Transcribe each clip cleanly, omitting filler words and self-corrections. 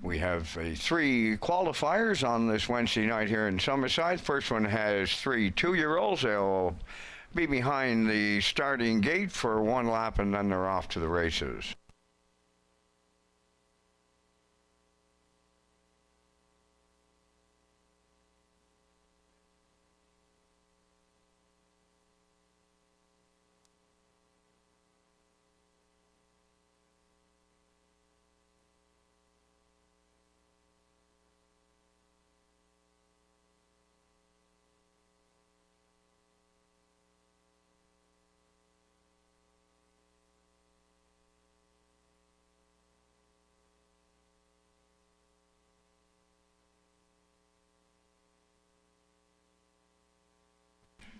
We have three qualifiers on this Wednesday night here in Summerside. First one has three 2-year-olds. They'll be behind the starting gate for one lap, and then they're off to the races.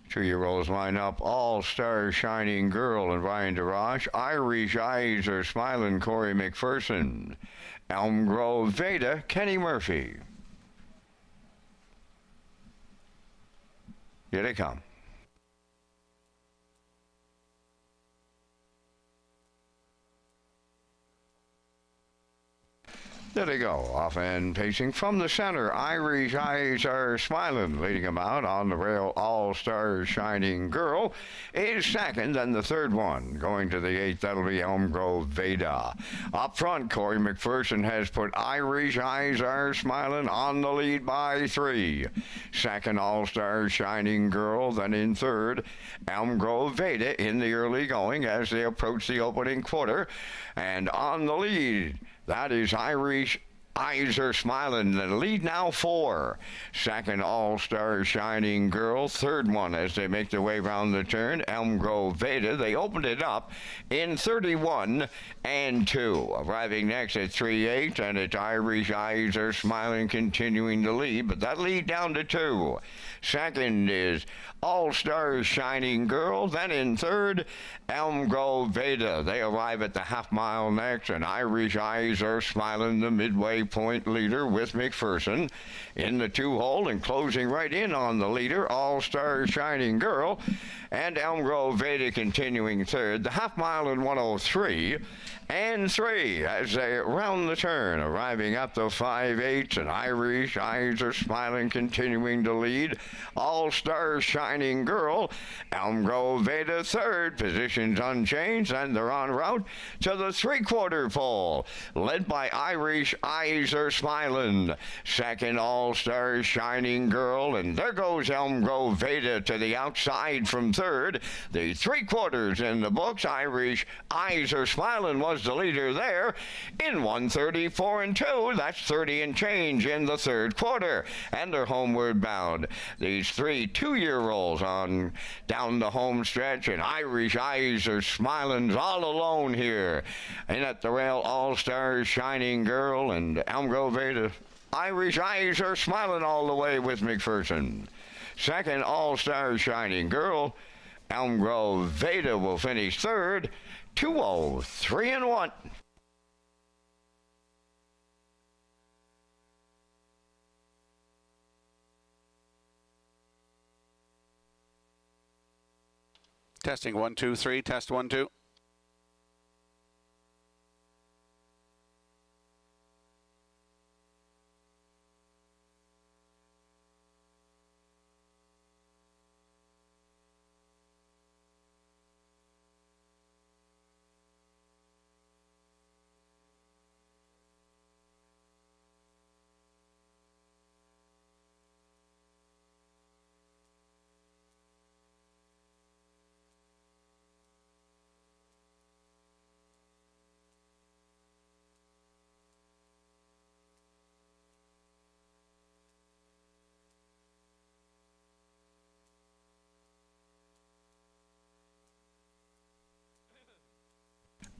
Two-year-olds line up. All-Star Shining Girl and Ryan DeRoche. Irish Eyes Are Smiling, Corey McPherson. Elm Grove Veda, Kenny Murphy. Here they come. There they go, off and pacing from the center. Irish Eyes Are Smiling, leading them out on the rail. All-Star Shining Girl is second, and the third one going to the eighth. That'll be Elm Grove Veda. Up front, Corey McPherson has put Irish Eyes Are Smiling on the lead by 3. Second, All-Star Shining Girl. Then in third, Elm Grove Veda in the early going as they approach the opening quarter. And on the lead, that is Irish Eyes Are Smiling. The lead now 4. Second, All-Star Shining Girl. Third one as they make their way around the turn, Elm Grove Veda. They opened it up in 31 and 2. Arriving next at 3-8, and it's Irish Eyes Are Smiling continuing to lead, but that lead down to 2. Second is All-Star Shining Girl. Then in third, Elm Grove Veda. They arrive at the half mile next, and Irish Eyes Are Smiling, the midway point leader with McPherson in the 2-hole, and closing right in on the leader, All-Star Shining Girl, and Elm Grove Veda continuing third. The half mile in 103 and 3 as they round the turn, arriving at the 5-8, and Irish Eyes Are Smiling continuing to lead. All-Star Shining Girl, Elm Grove Veda third, positions unchanged, and they're en route to the three-quarter pole, led by Irish Eyes Are Smiling. Second, All-Star Shining Girl, and there goes Elm Grove Veda to the outside from third. The three-quarters in the books. Irish Eyes Are Smiling was the leader there in 134 and 2. That's 30 and change in the third quarter, and they're homeward bound. These three 2-year-olds on down the home stretch, and Irish Eyes Are Smiling's all alone here. And at the rail, All-Star Shining Girl and Elm Grove Veda. Irish Eyes Are Smiling all the way with McPherson. Second, All-Star Shining Girl. Elm Grove Veda will finish third. 2-0, 3-1. Testing 1, 2, 3. Test 1, 2.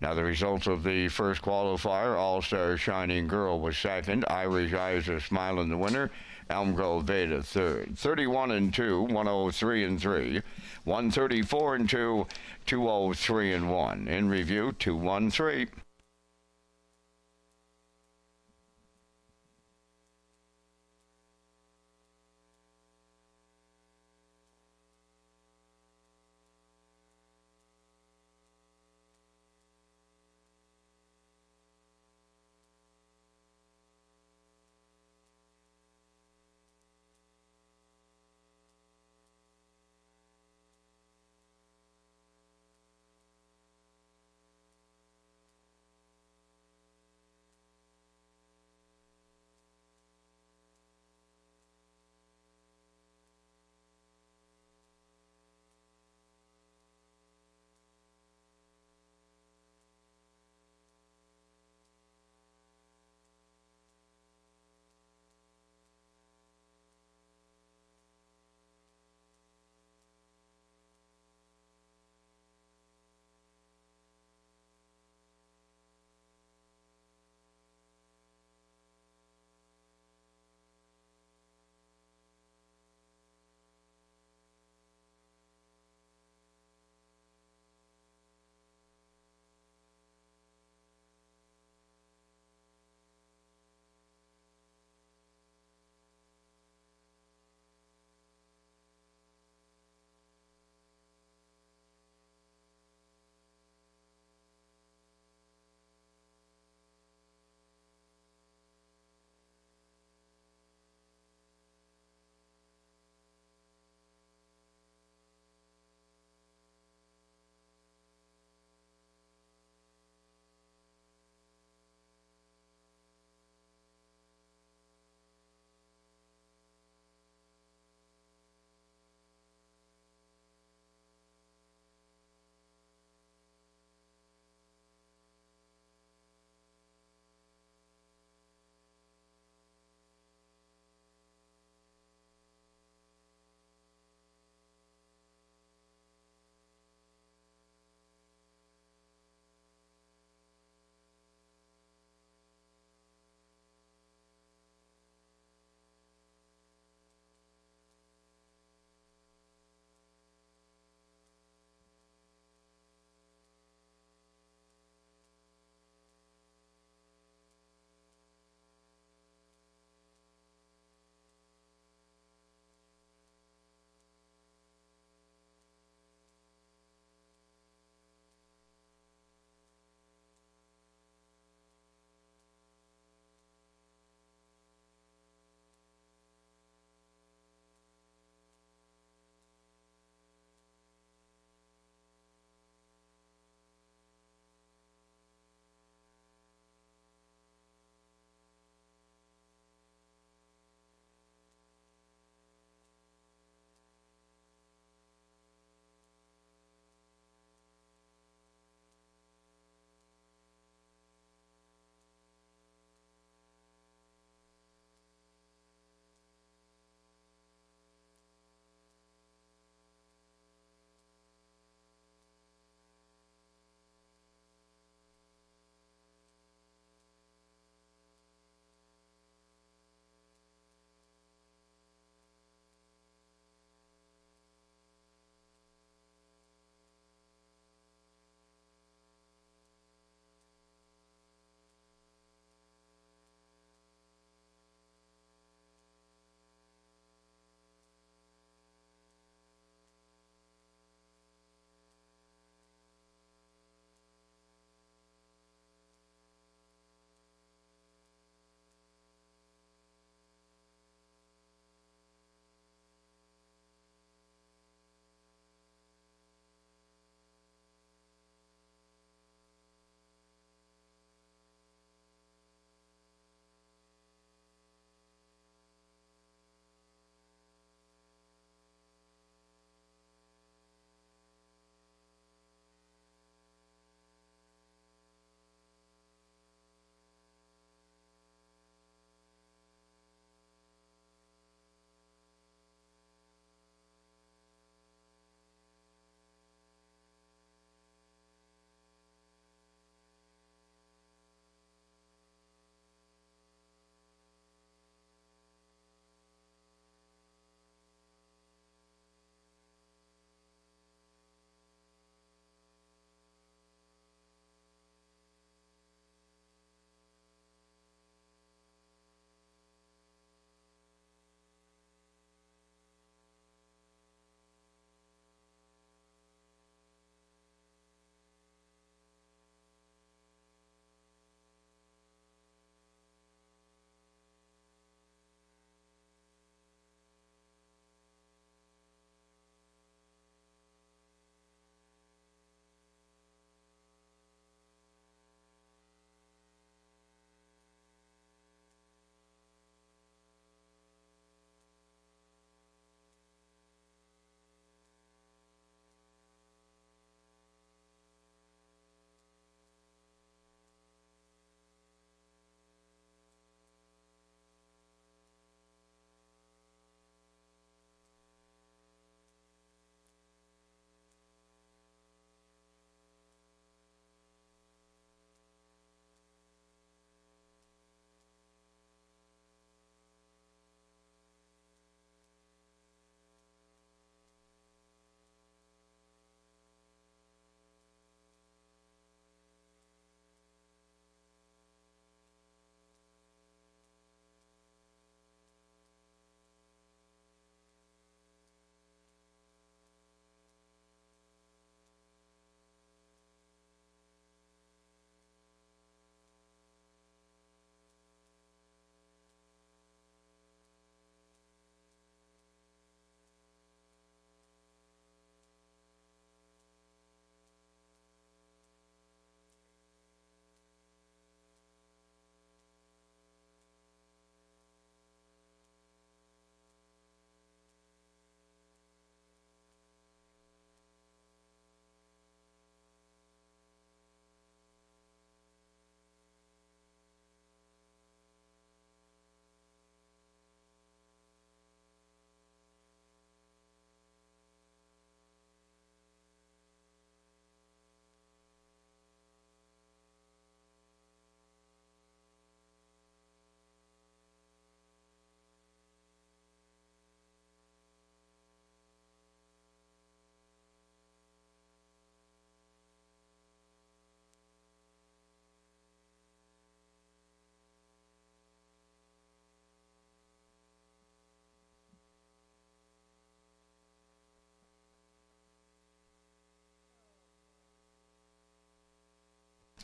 Now the results of the first qualifier, All-Star Shining Girl was second. Irish Eyes Are Smiling the winner. Elm Grove Veda third. 31 and 2, 103 and 3. 134 and 2, 203 and 1. In review, 213.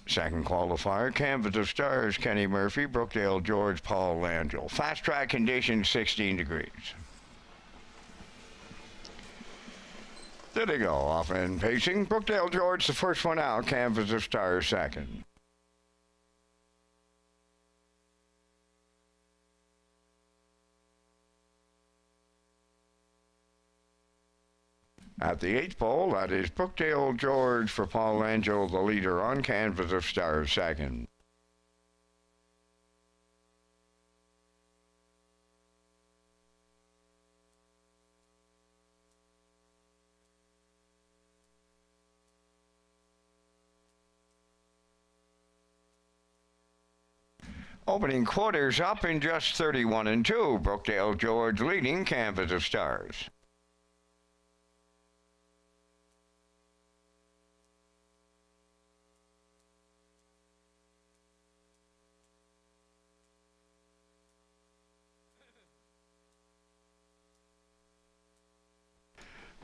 Second qualifier, Canvas of Stars, Kenny Murphy, Brookdale George, Paul Langell. Fast track conditions, 16 degrees. There they go, off and pacing. Brookdale George, the first one out. Canvas of Stars, second. At the 8th pole, that is Brookdale George for Paul Langell, the leader on Canvas of Stars, second. Opening quarters up in just 31 and 2. Brookdale George leading Canvas of Stars.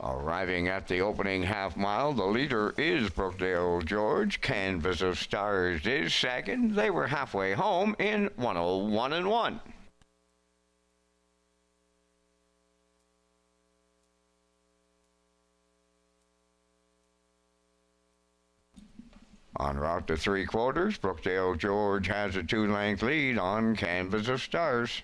Arriving at the opening half mile, the leader is Brookdale George. Canvas of Stars is second. They were halfway home in 1:01 and 1. En route to 3/4, Brookdale George has a 2-length lead on Canvas of Stars.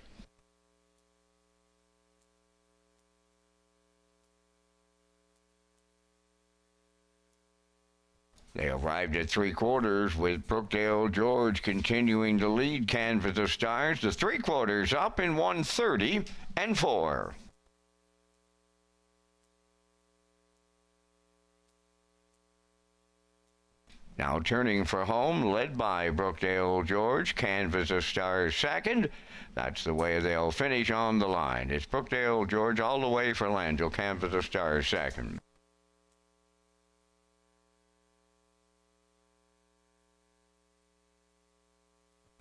They arrived at 3/4 with Brookdale George continuing to lead Canvas of Stars. The 3/4 up in 1:30 and 4. Now turning for home, led by Brookdale George, Canvas of Stars second. That's the way they'll finish on the line. It's Brookdale George all the way for Langell, Canvas of Stars second.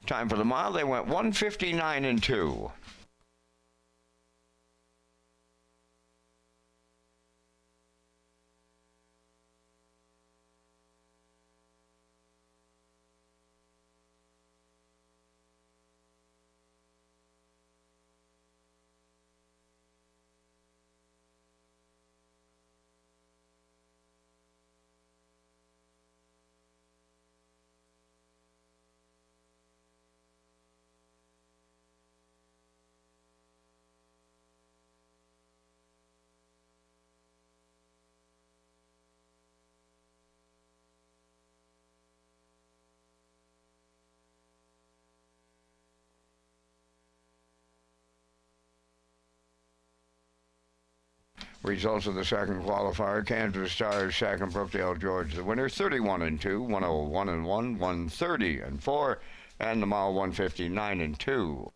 Time for the mile, they went 1:59 and 2. Results of the second qualifier, Canvas Stars second, Brookdale George the winner, 31 and 2, 1:01 and 1, 1:30 and 4, and the mile 1:59 and 2.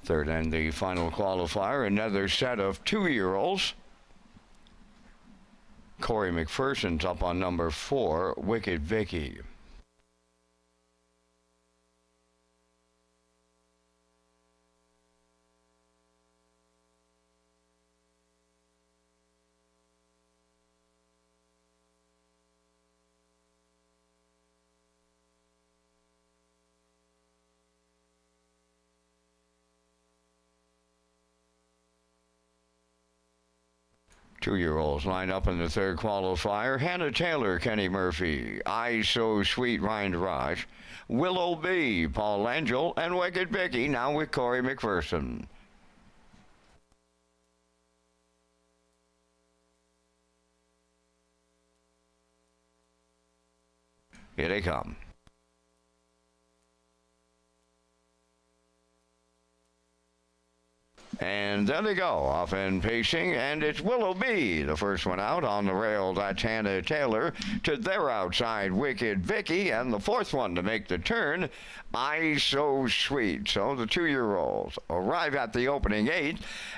Third and the final qualifier, another set of 2-year-olds. Corey McPherson's up on number 4, Wicked Vicky. Two-year-olds line up in the third qualifier. Hannah Taylor, Kenny Murphy, I So Sweet, Ryan DeRaj, Willow B, Paul Angel, and Wicked Vicky, now with Corey McPherson. Here they come. And there they go, off and pacing, and it's Willow B, the first one out on the rail. That's Hannah Taylor. To their outside, Wicked Vicky, and the fourth one to make the turn, I So Sweet. So the 2-year-olds arrive at the opening 8,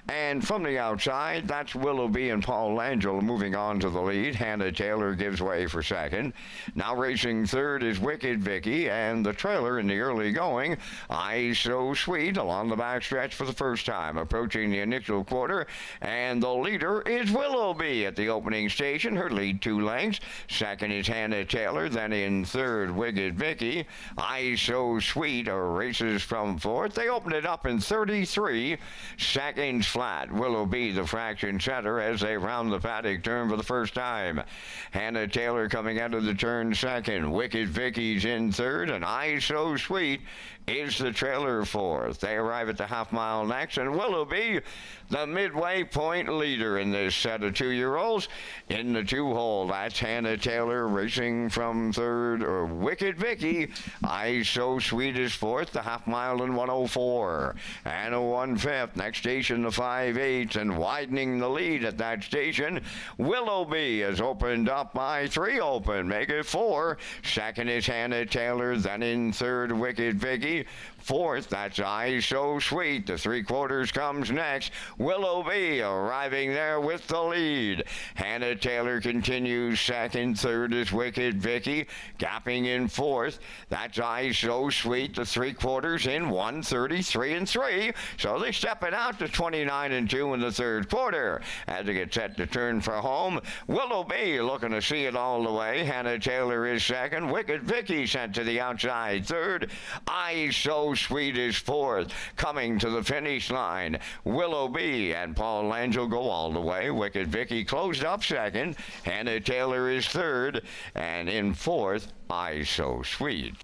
and from the outside, that's Willow B and Paul Angel moving on to the lead. Hannah Taylor gives way for second. Now racing third is Wicked Vicky, and the trailer in the early going, I So Sweet, along the backstretch for the first time, approaching the initial quarter, and the leader is Willow B at the opening station. Her lead 2 lengths. Second is Hannah Taylor, then in third, Wicked Vicky. I So Sweet races from fourth. They opened it up in 33 seconds flat. Willow B, the fraction setter, as they round the paddock turn for the first time. Hannah Taylor coming out of the turn second. Wicked Vicky's in third, and I So Sweet is the trailer fourth. They arrive at the half-mile next, and Willow B, the midway point leader in this set of 2-year-olds. In the 2-hole, that's Hannah Taylor racing from third, or Wicked Vicky. I So Sweet is fourth, the half-mile in 1:04. And a 1/5. Next station, the 5/8, and widening the lead at that station. Willow B has opened up by 3 open, make it 4. Second is Hannah Taylor, then in third, Wicked Vicky. Fourth, that's I So Sweet. The 3/4 comes next. Willow B arriving there with the lead. Hannah Taylor continues second. Third is Wicked Vicky. Gapping in fourth. That's I So Sweet. The 3/4 in 1:33 3. So they step it out to 29 2 in the third quarter. As they get set to turn for home, Willow B looking to see it all the way. Hannah Taylor is second. Wicked Vicky sent to the outside third. I So Sweet is fourth. Coming to the finish line, Willow B and Paul Angel go all the way. Wicked Vicky closed up second. Hannah Taylor is third. And in fourth, I So Sweet.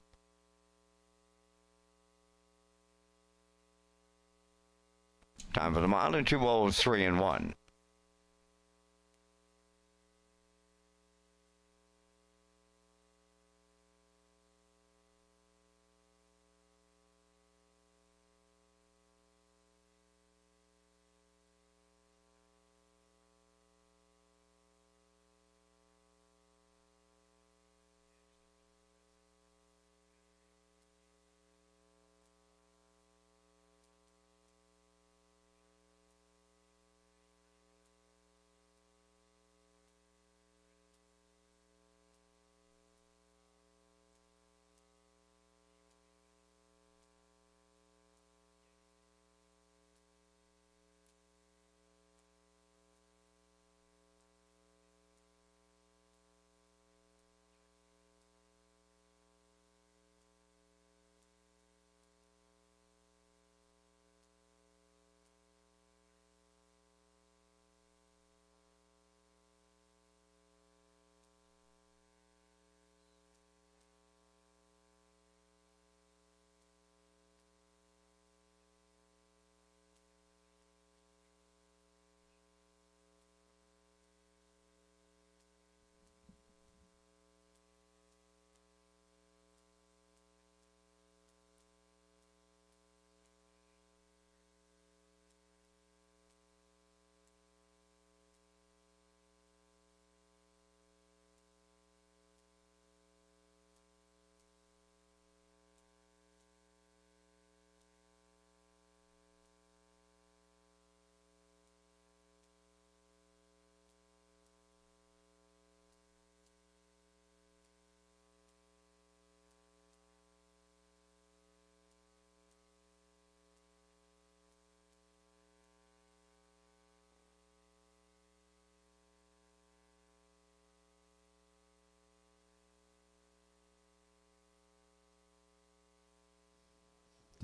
Time for the mile in 2:03 and 1.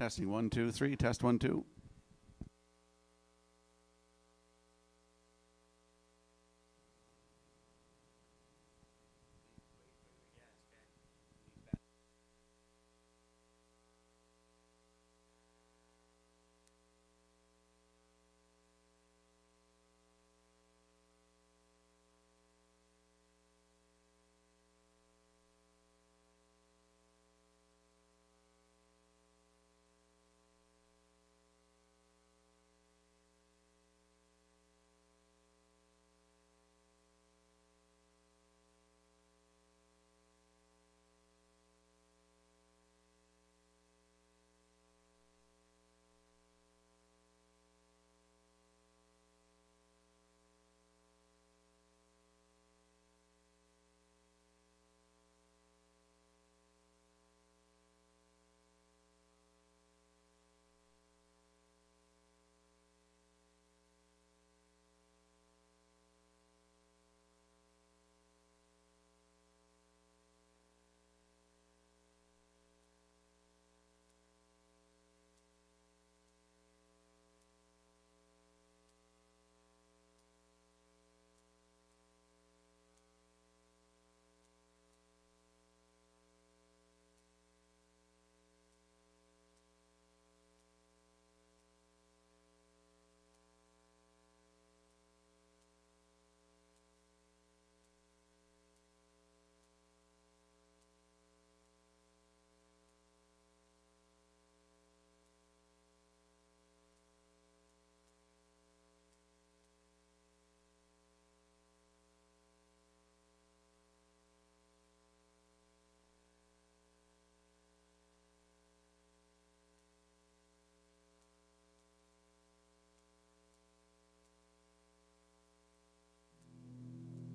Testing 1, 2, 3. Test 1, 2.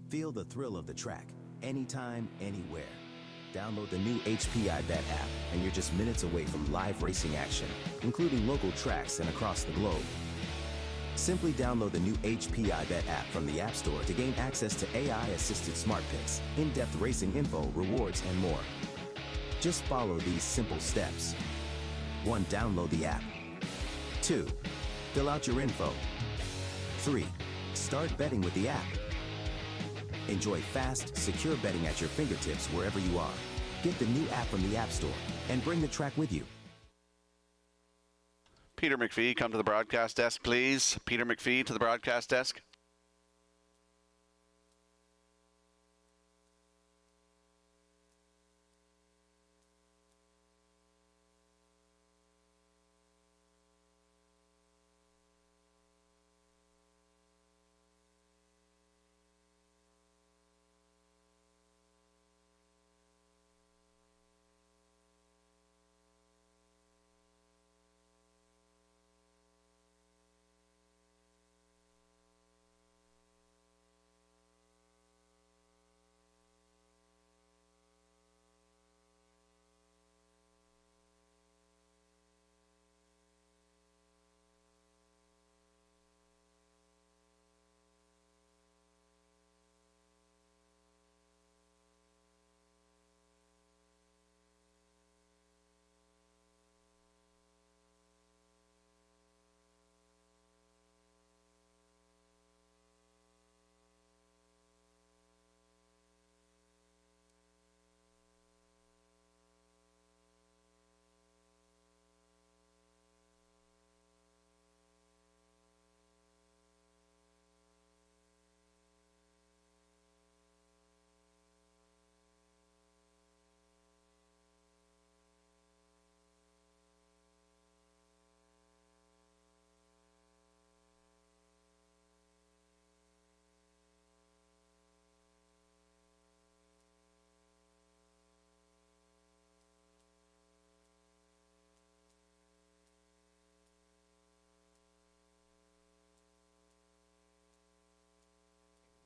Feel the thrill of the track, anytime, anywhere. Download the new HP iBet app, and you're just minutes away from live racing action, including local tracks and across the globe. Simply download the new HP iBet app from the App Store to gain access to AI-assisted smart picks, in-depth racing info, rewards, and more. Just follow these simple steps. 1. Download the app. 2. Fill out your info. 3. Start betting with the app. Enjoy fast, secure betting at your fingertips wherever you are. Get the new app from the App Store and bring the track with you. Peter McPhee, come to the broadcast desk, please. Peter McPhee to the broadcast desk.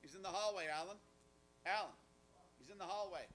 He's in the hallway, Alan. Alan, he's in the hallway.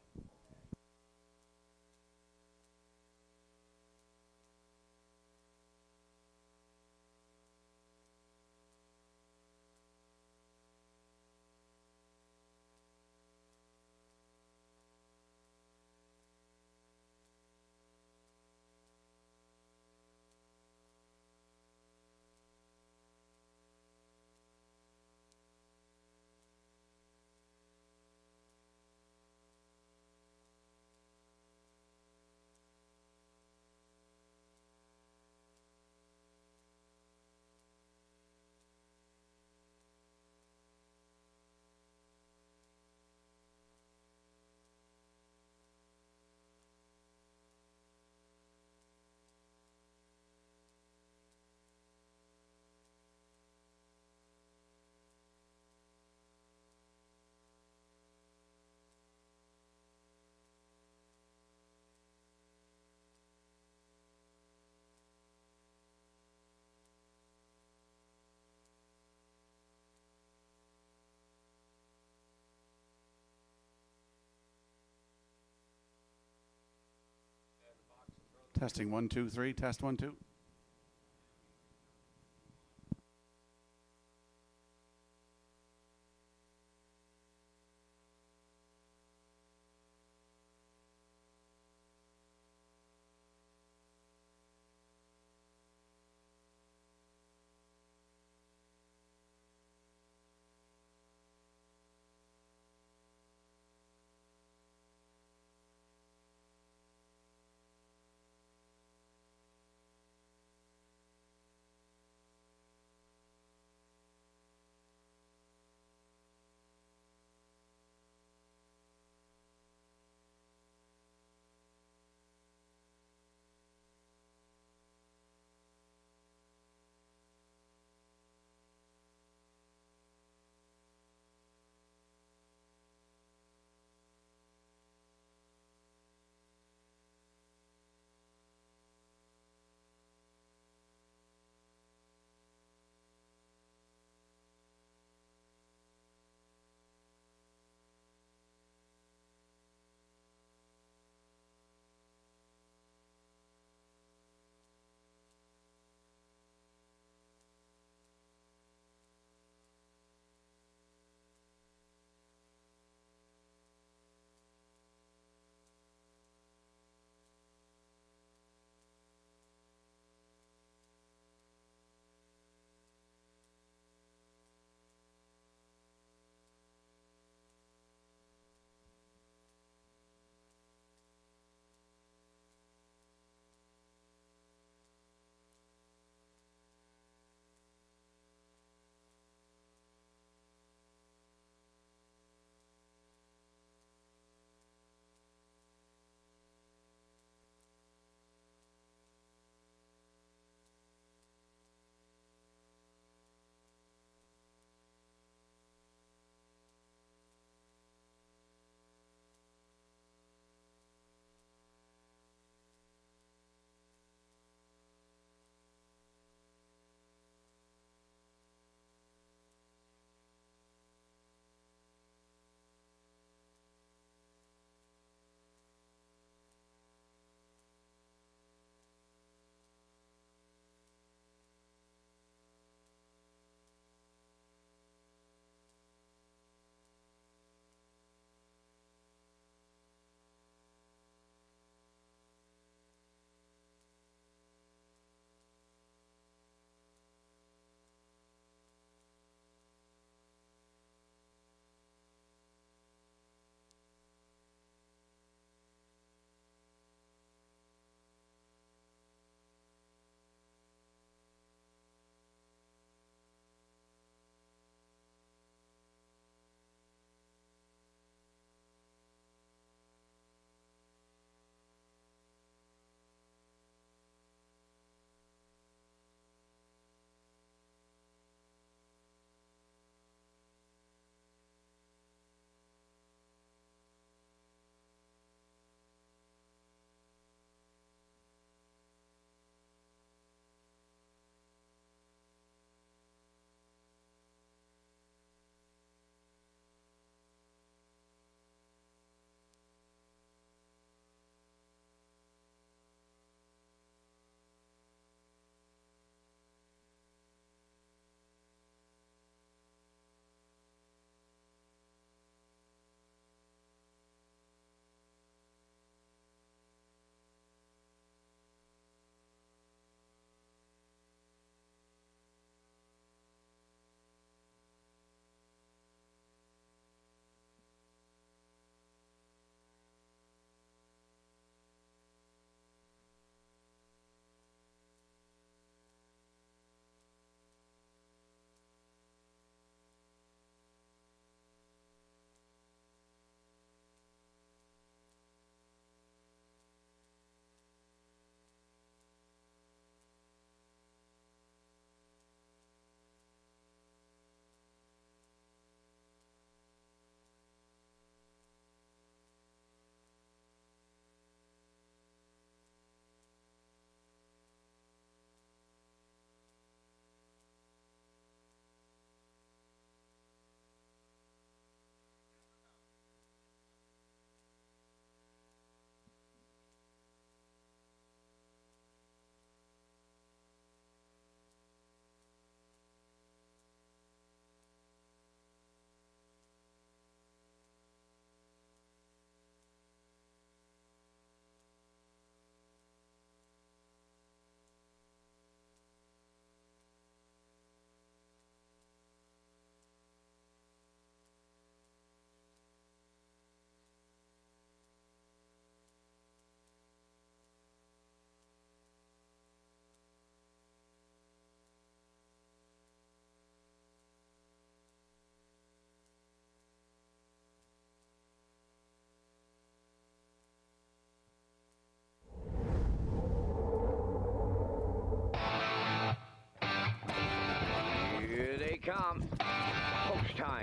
Testing 1, 2, 3. Test 1, 2.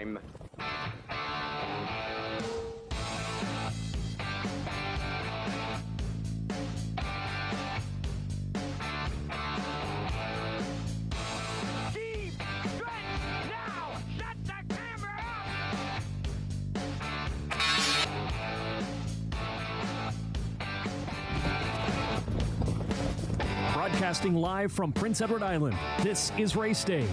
time. Steve, stretch, now! Shut the camera off! Broadcasting live from Prince Edward Island, this is Race Day.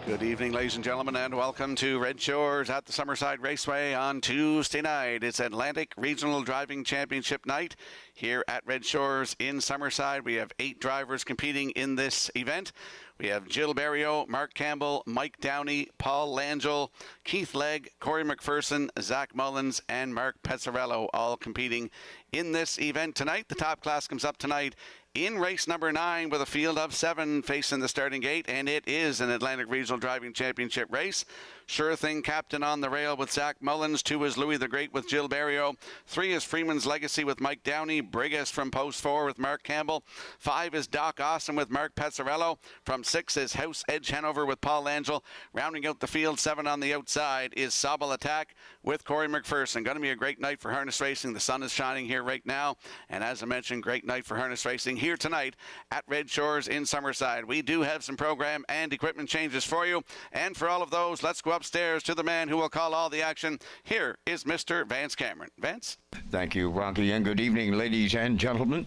Good evening, ladies and gentlemen, and welcome to Red Shores at the Summerside Raceway on Tuesday night. It's Atlantic Regional Driving Championship night here at Red Shores in Summerside. We have 8 drivers competing in this event. We have Jill Berrio, Mark Campbell, Mike Downey, Paul Langell, Keith Legg, Corey McPherson, Zach Mullins, and Mark Pezzarello all competing in this event tonight. The top class comes up tonight in race number 9 with a field of 7 facing the starting gate, and it is an Atlantic Regional Driving Championship race. Sure Thing Captain on the rail with Zach Mullins. 2 is Louis the Great with Jill Berrio. 3 is Freeman's Legacy with Mike Downey. Brigus from post 4 with Mark Campbell. 5 is Doc Austin with Mark Pezzarello. From 6 is House Edge Hanover with Paul Langell. Rounding out the field, 7 on the outside is Sobel Attack with Corey McPherson. Going to be a great night for harness racing. The sun is shining here right now, and as I mentioned, great night for harness racing here tonight at Red Shores in Summerside. We do have some program and equipment changes for you, and for all of those, let's go upstairs to the man who will call all the action. Here is Mr. Vance Cameron. Vance? Thank you, Rocky, and good evening, ladies and gentlemen,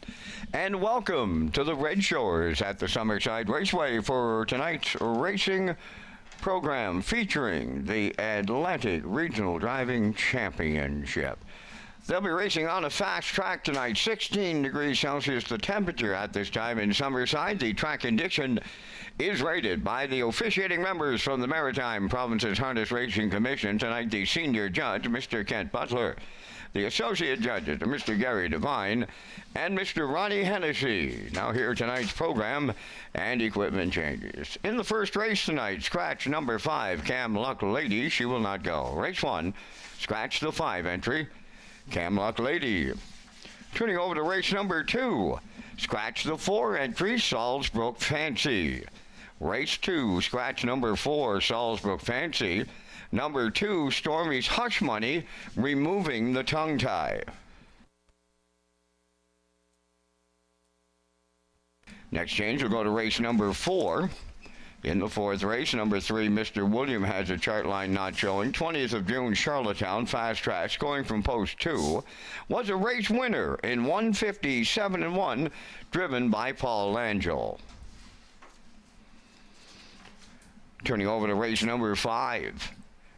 and welcome to the Red Shores at the Summerside Raceway for tonight's racing program featuring the Atlantic Regional Driving Championship. They'll be racing on a fast track tonight, 16 degrees Celsius the temperature at this time in Summerside. The track condition is rated by the officiating members from the Maritime Provinces Harness Racing Commission. Tonight, the senior judge, Mr. Kent Butler. The associate judges, Mr. Gary Devine and Mr. Ronnie Hennessy. Now here tonight's program and equipment changes. In the first race tonight, scratch number 5, Cam Luck Lady. She will not go. Race 1, scratch the 5 entry, Cam Luck Lady. Turning over to race number 2, scratch the 4 entry, Salzbrook Fancy. Race 2, scratch number 4, Salzbrook Fancy. Number 2, Stormy's Hush Money, removing the tongue tie. Next change will go to race number 4. In the 4th race, number 3, Mr. William has a chart line not showing. 20th of June, Charlottetown, fast track, scoring from post 2, was a race winner in 157-1, driven by Paul Langell. Turning over to race number 5.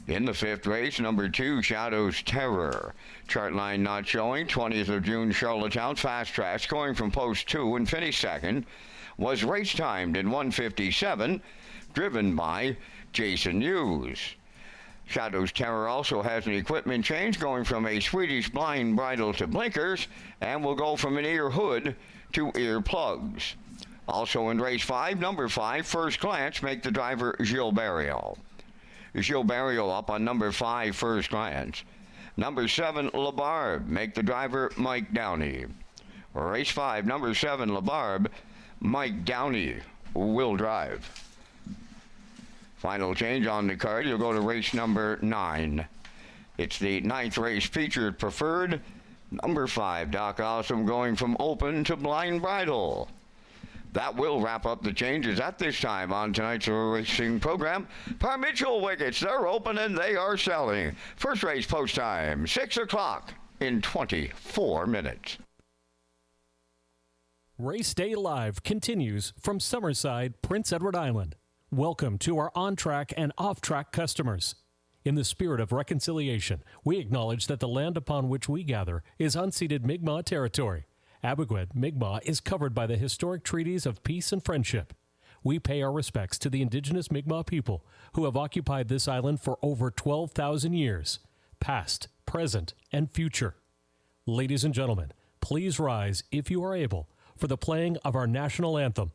In the 5th race, number 2, Shadow's Terror. Chart line not showing. 20th of June, Charlottetown, fast track, scoring from post 2 and finished second. Was race timed in 157, driven by Jason Hughes. Shadow's Terror also has an equipment change, going from a Swedish blind bridle to blinkers, and will go from an ear hood to ear plugs. Also in race 5, number 5, First Glance, make the driver Gilles Berrio. Gilles Berrio up on number 5, First Glance. Number 7, LaBarbe, make the driver Mike Downey. Race 5, number 7, LaBarbe, Mike Downey will drive. Final change on the card, you'll go to race number 9. It's the 9th race, featured preferred. Number 5, Doc Awesome, going from open to blind bridle. That will wrap up the changes at this time on tonight's racing program. Parmitchell wickets, they're open and they are selling. First race post time, 6 o'clock in 24 minutes. Race Day Live continues from Summerside, Prince Edward Island. Welcome to our on-track and off-track customers. In the spirit of reconciliation, we acknowledge that the land upon which we gather is unceded Mi'kmaq territory. Abogwed, Mi'kmaq is covered by the historic treaties of peace and friendship. We pay our respects to the indigenous Mi'kmaq people who have occupied this island for over 12,000 years, past, present, and future. Ladies and gentlemen, please rise, if you are able, for the playing of our national anthem.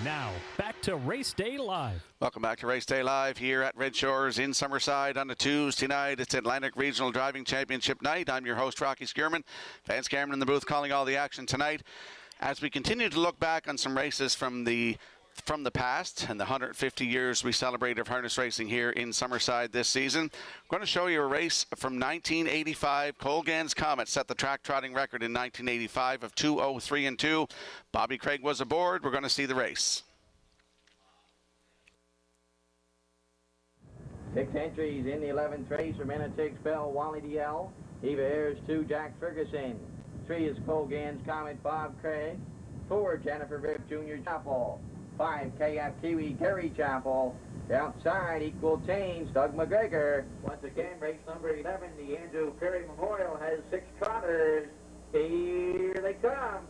Now, back to Race Day Live. Welcome back to Race Day Live here at Red Shores in Summerside on a Tuesday night. It's Atlantic Regional Driving Championship night. I'm your host, Rocky Skierman. Vance Cameron in the booth calling all the action tonight. As we continue to look back on some races from the past and the 150 years we celebrate of harness racing here in Summerside this season, I'm going to show you a race from 1985. Colgan's Comet set the track trotting record in 1985 of 2:03.2. Bobby Craig was aboard. We're going to see the race. 6 entries in the 11th race for minute 6 Bell, Wally DL. Eva Ayers 2, Jack Ferguson. 3 is Colgan's Comet, Bob Craig. 4, Jennifer Rip Jr. Chapel. 5, KF Kiwi, Terry Chapel. Outside, equal change, Doug McGregor. Once again, race number 11, the Andrew Perry Memorial has 6 trotters. Here they come.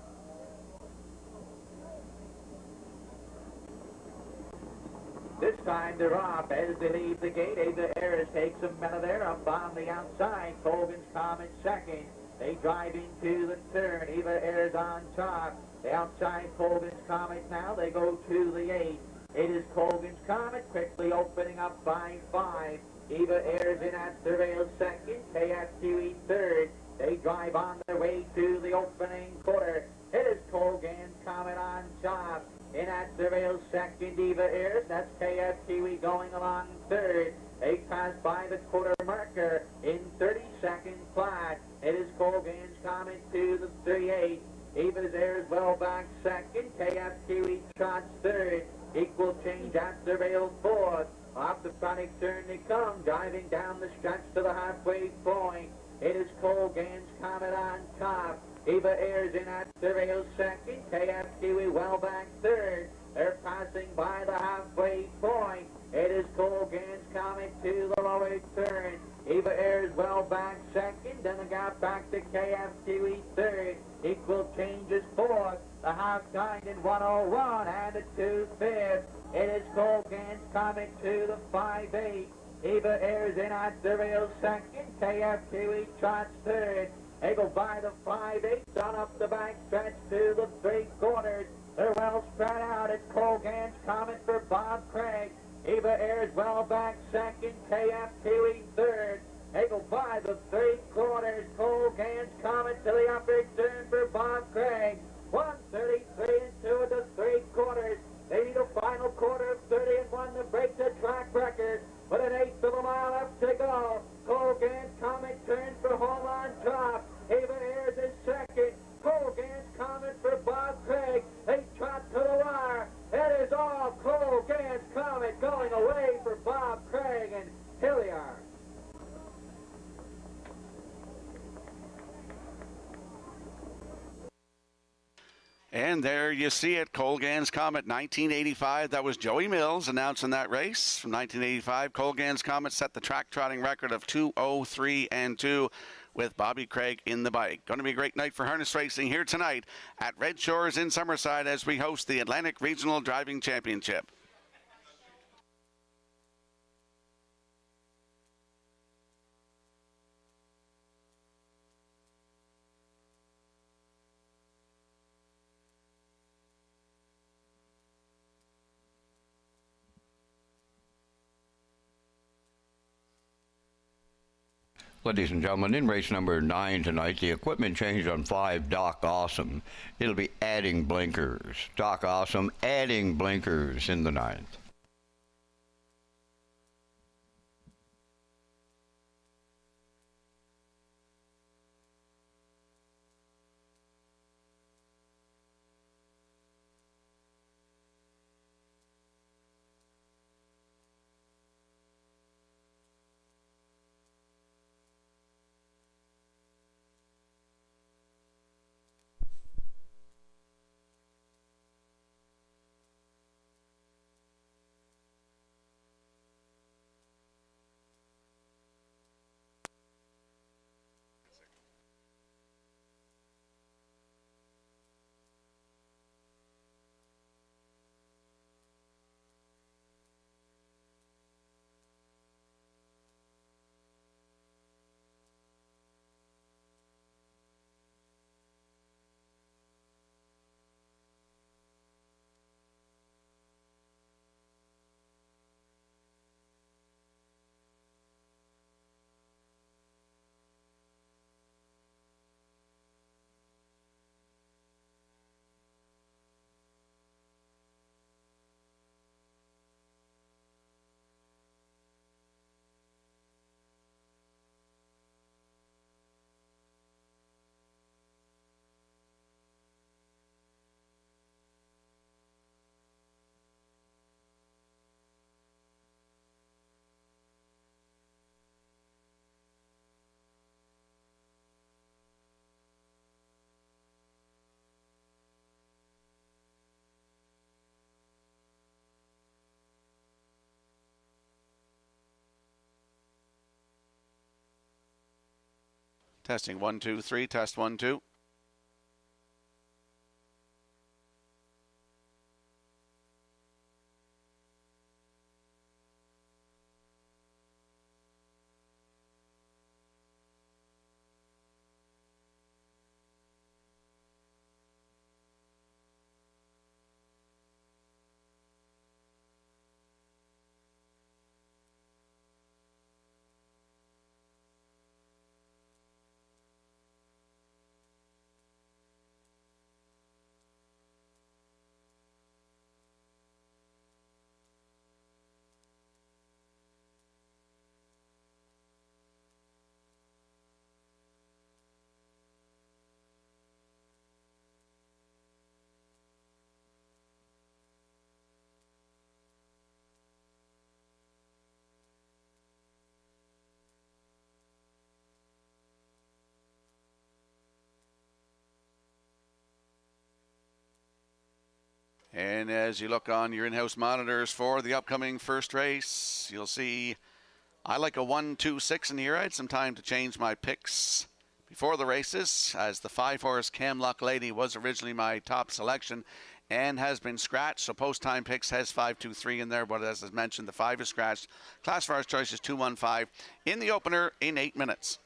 This time they're off as they leave the gate. Ava Ayers takes them out of there up on the outside. Colgan's Comet second. They drive into the third. Eva Ayers on top. The outside Colgan's Comet now. They go to the 8. It is Colgan's Comet quickly opening up by 5. Eva Ayers in at Surveil second. KFQE third. They drive on their way to the opening quarter. It is Colgan's Comet on top. In at Surveil second, Eva Ayers. That's KF Kiwi going along third. They pass by the quarter marker in 32nd flat. It is Colgan's Comet to the 38. Eva Ayers well back second. KF Kiwi trots third. Equal change at Surveil fourth. Off the chronic turn they come, driving down the stretch to the halfway point. It is Colgan's Comet on top. Eva Ayers in at Surveil second. KF Kiwi well back third. They're passing by the halfway point. It is Colgan's Comet to the lower turn. Eva Ayers well back second. Then the gap back to KF Kiwi third. Equal changes fourth. The half timed in 1:01 and a 2:05. It is Colgan's Comet to the 5:08. Eva Ayers in at Surveil second. KF Kiwi trots third. They go by the 5/8 on up the back stretch to the 3/4. They're well spread out. It's Colgan's Comet for Bob Craig. Eva Ayers well back second. KF Kiwi third. They go by the 3/4. Colgan's Comet to the upper turn for Bob Craig. 1:33 and 2 at the 3/4. They need a final quarter of 30-1 to break the track record. With an 1/8 of a mile left to go. Colgan's Comet turns for home on top. Eva Ayers is second. Colgan's Comet for Bob Craig. They trot to the wire. It is all Colgan's Comet going away for Bob Craig and Hilliard. And there you see it, Colgan's Comet, 1985. That was Joey Mills announcing that race from 1985. Colgan's Comet set the track trotting record of 2:03.2 with Bobby Craig in the bike. Going to be a great night for harness racing here tonight at Red Shores in Summerside as we host the Atlantic Regional Driving Championship. Ladies and gentlemen, in race number 9 tonight, the equipment changed on 5, Doc Awesome. It'll be adding blinkers. Doc Awesome adding blinkers in the 9th. Testing 1, 2, 3. Test 1, 2. And as you look on your in-house monitors for the upcoming first race, you'll see I like a 1, 2, 6 in here. I had some time to change my picks before the races, as the 5-horse Camlock Lady was originally my top selection and has been scratched. So post-time picks has 5, 2, 3 in there, but as I mentioned, the 5 is scratched. Classifiers choice is 2, 1, 5 in the opener in 8 minutes.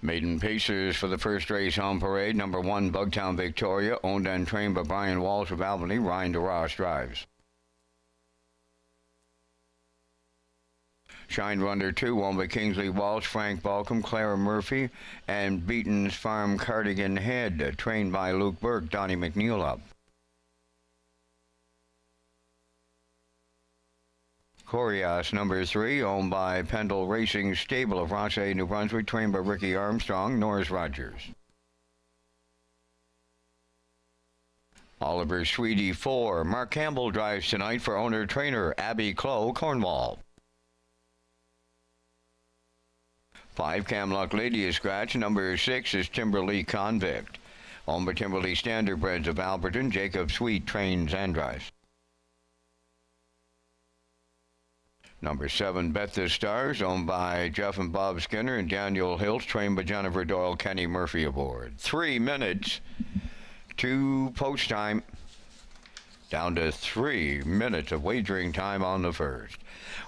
Maiden Pacers for the first race on parade. Number 1, Bugtown Victoria, owned and trained by Brian Walsh of Albany. Ryan DeRoss drives. Shine Runner 2 owned by Kingsley Walsh, Frank Balcom, Clara Murphy, and Beaton's Farm Cardigan Head, trained by Luke Burke, Donnie McNeil up. Corias number 3, owned by Pendle Racing Stable of Rothsay, New Brunswick, trained by Ricky Armstrong, Norris Rogers. Oliver Sweetie 4, Mark Campbell drives tonight for owner-trainer Abby Clow, Cornwall. 5, Camlock Lady is scratch. Number 6 is Timberley Convict, owned by Timberley Standardbreds of Alberton, Jacob Sweet trains and drives. Number 7, Bet the Stars, owned by Jeff and Bob Skinner and Daniel Hiltz, trained by Jennifer Doyle, Kenny Murphy aboard. 3 minutes to post time. Down to 3 minutes of wagering time on the first.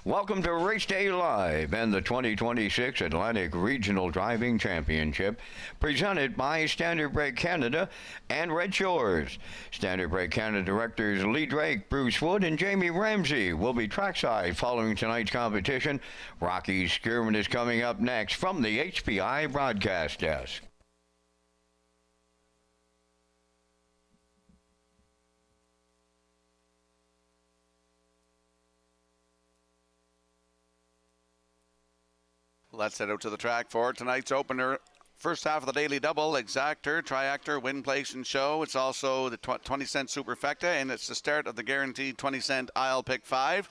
Welcome to Race Day Live and the 2026 Atlantic Regional Driving Championship, presented by Standard Brake Canada and Red Shores. Standard Brake Canada directors Lee Drake, Bruce Wood, and Jamie Ramsey will be trackside following tonight's competition. Rocky Skierman is coming up next from the HPI broadcast desk. Let's head out to the track for tonight's opener. First half of the daily double, exactor, triactor, win, place, and show. It's also the 20-cent superfecta, and it's the start of the guaranteed 20-cent I'll Pick 5.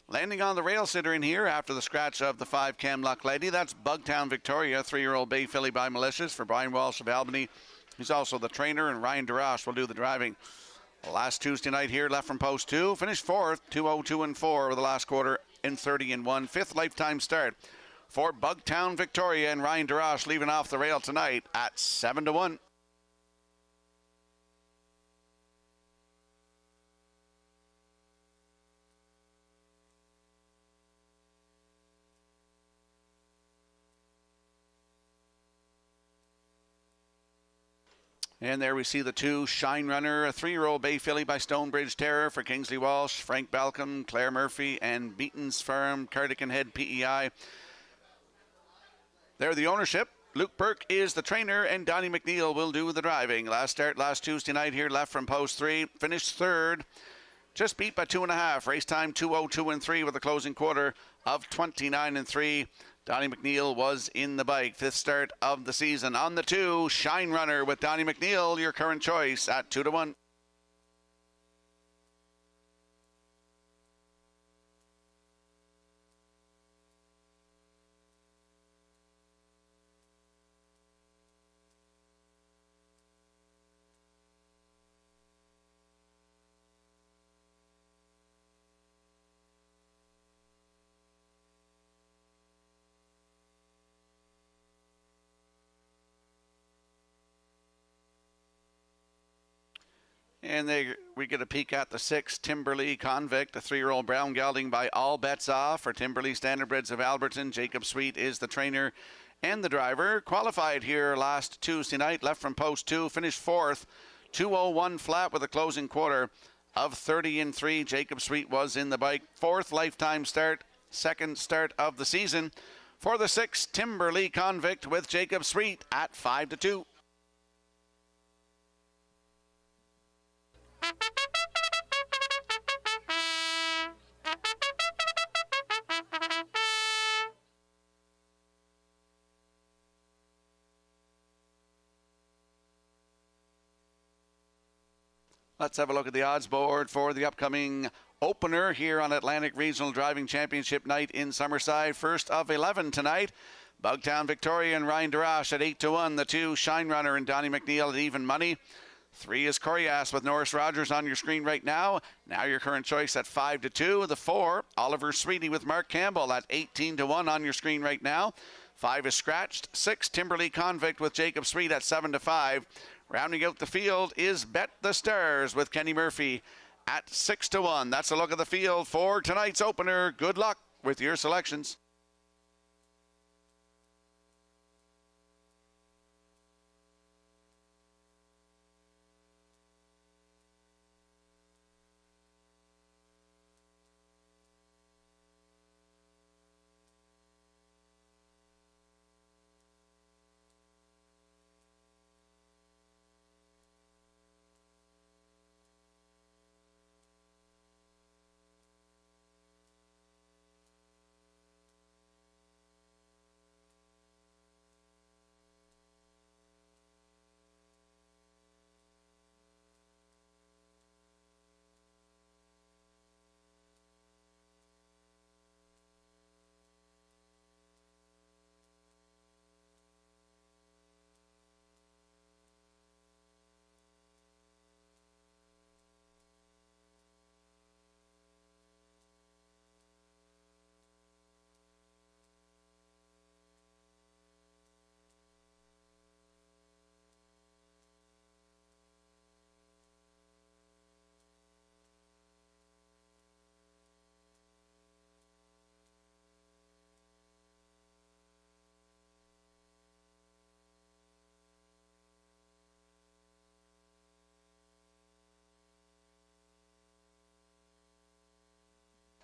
Landing on the rail sitter in here after the scratch of the 5 Camlock Lady. That's Bugtown Victoria, 3-year-old bay filly by Malicious for Brian Walsh of Albany. He's also the trainer, and Ryan Darash will do the driving. Last Tuesday night here, left from post 2. Finished 4th, 2:02.4 with the last quarter in 30-1. 5th lifetime start for Bugtown Victoria, and Ryan Darash leaving off the rail tonight at 7-1. And there we see the 2 Shine Runner, a 3-year-old bay filly by Stonebridge Terror for Kingsley Walsh, Frank Balcom, Claire Murphy, and Beaton's Farm Cardigan Head PEI. They're the ownership. Luke Burke is the trainer, and Donnie McNeil will do the driving. Last start last Tuesday night here, left from post 3. Finished 3rd. Just beat by 2.5. Race time 2:02.3 with a closing quarter of 29-3. Donnie McNeil was in the bike. 5th start of the season. On the 2, Shine Runner with Donnie McNeil, your current choice at 2-1. And we get a peek at the 6 Timberley Convict, a 3-year-old brown gelding by All Bets Off for Timberley Standardbreds of Alberton. Jacob Sweet is the trainer and the driver. Qualified here last Tuesday night, left from post 2, finished 4th, 2:01 flat with a closing quarter of 30-3. Jacob Sweet was in the bike. 4th lifetime start, 2nd start of the season for the 6 Timberley Convict with Jacob Sweet at 5-2. Let's have a look at the odds board for the upcoming opener here on Atlantic Regional Driving Championship night in Summerside. First of 11 tonight. Bugtown Victoria and Ryan Darash at 8-1. The 2 Shine Runner and Donnie McNeil at even money. 3 is Corias with Norris Rogers on your screen right now. Now your current choice at 5-2. The 4 Oliver Sweetie with Mark Campbell at 18-1 on your screen right now. 5 is scratched. 6 Timberley Convict with Jacob Sweet at 7-5. Rounding out the field is Bet the Stars with Kenny Murphy at 6-1. That's a look at the field for tonight's opener. Good luck with your selections.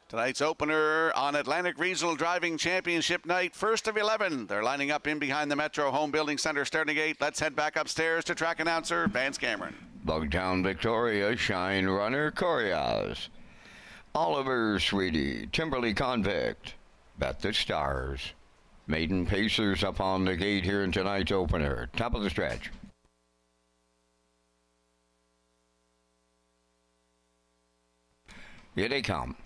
Tonight's opener on Atlantic Regional Driving Championship night, first of 11. They're lining up in behind the Metro Home Building Center starting gate. Let's head back upstairs to track announcer Vance Cameron. Bugtown Victoria, Shine Runner, Corias. Oliver Sweetie, Timberley Convict, Bet the Stars. Maiden Pacers up on the gate here in tonight's opener. Top of the stretch. Here they come.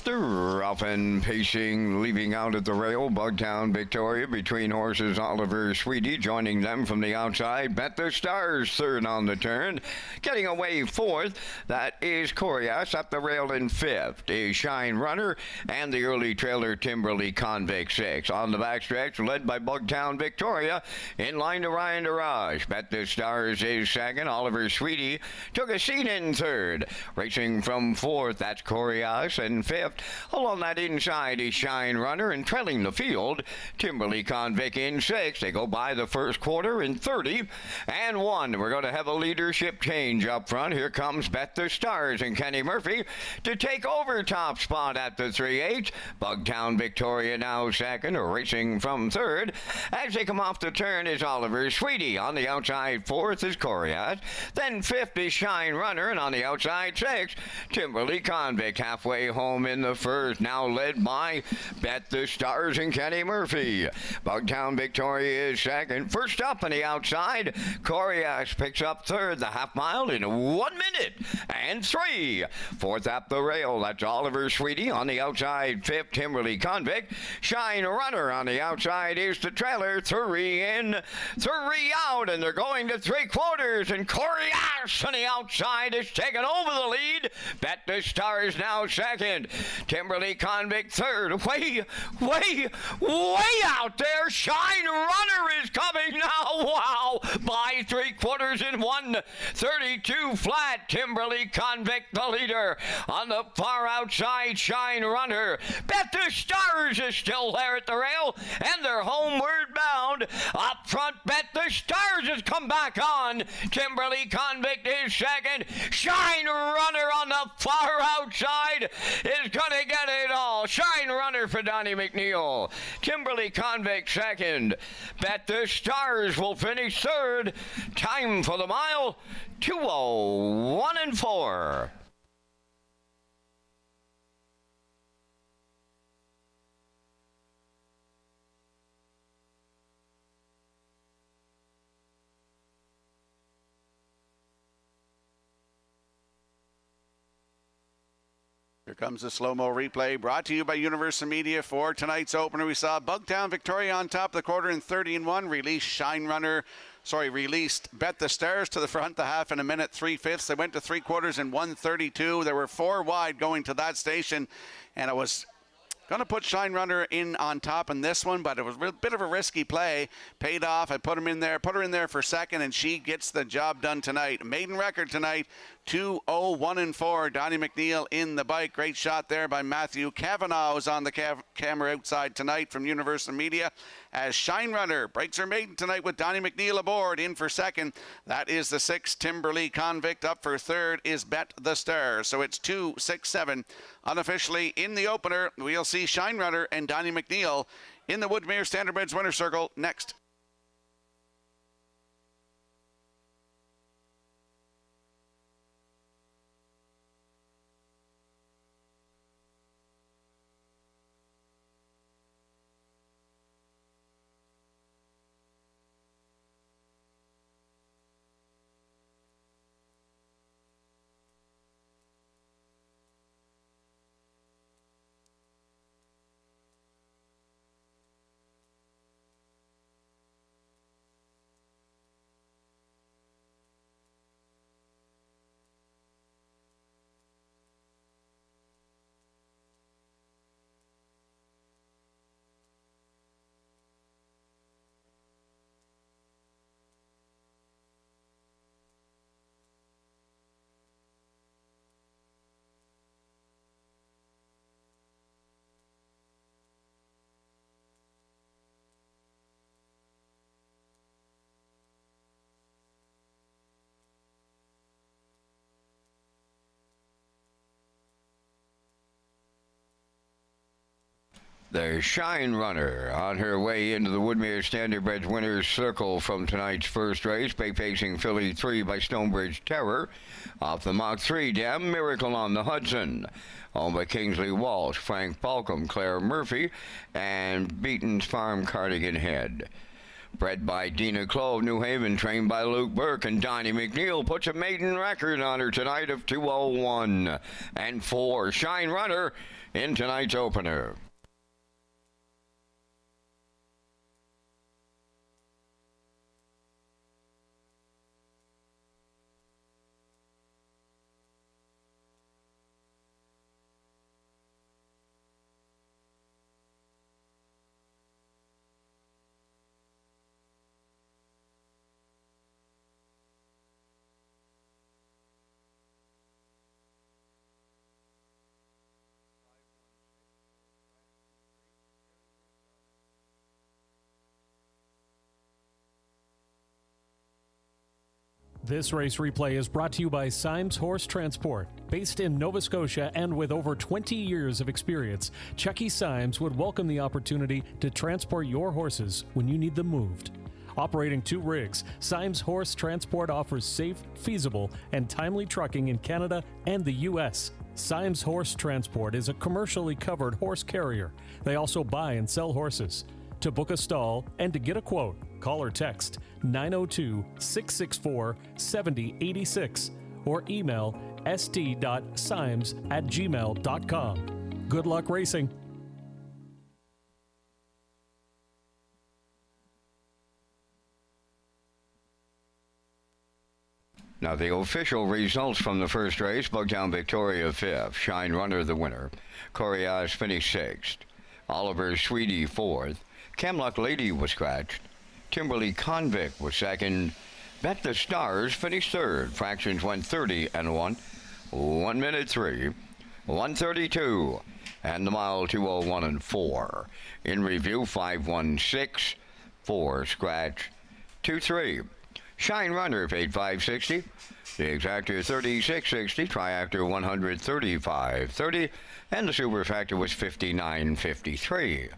They're off and pacing, leaving out at the rail. Bugtown Victoria between horses. Oliver Sweetie joining them from the outside. Bet the Stars third on the turn. Getting away fourth, that is Corias. Up the rail in fifth is Shine Runner and the early trailer Timberley Convict six. On the backstretch, led by Bugtown Victoria. In line to Ryan Daraj. Bet the Stars is second. Oliver Sweetie took a seat in third. Racing from fourth, that's Corias. And fifth, along that inside is Shine Runner, and trailing the field, Timberley Convict in sixth. They go by the first quarter in 30 and 1. We're going to have a leadership change up front. Here comes Bet the Stars and Kenny Murphy to take over top spot at the 3/8. Bugtown Victoria now second, racing from third. As they come off the turn is Oliver Sweetie. On the outside fourth is Corias. Then fifth is Shine Runner, and on the outside sixth, Timberley Convict. Halfway home in the first, now led by Bet the Stars and Kenny Murphy. Bugtown Victoria is second. First up on the outside, Corias picks up third, the half mile in 1 minute and 3. Fourth up the rail, that's Oliver Sweetie. On the outside, fifth, Timberley Convict. Shine Runner on the outside is the trailer. 3 in, 3 out, and they're going to 3/4, and Corias on the outside is taking over the lead. Bet the Stars now second. Timberley Convict third. Way out there. Shine Runner is coming now. Wow. By 3/4 in 1:32 flat. Timberley Convict the leader. On the far outside, Shine Runner. Bet the Stars is still there at the rail, and they're homeward bound. Up front, Bet the Stars has come back on. Timberley Convict is second. Shine Runner on the far outside is going to get it all. Shine Runner for Donnie McNeil. Timberley Convict second. Bet the Stars will finish third. Time for the mile, 2:01 and 4. Here comes the slow-mo replay brought to you by Universal Media for tonight's opener. We saw Bugtown Victoria on top of the quarter in 30 and 1. Released Bet the Stars to the front, the half in 1 minute 3/5. They went to 3/4 in 1:32. There were 4 wide going to that station, and it was going to put Shine Runner in on top in this one, but it was a bit of a risky play. Paid off. I put her in there for second, and she gets the job done tonight. Maiden record tonight, 2:01 and 4. Donnie McNeil in the bike. Great shot there by Matthew Cavanaugh, who's on the camera outside tonight from Universal Media. As Shine Runner breaks her maiden tonight with Donnie McNeil aboard. In for second, that is the 6 Timberley Convict. Up for third is Bet the Stars. So it's 2-6-7 unofficially in the opener. We'll see Shine Runner and Donnie McNeil in the Woodmere Standardbreds winner's circle next. The Shine Runner on her way into the Woodmere Standardbred Winners Circle from tonight's first race. Pacing filly 3 by Stonebridge Terror. Off the Mach 3, Dam Miracle on the Hudson. Owned by Kingsley Walsh, Frank Balcom, Claire Murphy, and Beaton's Farm Cardigan Head. Bred by Dina Clove, New Haven, trained by Luke Burke, and Donnie McNeil puts a maiden record on her tonight of 2:01 and 4. Shine Runner in tonight's opener. This race replay is brought to you by Symes Horse Transport. Based in Nova Scotia and with over 20 years of experience, Chucky Symes would welcome the opportunity to transport your horses when you need them moved. Operating 2 rigs, Symes Horse Transport offers safe, feasible, and timely trucking in Canada and the U.S. Symes Horse Transport is a commercially covered horse carrier. They also buy and sell horses. To book a stall and to get a quote, call or text 902-664-7086 or email st.symes@gmail.com. Good luck racing. Now the official results from the first race: Bugtown Victoria 5th, Shine Runner the winner, Corias finished 6th, Oliver Sweetie 4th, Camluck Lady was scratched, Timberly Convict was 2nd, Bet the Stars finished 3rd, fractions went 30 and 1, 1 minute 3, 132, and the mile 2:01 and 4. In review 516, 4 scratch, 23. Shine Runner paid $560, the exactor $36.60, triactor $135.30, and the super factor was $59.53.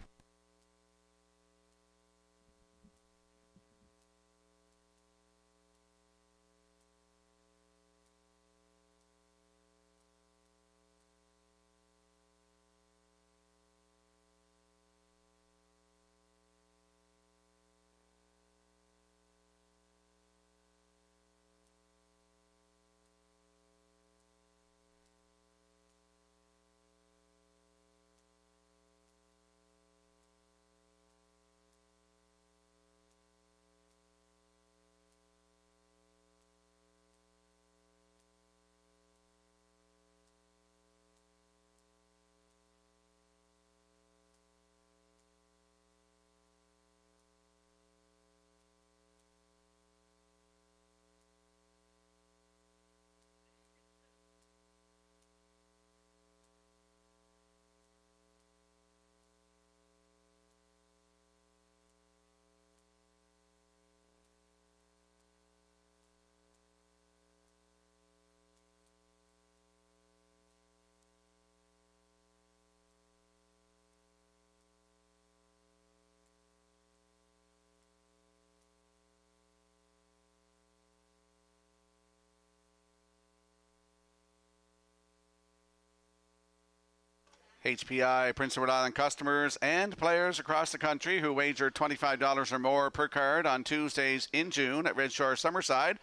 HPI Prince Edward Island customers and players across the country who wager $25 or more per card on Tuesdays in June at Red Shore Summerside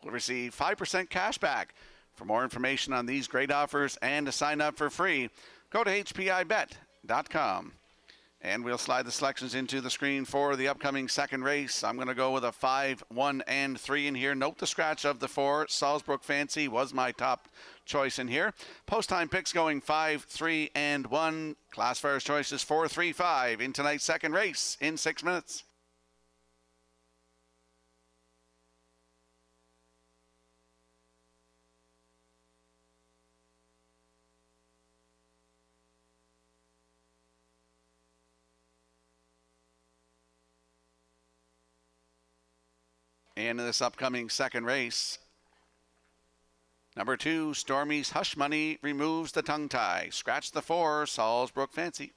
will receive 5% cash back. For more information on these great offers and to sign up for free, go to hpibet.com. And we'll slide the selections into the screen for the upcoming second race. I'm going to go with a 5, 1, and 3 in here. Note the scratch of the 4. Salzbrook Fancy was my top choice in here. Post time picks going 5, 3, and 1. Classifiers choices 4, 3, 5 in tonight's second race in 6 minutes. And in this upcoming second race, number 2, Stormy's Hush Money removes the tongue tie. Scratch the 4, Salzbrook Fancy.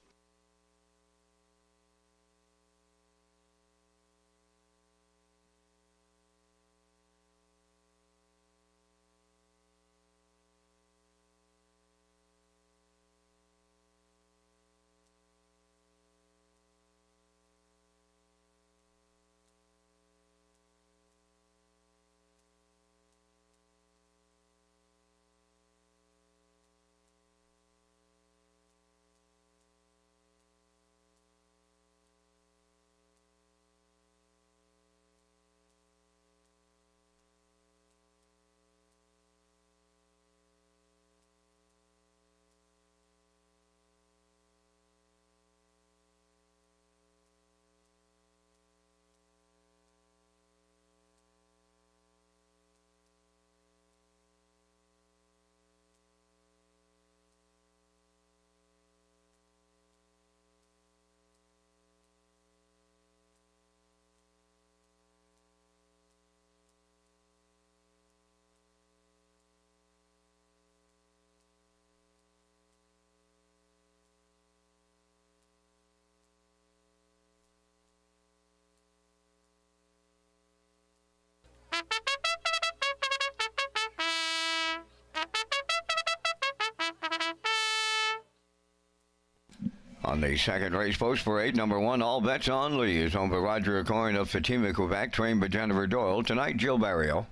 On the second race post parade, number 1, All Bets on Lee, is owned by Roger Coyne of Fatima, Quebec, trained by Jennifer Doyle. Tonight, Jill Barrio.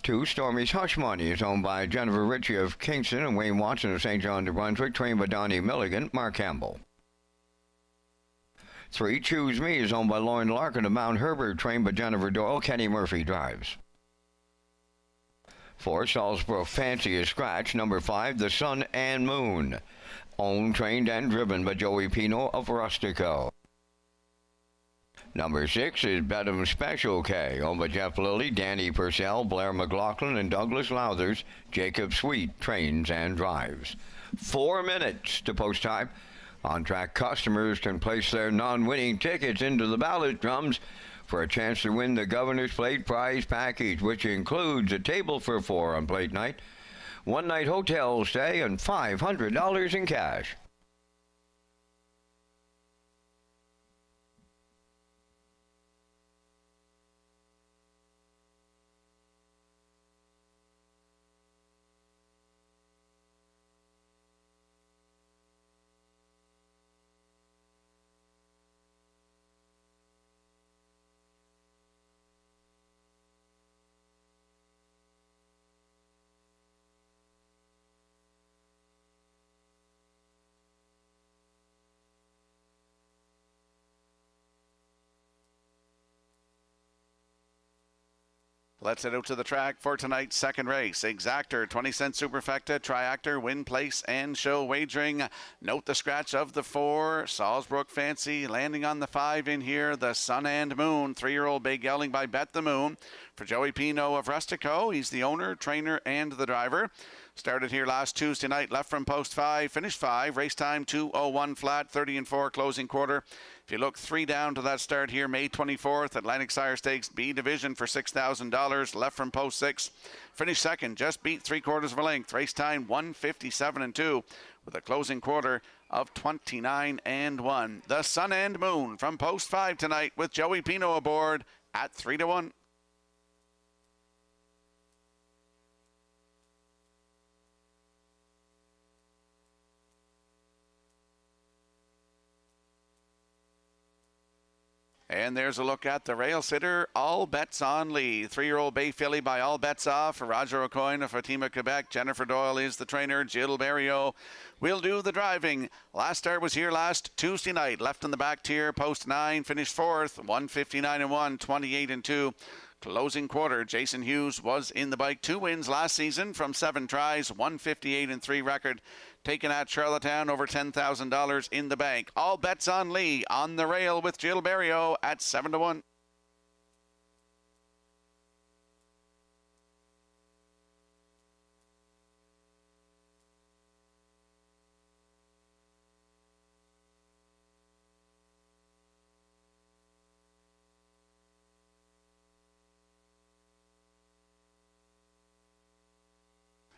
2, Stormy's Hush Money, is owned by Jennifer Ritchie of Kingston and Wayne Watson of St. John, New Brunswick, trained by Donnie Milligan, Mark Campbell. 3, Choose Me, is owned by Lauren Larkin of Mount Herbert, trained by Jennifer Doyle. Kenny Murphy drives. 4, Salisbrook Fancy is scratched. Number 5, The Sun and Moon, owned, trained, and driven by Joey Pino of Rustico. Number 6 is Bedham Special K, owned by Jeff Lilly, Danny Purcell, Blair McLaughlin, and Douglas Lowthers. Jacob Sweet trains and drives. 4 minutes to post time. On-track customers can place their non-winning tickets into the ballot drums for a chance to win the Governor's Plate prize package, which includes a table for 4 on plate night, 1-night hotel stay, and $500 in cash. Let's head out to the track for tonight's second race. Exactor, 20-cent superfecta, triactor, win, place, and show wagering. Note the scratch of the 4, Salisbrook Fancy, landing on the 5 in here, the Sun and Moon, 3-year-old Big Yelling by Bet the Moon. For Joey Pino of Rustico, he's the owner, trainer, and the driver. Started here last Tuesday night, left from post 5, finished 5, race time 2:01 flat, 30-4 closing quarter. If you look 3 down to that start here, May 24th, Atlantic Sire Stakes B Division for $6,000, left from post 6. Finished second, just beat 3/4 of a length. Race time 1:57.2 with a closing quarter of 29-1. The Sun and Moon from post 5 tonight with Joey Pino aboard at 3-1. And there's a look at the rail sitter, All Bets on Lee. 3-year-old Bay Filly by All Bets Off for Roger O'Coyne of Fatima, Quebec. Jennifer Doyle is the trainer. Jill Barrio will do the driving. Last start was here last Tuesday night. Left in the back tier, post 9, finished 4th, 1:59.1, 28-2. Closing quarter, Jason Hughes was in the bike. 2 wins last season from 7 tries, 1:58.3 record. Taken at Charlottetown, over $10,000 in the bank. All Bets on Lee on the rail with Jill Barrio at 7-1.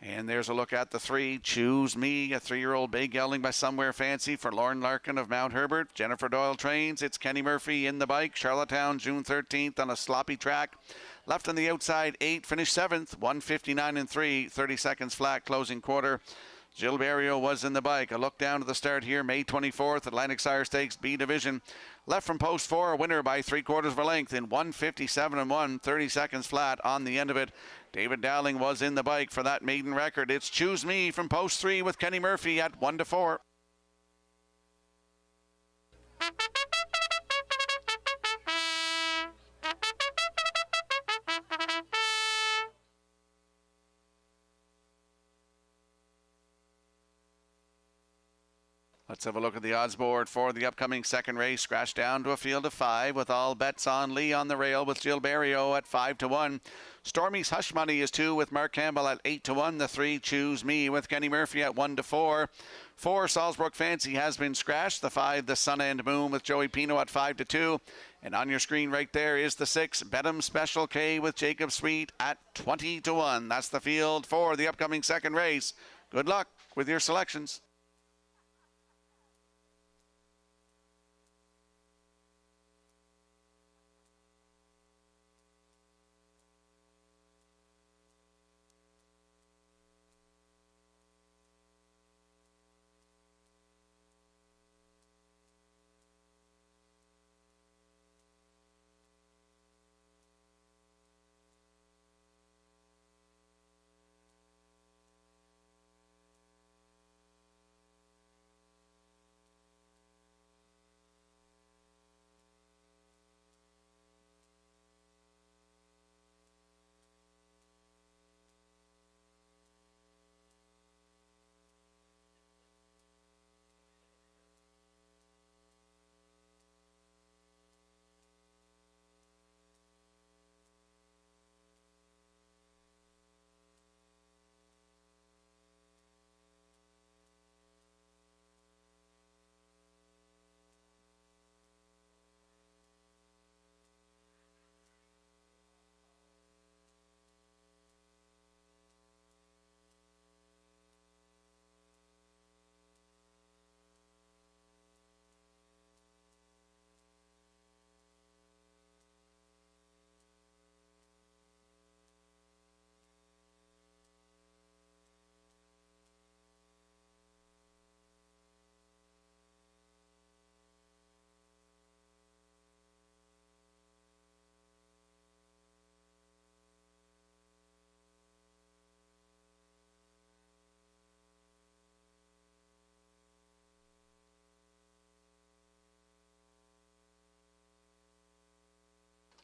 And there's a look at the 3, Choose Me, a 3-year-old Bay Gelding by Somewhere Fancy for Lauren Larkin of Mount Herbert. Jennifer Doyle trains. It's Kenny Murphy in the bike. Charlottetown, June 13th on a sloppy track. Left on the outside 8, finished 7th, 1:59.3, 30 seconds flat, closing quarter. Jill Barrio was in the bike. A look down to the start here, May 24th, Atlantic Sire Stakes B Division. Left from post 4, a winner by 3/4 of a length in 1:57.1, 30 seconds flat on the end of it. David Dowling was in the bike for that maiden record. It's Choose Me from post 3 with Kenny Murphy at 1-4. Let's have a look at the odds board for the upcoming second race. Scratched down to a field of 5 with All Bets on Lee on the rail with Jill Barrio at 5-1. Stormy's Hush Money is 2 with Mark Campbell at 8-1. The 3, Choose Me with Kenny Murphy at 1-4. 4, Salisbrook Fancy has been scratched. The 5, The Sun and Moon with Joey Pino at 5-2. And on your screen right there is the 6, Bedham Special K with Jacob Sweet at 20-1. That's the field for the upcoming second race. Good luck with your selections.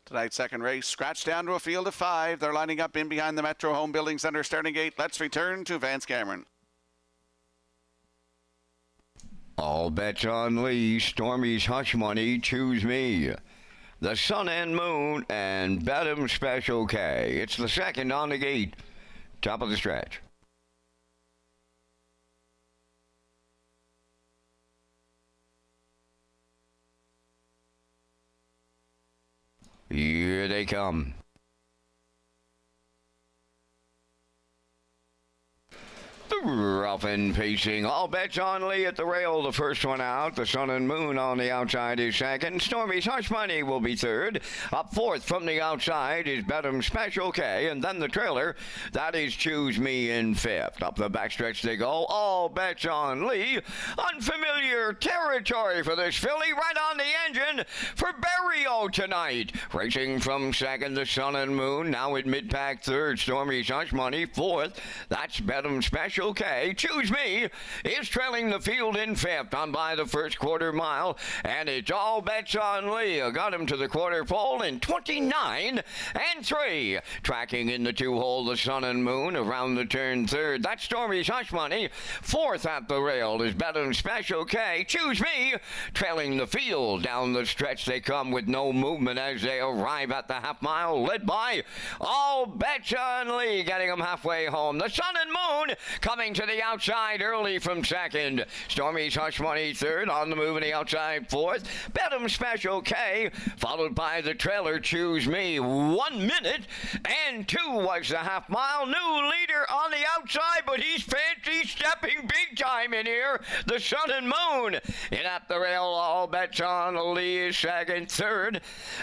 Tonight's second race, scratched down to a field of 5. They're lining up in behind the Metro Home Building Center starting gate. Let's return to Vance Cameron. All bets on Lee, Stormy's Hush Money, Choose Me. The Sun and Moon, and Bedham Special K. It's the second on the gate. Top of the stretch. Here they come. Rough and pacing. All bets on Lee at the rail. The first one out. The Sun and Moon on the outside is second. Stormy's Hush Money will be third. Up fourth from the outside is Bedham Special K. And then the trailer, that is Choose Me in fifth. Up the backstretch they go. All bets on Lee. Unfamiliar territory for this filly. Right on the engine for Barrio tonight. Racing from second, the Sun and Moon. Now in mid-pack third. Stormy's Hush Money fourth. That's Bedham Special K. Choose Me is trailing the field in fifth on by the first quarter mile, and it's all bets on Lee. Got him to the quarter pole in 29 and 3. Tracking in the 2-hole, the Sun and Moon around the turn third. That's Stormy's Hush Money. Fourth at the rail is Bedham Special K. Choose Me trailing the field. Down the stretch they come with no movement as they arrive at the half mile, led by all bets on Lee, getting them halfway home. The Sun and Moon coming to the outside early from second. Stormy's Hush Money third, on the move in the outside fourth. Bedham Special K, followed by the trailer Choose Me. 1 minute and 2 was the half mile. New leader on the outside, but he's fancy stepping big time in here. The Sun and Moon. In at the rail, all bets on Lee is second. Third,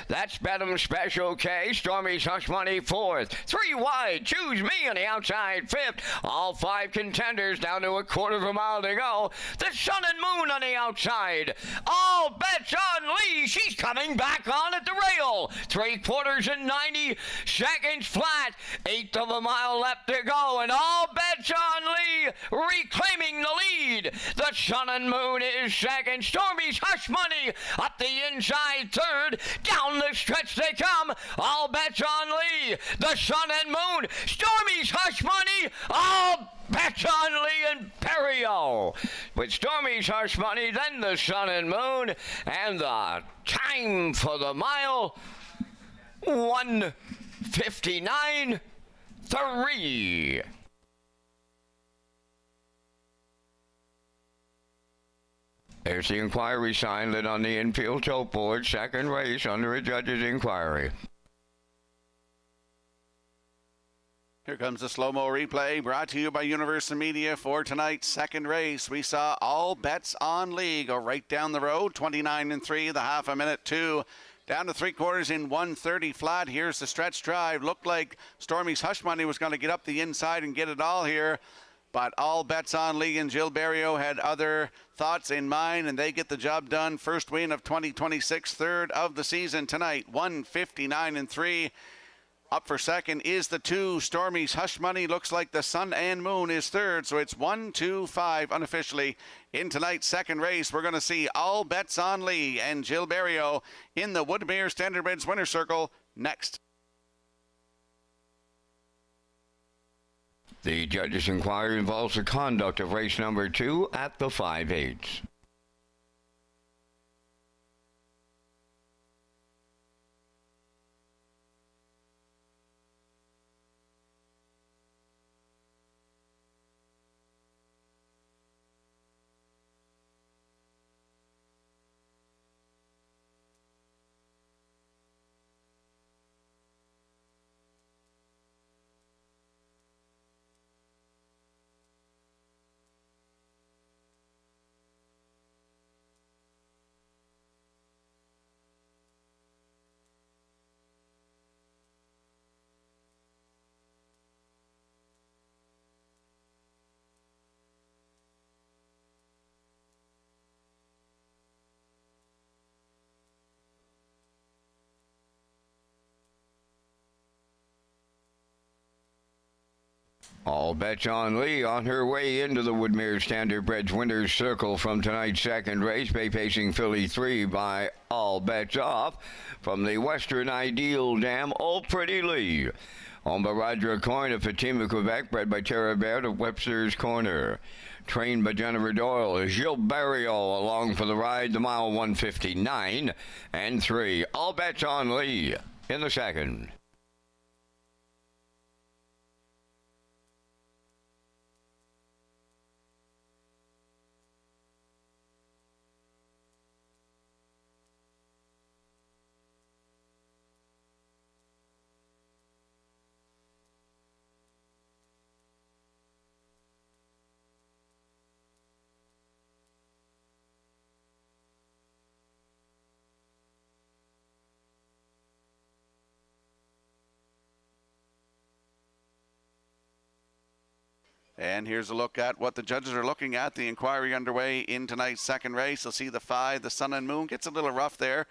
that's Bedham Special K. Stormy's Hush Money fourth. 3 wide, Choose Me on the outside fifth. All 5 contenders down to a quarter of a mile to go. The Sun and Moon on the outside. All bets on Lee. She's coming back on at the rail. 3 quarters and 90 seconds flat. 1/8 of a mile left to go. And all bets on Lee reclaiming the lead. The Sun and Moon is second. Stormy's Hush Money up the inside third. Down the stretch they come. All bets on Lee. The Sun and Moon. Stormy's Hush Money. All bets on Lee and Barrio. With Stormy's Hush Money, then the Sun and Moon, and the time for the mile, 1:59.3. There's the inquiry sign lit on the infield tote board. Second race under a judge's inquiry. Here comes the slow-mo replay brought to you by Universal Media for tonight's second race. We saw all bets on Lee go right down the road, 29 and 3, the half a minute 2. Down to 3 quarters in 1:30 flat. Here's the stretch drive. Looked like Stormy's Hush Money was going to get up the inside and get it all here. But all bets on Lee and Jill Barrio had other thoughts in mind, and they get the job done. First win of 2026, third of the season tonight, 1:59 and 3. Up for second is the 2, Stormy's Hush Money. Looks like the Sun and Moon is third, so it's 1, 2, 5 unofficially in tonight's second race. We're going to see all bets on Lee and Jill Barrio in the Woodmere Standardbreds Winner Circle next. The judge's inquiry involves the conduct of race number 2 at the 5/8. All bets on Lee on her way into the Woodmere Standardbreds winner's circle from tonight's second race. Bay pacing filly 3 by All Bets Off. From the Western Ideal Dam, Oh Pretty Lee. On Baradra Coin of Fatima, Quebec, bred by Tara Baird of Webster's Corner. Trained by Jennifer Doyle, Gilles Barrio along for the ride, the mile 159 and 3. All bets on Lee in the second. And here's a look at what the judges are looking at. The inquiry underway in tonight's second race. You'll see the 5, the Sun and Moon, gets a little rough there.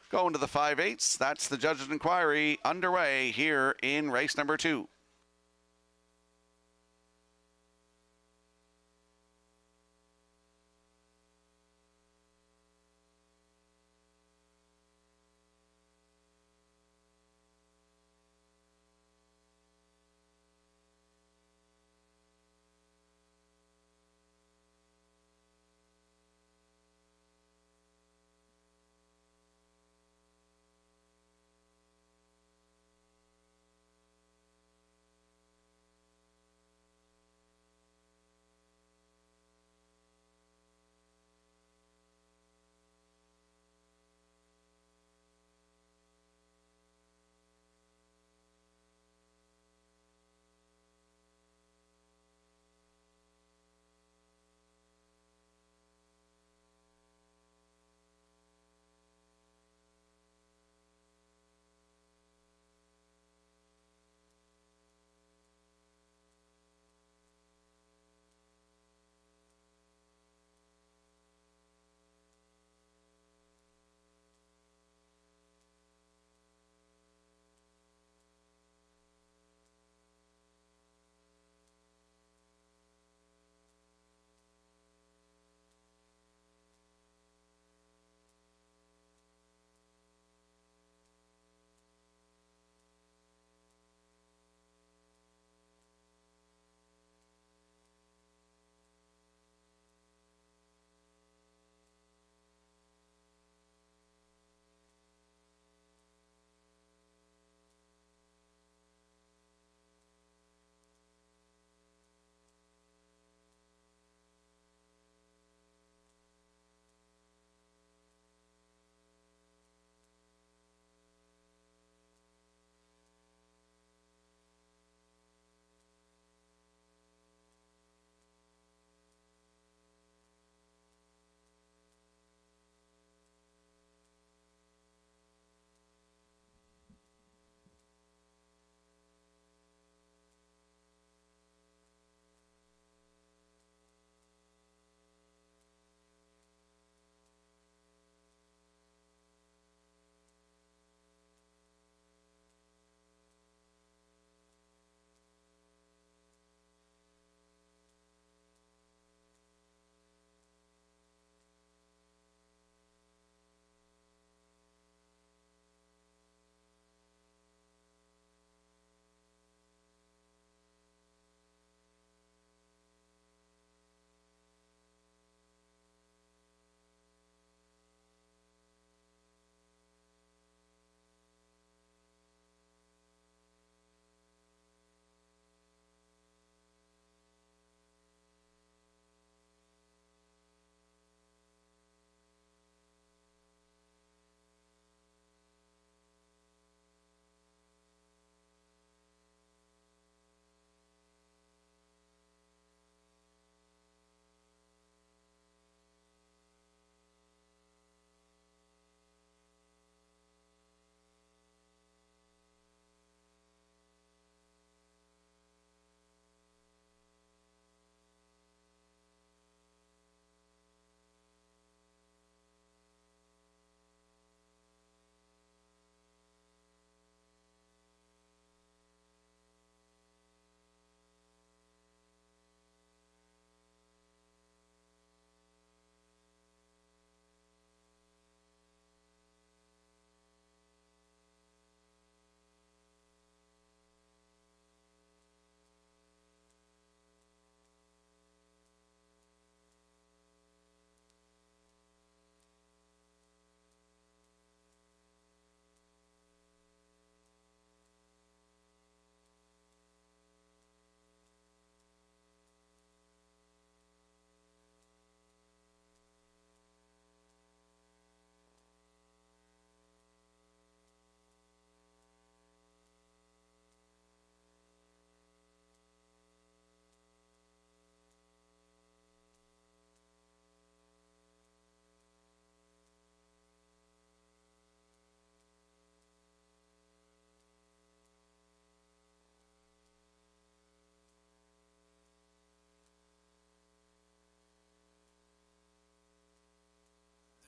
Going to the 5/8. That's the judges' inquiry underway here in race number 2.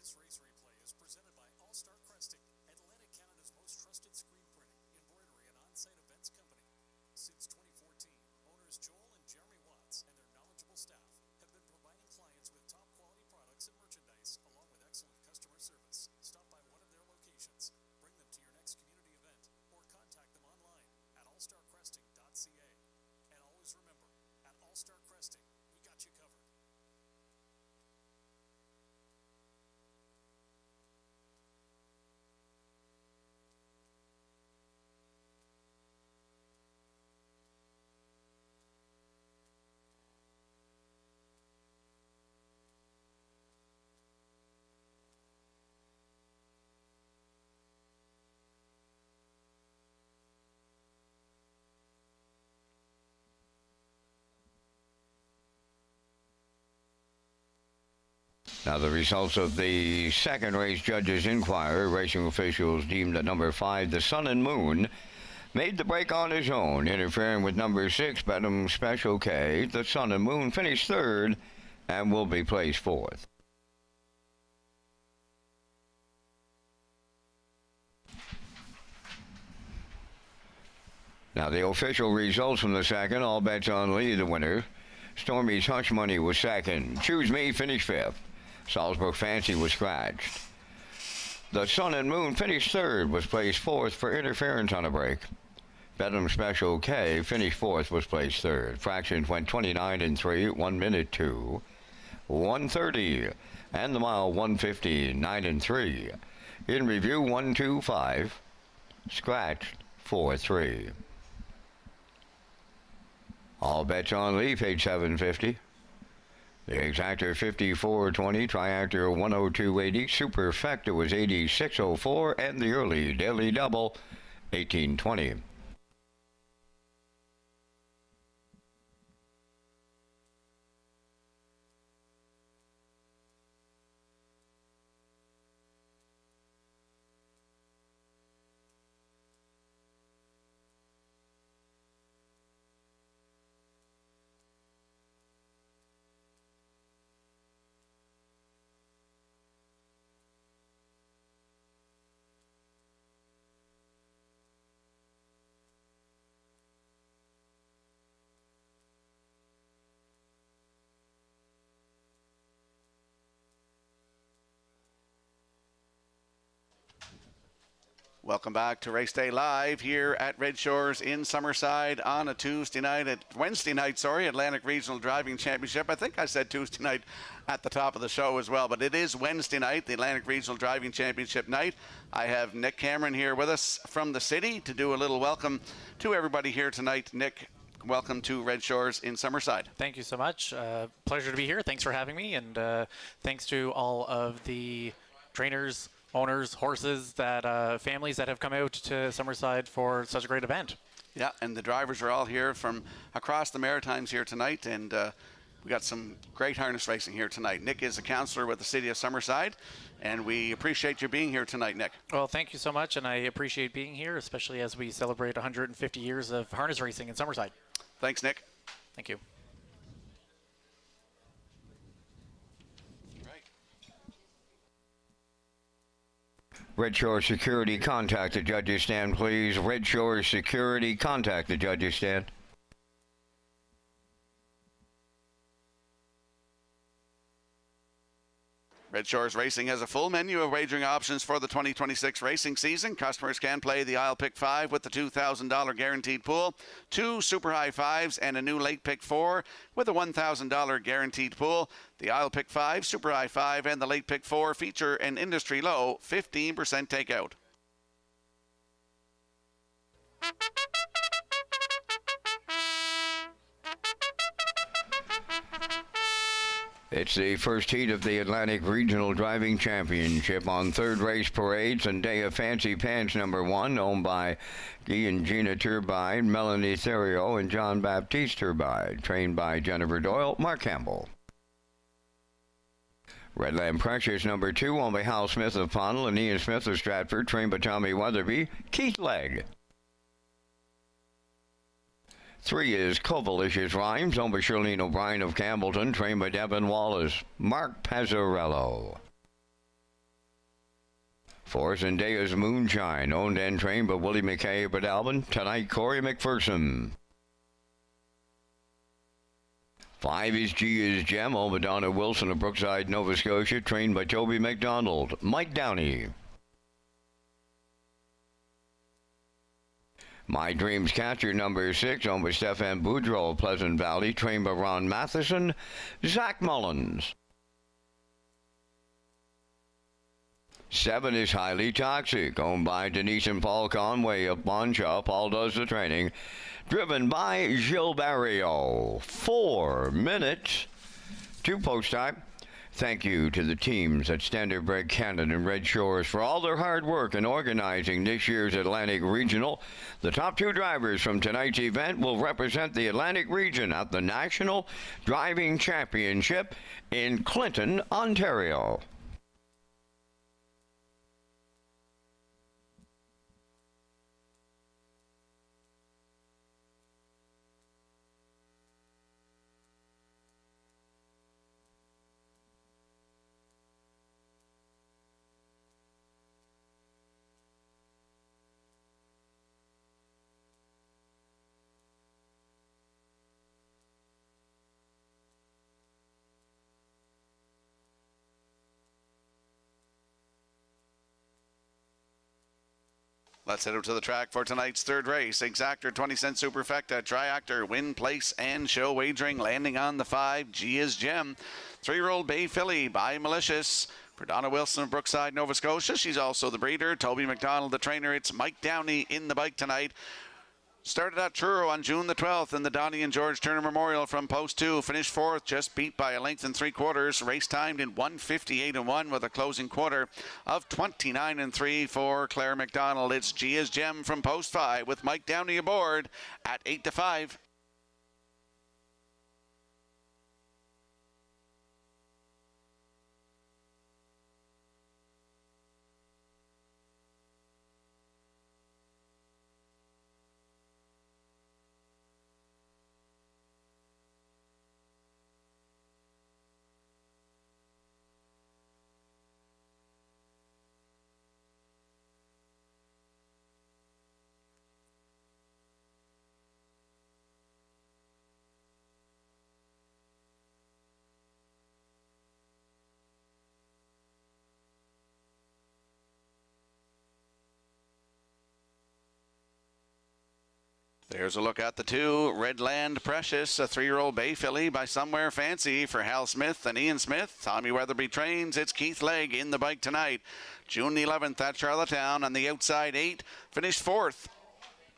This race replay is presented by All-Star Cresting, Atlantic Canada's most trusted screen printing, embroidery, and on-site events company. Since 2014, owners Joel and Jeremy Watts and their knowledgeable staff have been providing clients with top-quality products and merchandise, along with excellent customer service. Stop by one of their locations, bring them to your next community event, or contact them online at allstarcresting.ca. And always remember, at All-Star Cresting, we got you covered. Now, the results of the second race judges' inquiry, racing officials deemed that number 5, the Sun and Moon, made the break on his own, interfering with number 6, Benham Special K. The Sun and Moon finished third and will be placed fourth. Now, the official results from the second, all bets on Lee, the winner. Stormy's Hush Money was second. Choose Me finished fifth. Salzburg Fancy was scratched. The Sun and Moon finished third, was placed fourth for interference on a break. Benham Special K finished fourth, was placed third. Fractions went 29 and 3, 1 minute 2, 1:30, and the mile 1:50, 9 and 3. In review 125, scratched 4-3. All bets on Leaf, age 750. The exactor 54.20, triactor 102.80, superfecta was 86.04, and the early daily double 18.20. Welcome back to Race Day Live here at Red Shores in Summerside on a Wednesday night, Atlantic Regional Driving Championship. I think I said Tuesday night at the top of the show as well, but it is Wednesday night, the Atlantic Regional Driving Championship night. I have Nick Cameron here with us from the city to do a little welcome to everybody here tonight. Nick, welcome to Red Shores in Summerside. Thank you so much. Pleasure to be here. Thanks for having me, and thanks to all of the trainers, owners, horses, families that have come out to Summerside for such a great event. Yeah, and the drivers are all here from across the Maritimes here tonight, and we got some great harness racing here tonight. Nick is a counselor with the city of Summerside, and we appreciate you being here tonight, Nick. Well, thank you so much, and I appreciate being here, especially as we celebrate 150 years of harness racing in Summerside. Thanks, Nick. Thank you. Red Shore Security, contact the judges stand, please. Red Shore Security, contact the judges stand. Red Shores Racing has a full menu of wagering options for the 2026 racing season. Customers can play the Isle Pick 5 with the $2,000 guaranteed pool, 2 Super High 5s, and a new Late Pick 4 with a $1,000 guaranteed pool. The Isle Pick 5, Super High 5, and the Late Pick 4 feature an industry low 15% takeout. It's the first heat of the Atlantic Regional Driving Championship on third race parades and day of Fancy Pants number 1, owned by Guy and Gina Turbine, Melanie Theriot, and John Baptiste Turbine, trained by Jennifer Doyle, Mark Campbell. Redland Precious number 2, owned by Hal Smith of Ponnell and Ian Smith of Stratford, trained by Tommy Weatherby, Keith Legg. 3 is Covalicious Rhymes, owned by Shirlene O'Brien of Campbellton, trained by Devin Wallace, Mark Pazzarello. For Zendaya's Moonshine, owned and trained by Willie McKay at Albin. Tonight, Corey McPherson. 5 is G is Gem, owned by Donna Wilson of Brookside, Nova Scotia, trained by Toby McDonald. Mike Downey. My Dreams Catcher, number 6, owned by Stefan Boudreau of Pleasant Valley, trained by Ron Matheson. Zach Mullins. 7 is Highly Toxic, owned by Denise and Paul Conway of Bonshaw. Paul does the training. Driven by Gilles Barrio. 4 minutes to post time. Thank you to the teams at Standard Bread Canada and Red Shores for all their hard work in organizing this year's Atlantic Regional. The top 2 drivers from tonight's event will represent the Atlantic region at the National Driving Championship in Clinton, Ontario. Let's head up to the track for tonight's third race. Exactor, 20-cent Superfecta, Triactor, Win, Place, and Show Wagering. Landing on the 5, G is Gem. 3-year-old Bay Filly by Malicious. For Donna Wilson of Brookside, Nova Scotia. She's also the breeder. Toby McDonald, the trainer. It's Mike Downey in the bike tonight. Started at Truro on June the 12th in the Donnie and George Turner Memorial from post 2. Finished 4th, just beat by a length and 3/4. Race timed in 1:58.1 with a closing quarter of 29.3 for Claire McDonald. It's G is Gem from post 5 with Mike Downey aboard at 8-5. There's a look at the 2, Redland Precious, a 3-year-old Bay Filly by Somewhere Fancy for Hal Smith and Ian Smith. Tommy Weatherby trains. It's Keith Legg in the bike tonight. June the 11th at Charlottetown on the outside 8. Finished 4th.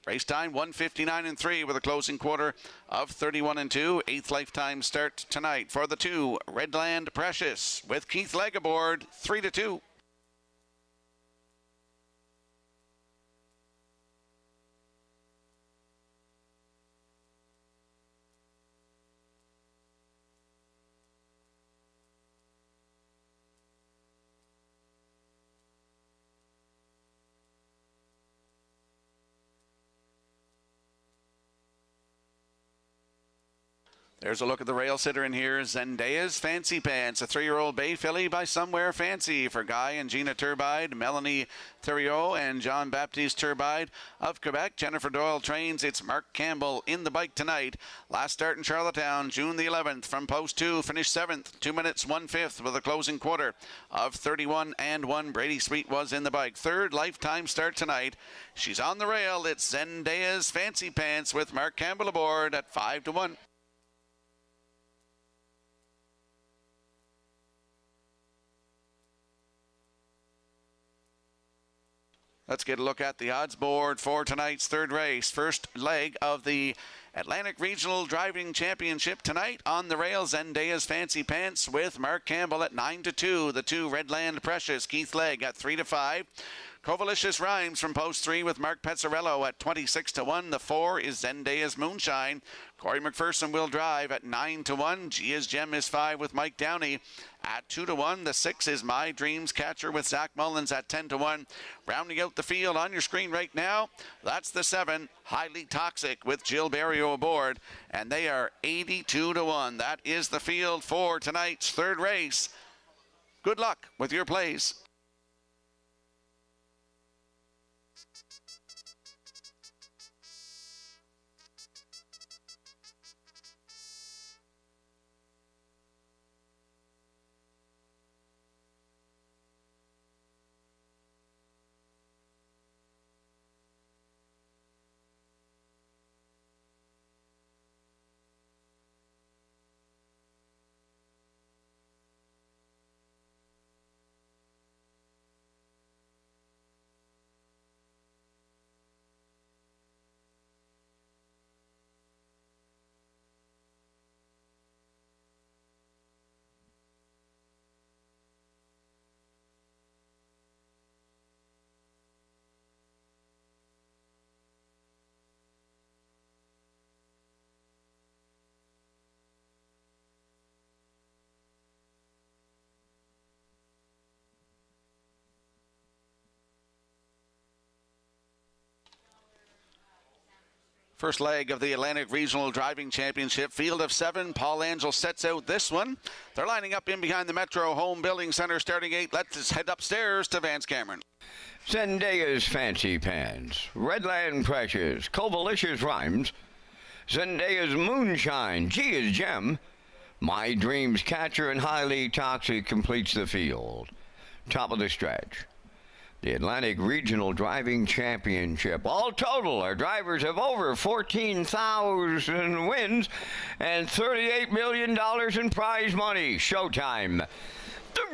Race time 1:59.3 with a closing quarter of 31.2. 8th lifetime start tonight for the 2, Redland Precious with Keith Legg aboard 3-2. There's a look at the rail sitter in here. Zendaya's Fancy Pants, a 3-year-old Bay Filly by Somewhere Fancy for Guy and Gina Turbide, Melanie Theriot, and John Baptiste Turbide of Quebec. Jennifer Doyle trains. It's Mark Campbell in the bike tonight. Last start in Charlottetown, June the 11th from post 2. Finished 7th, 2 minutes 1/5 with a closing quarter of 31.1. Brady Sweet was in the bike. 3rd lifetime start tonight. She's on the rail. It's Zendaya's Fancy Pants with Mark Campbell aboard at 5-1. Let's get a look at the odds board for tonight's third race. First leg of the Atlantic Regional Driving Championship tonight. On the rails, Zendaya's Fancy Pants with Mark Campbell at 9-2. The 2, Redland Precious, Keith Legg at 3-5. Covalicious Rhymes from post 3 with Mark Pezzarello at 26-1. The 4 is Zendaya's Moonshine. Corey McPherson will drive at 9-1. G is Gem is 5 with Mike Downey at 2-1. The 6 is My Dreams Catcher with Zach Mullins at 10-1. Rounding out the field on your screen right now, that's the 7, Highly Toxic with Jill Barrio aboard, and they are 82-1. That is the field for tonight's third race. Good luck with your plays. First leg of the Atlantic Regional Driving Championship. Field of 7. Paul Angel sets out this one. They're lining up in behind the Metro Home Building Center starting 8. Let's head upstairs to Vance Cameron. Zendaya's Fancy Pants, Redland Precious, Covalicious Rhymes, Zendaya's Moonshine, G is Gem, My Dreams Catcher, and Highly Toxic completes the field. Top of the stretch. The Atlantic Regional Driving Championship. All total, our drivers have over 14,000 wins and $38 million in prize money. Showtime.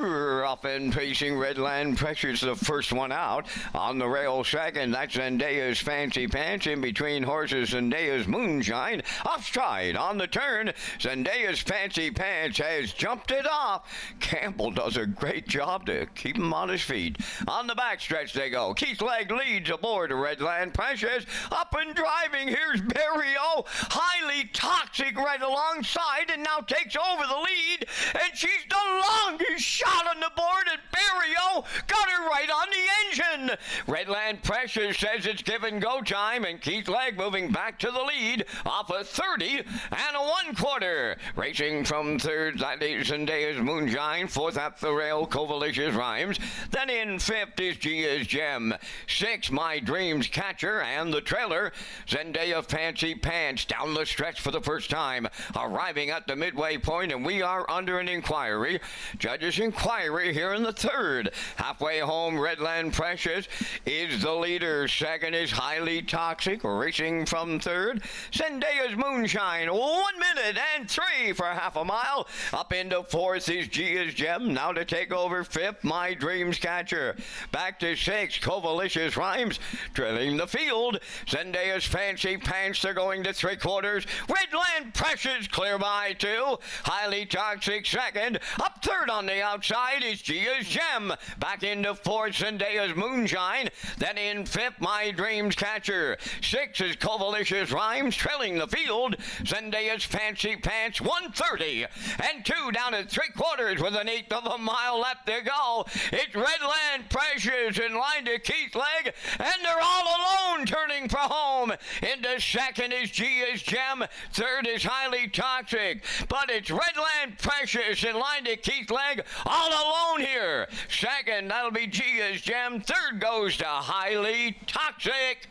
Up and pacing Redland Precious, the first one out. On the rail second, that's Zendaya's Fancy Pants. In between horses, Zendaya's Moonshine. Off stride on the turn. Zendaya's Fancy Pants has jumped it off. Campbell does a great job to keep him on his feet. On the backstretch they go. Keith Legg leads aboard Redland Precious. Up and driving, here's Barrio. Highly Toxic right alongside and now takes over the lead. And she's the longest shot on the board, and Barrio got her right on the engine. Redland Precious says it's given go time, and Keith Legg moving back to the lead off a 30 and a 1/4. Racing from third, that is Zendaya's Moonshine. Fourth up the rail, Covalicious Rhymes. Then in fifth is Gia's Gem. 6, My Dreams Catcher, and the trailer, Zendaya Fancy Pants, down the stretch for the first time, arriving at the midway point, and we are under an inquiry. Judges inquiry here in the third. Halfway home, Redland Precious is the leader. Second is Highly Toxic, racing from third. Zendaya's Moonshine, 1 minute and 3 for half a mile. Up into fourth is Gia's Gem. Now to take over fifth, My Dreams Catcher. Back to sixth, Covalicious Rhymes. Trailing the field, Zendaya's Fancy Pants. They're going to 3/4. Redland Precious clear by 2. Highly Toxic second. Up third on the outside is Gia's Gem. Back into fourth, Zendaya's Moonshine. Then in fifth, My Dreams Catcher. 6 is Covalicious Rhymes. Trailing the field, Zendaya's Fancy Pants. 1:30 and 2 down at 3/4 with an 1/8 of a mile left to go. It's Redland Precious in line to Keith Legg, and they're all alone turning for home. Into second is Gia's Gem. Third is Highly Toxic. But it's Redland Precious in line to Keith Legg, all alone here. Second, that'll be Gia's Gem. Third goes to Highly Toxic.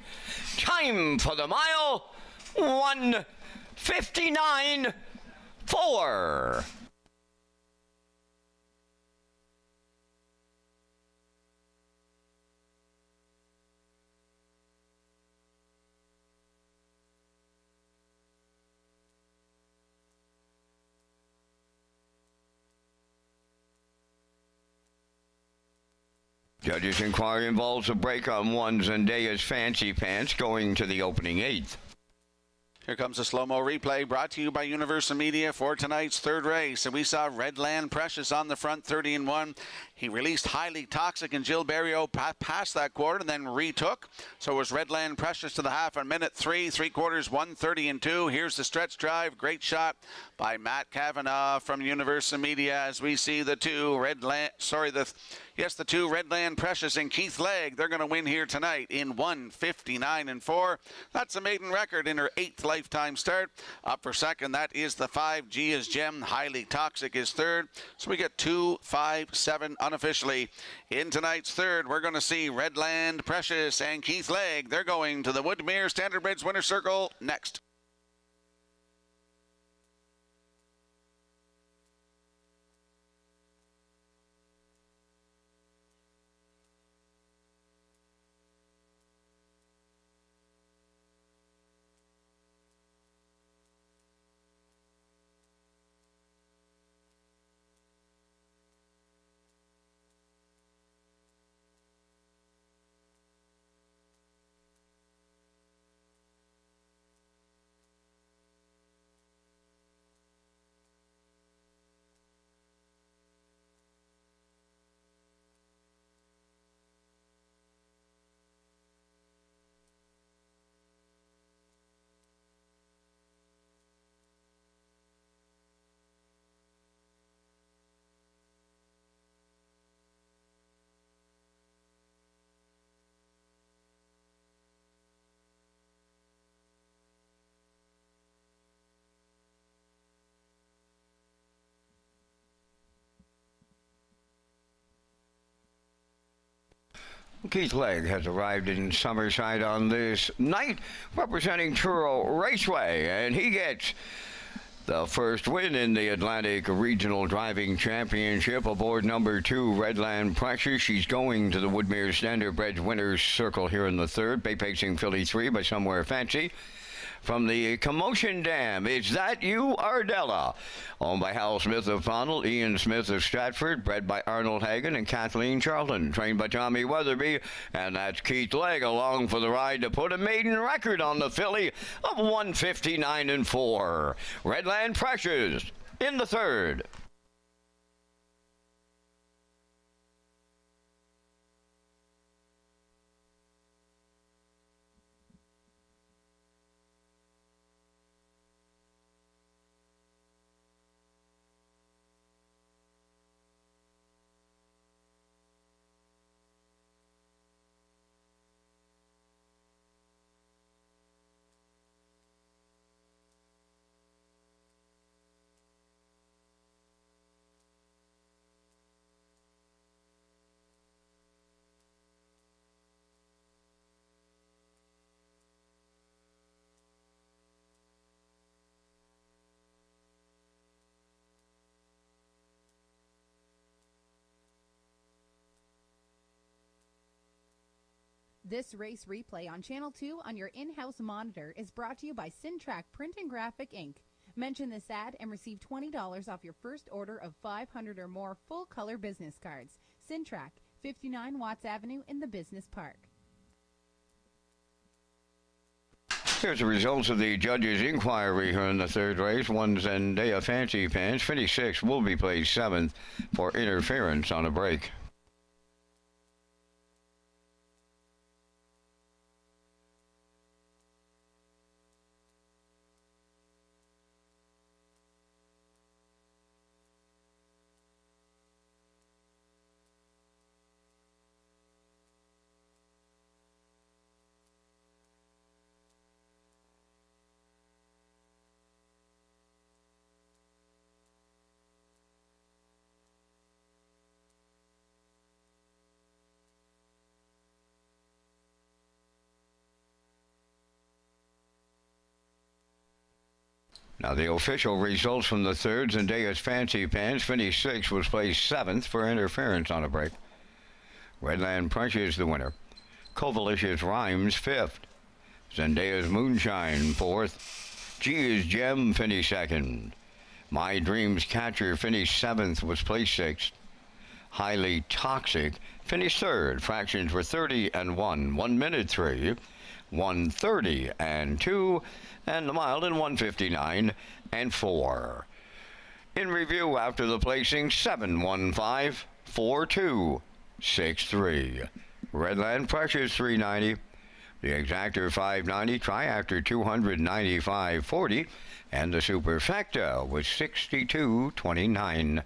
Time for the mile, 1:59.4. Judges' inquiry involves a break on one, Zendaya's Fancy Pants, going to the opening 8th. Here comes a slow-mo replay brought to you by Universal Media for tonight's third race. And we saw Redland Precious on the front, 30 and 1. He released Highly Toxic and Jill Barrio past that quarter and then retook. So it was Redland Precious to the half on minute 3, 3/4, 1:30 and 2. Here's the stretch drive. Great shot by Matt Cavanaugh from Universal Media as we see the two Redland Precious and Keith Legg. They're going to win here tonight in 1:59 and 4. That's a maiden record in her 8th lifetime start. Up for second, that is the 5, Gia's Gem. Highly Toxic is third. So we get 2, 5, 7 unofficially. In tonight's third, we're going to see Redland Precious and Keith Legg. They're going to the Woodmere Standard Bridge Winner's Circle next. Keith Legg has arrived in Summerside on this night, representing Truro Raceway, and he gets the first win in the Atlantic Regional Driving Championship aboard number 2, Redland Precious. She's going to the Woodmere Standardbred Winners Circle here in the third. Bay Pacing Filly 3 by Somewhere Fancy. From the Commotion Dam, it's That You, Ardella. Owned by Hal Smith of Fonnell, Ian Smith of Stratford, bred by Arnold Hagan and Kathleen Charlton, trained by Tommy Weatherby, and that's Keith Legg along for the ride to put a maiden record on the filly of 159-4. Redland Precious in the third. This race replay on Channel 2 on your in-house monitor is brought to you by Syntrack Print and Graphic Inc. Mention this ad and receive $20 off your first order of 500 or more full-color business cards. Syntrack, 59 Watts Avenue in the Business Park. Here's the results of the judges' inquiry here in the third race. One Zendaya Fancy Pants, finished 6th, will be placed 7th for interference on a break. Now the official results from the third, Zendaya's Fancy Pants finished 6th, was placed 7th for interference on a break. Redland Precious the winner. Covalicious Rhymes 5th. Zendaya's Moonshine 4th. G is Gem finished 2nd. My Dreams Catcher finished 7th, was placed 6th. Highly Toxic finished 3rd. Fractions were 30 and 1, 1 minute 3, 1:30 and 2, and the mile in 1:59 and 4. In review after the placing, 7:15, 4:2, 6:3. Redland Precious 390. The Exactor 590, Triactor 295.40, and the Superfecta was 62.29.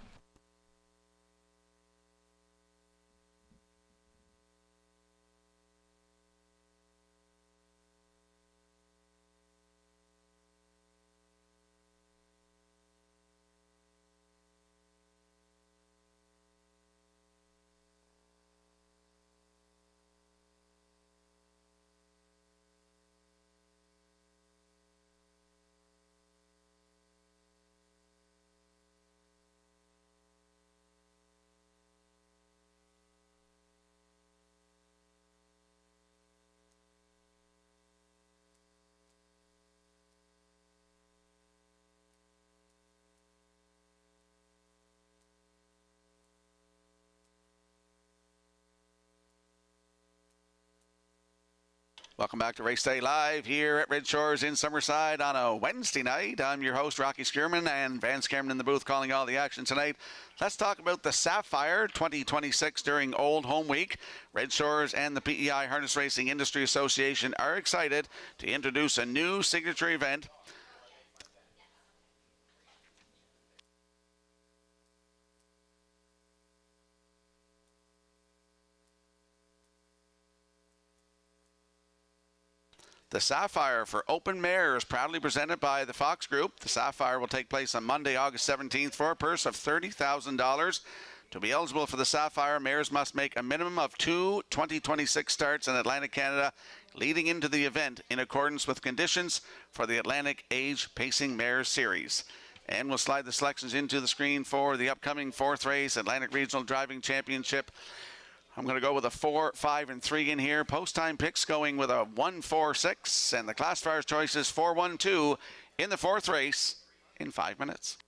Welcome back to Race Day Live here at Red Shores in Summerside on a Wednesday night. I'm your host, Rocky Skierman, and Van Skierman in the booth calling all the action tonight. Let's talk about the Sapphire 2026 during Old Home Week. Red Shores and the PEI Harness Racing Industry Association are excited to introduce a new signature event. The Sapphire for Open Mare is proudly presented by the Fox Group. The Sapphire will take place on Monday, August 17th for a purse of $30,000. To be eligible for the Sapphire, mares must make a minimum of 2 2026 starts in Atlantic Canada leading into the event in accordance with conditions for the Atlantic Age Pacing Mares Series. And we'll slide the selections into the screen for the upcoming 4th race, Atlantic Regional Driving Championship. I'm going to go with a 4, 5, and 3 in here. Post time picks going with a 1, 4, 6, and the classifier's choice is 4, 1, 2 in the 4th race in 5 minutes.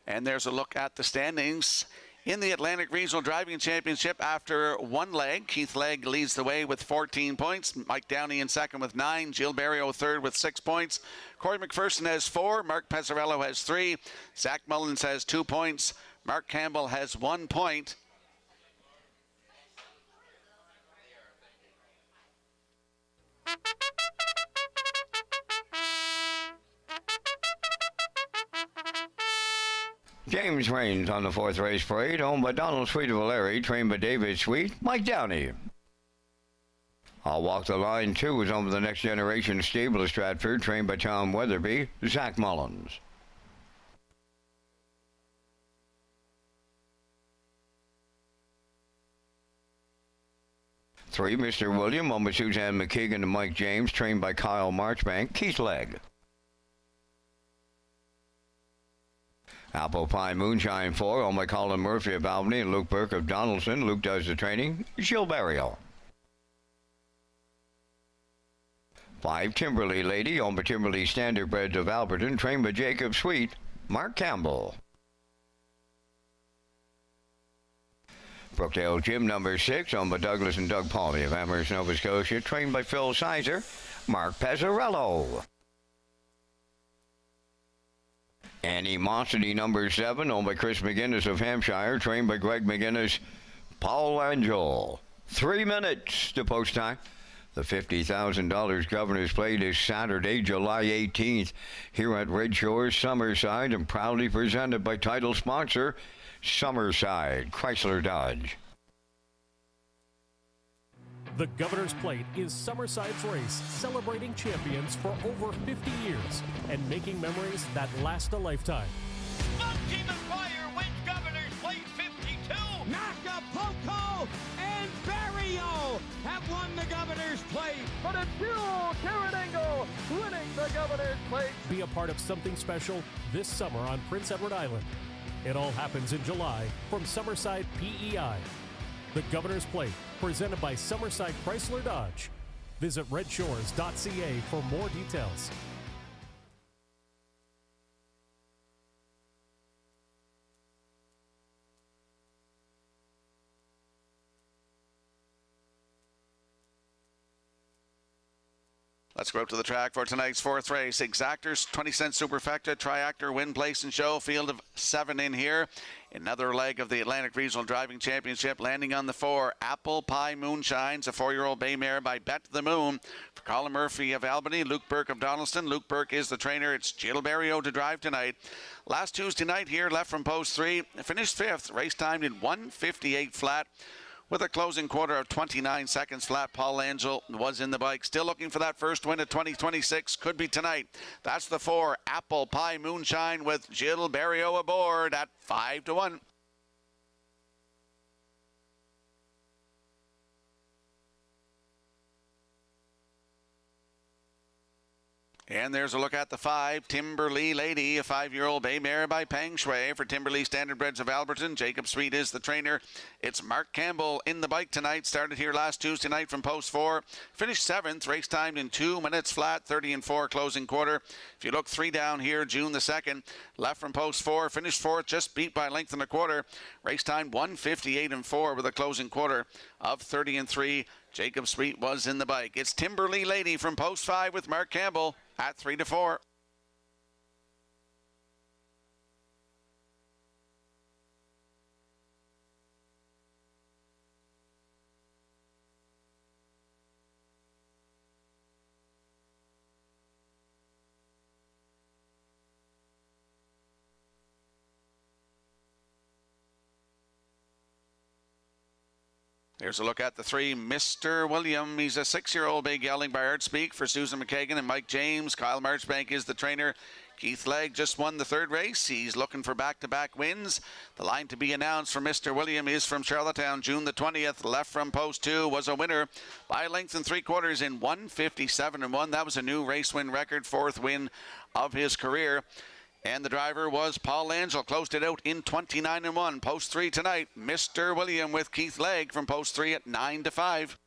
And there's a look at the standings in the Atlantic Regional Driving Championship after one leg. Keith Legg leads the way with 14 points. Mike Downey in second with 9. Jill Barrio third with 6 points. Corey McPherson has 4. Mark Pezzarello has 3. Zach Mullins has 2 points. Mark Campbell has 1 point. James Rains on the 4th race parade, owned by Donald Sweet of Valeri, trained by David Sweet, Mike Downey. I'll Walk the Line 2 is owned by the Next Generation Stable of Stratford, trained by Tom Weatherby, Zach Mullins. Three, Mr. William, owned by Suzanne McKeegan and Mike James, trained by Kyle Marchbank, Keith Legg. Apple Pie Moonshine 4, owned by Colin Murphy of Albany and Luke Burke of Donaldson. Luke does the training. Jill Barrio. 5, Timberley Lady, owned by Timberley Standardbreds of Alberton, trained by Jacob Sweet, Mark Campbell. Brookdale Gym number 6, owned by Douglas and Doug Pauley of Amherst, Nova Scotia, trained by Phil Sizer, Mark Pezzarello. Animosity number 7, owned by Chris McGinnis of Hampshire, trained by Greg McGinnis, Paul Angel. 3 minutes to post time. The $50,000 Governor's Plate is Saturday, July 18th, here at Red Shores, Summerside, and proudly presented by title sponsor, Summerside Chrysler Dodge. The Governor's Plate is Summerside's race, celebrating champions for over 50 years and making memories that last a lifetime. Mountain of Fire wins Governor's Plate 52. Acapulco and Barrio have won the Governor's Plate. But it's Fuel Caranango winning the Governor's Plate. Be a part of something special this summer on Prince Edward Island. It all happens in July from Summerside PEI. The Governor's Plate, presented by Summerside Chrysler Dodge. Visit Redshores.ca for more details. Let's go out to the track for tonight's 4th race. Exactors, 20-cent superfecta, triactor, win, place, and show. Field of 7 in here. Another leg of the Atlantic Regional Driving Championship. Landing on the 4, Apple Pie Moonshines, a 4-year-old bay mare by Bet the Moon. For Colin Murphy of Albany, Luke Burke of Donaldson. Luke Burke is the trainer. It's Jill Barrio to drive tonight. Last Tuesday night here, left from post 3. Finished 5th. Race timed in 1:58 flat. With a closing quarter of 29 seconds flat, Paul Angel was in the bike. Still looking for that first win of 2026. Could be tonight. That's the 4, Apple Pie Moonshine, with Jill Barrio aboard at 5-1. And there's a look at the 5, Timberley Lady, a 5-year-old bay mare by Pang Shui. For Timberley Standardbreds of Alberton, Jacob Sweet is the trainer. It's Mark Campbell in the bike tonight. Started here last Tuesday night from post 4. Finished 7th. Race timed in 2 minutes flat, 30-4 closing quarter. If you look 3 down here, June the 2nd, left from post 4. Finished 4th, just beat by a length and a quarter. Race time 1:58-4 with a closing quarter of 30-3. Jacob Sweet was in the bike. It's Timberley Lady from post 5 with Mark Campbell at 3-4. There's a look at the 3, Mr. William. He's a 6-year-old big yelling by Art Speak for Susan McKagan and Mike James. Kyle Marchbank is the trainer. Keith Legg just won the 3rd race. He's looking for back-to-back wins. The line to be announced for Mr. William is from Charlottetown, June the 20th. Left from post 2 was a winner by a length and 3/4 in 1:57.1. That was a new race win record, 4th win of his career. And the driver was Paul Angel, closed it out in 29.1. Post 3 tonight, Mr. William with Keith Legg from post 3 at 9-5.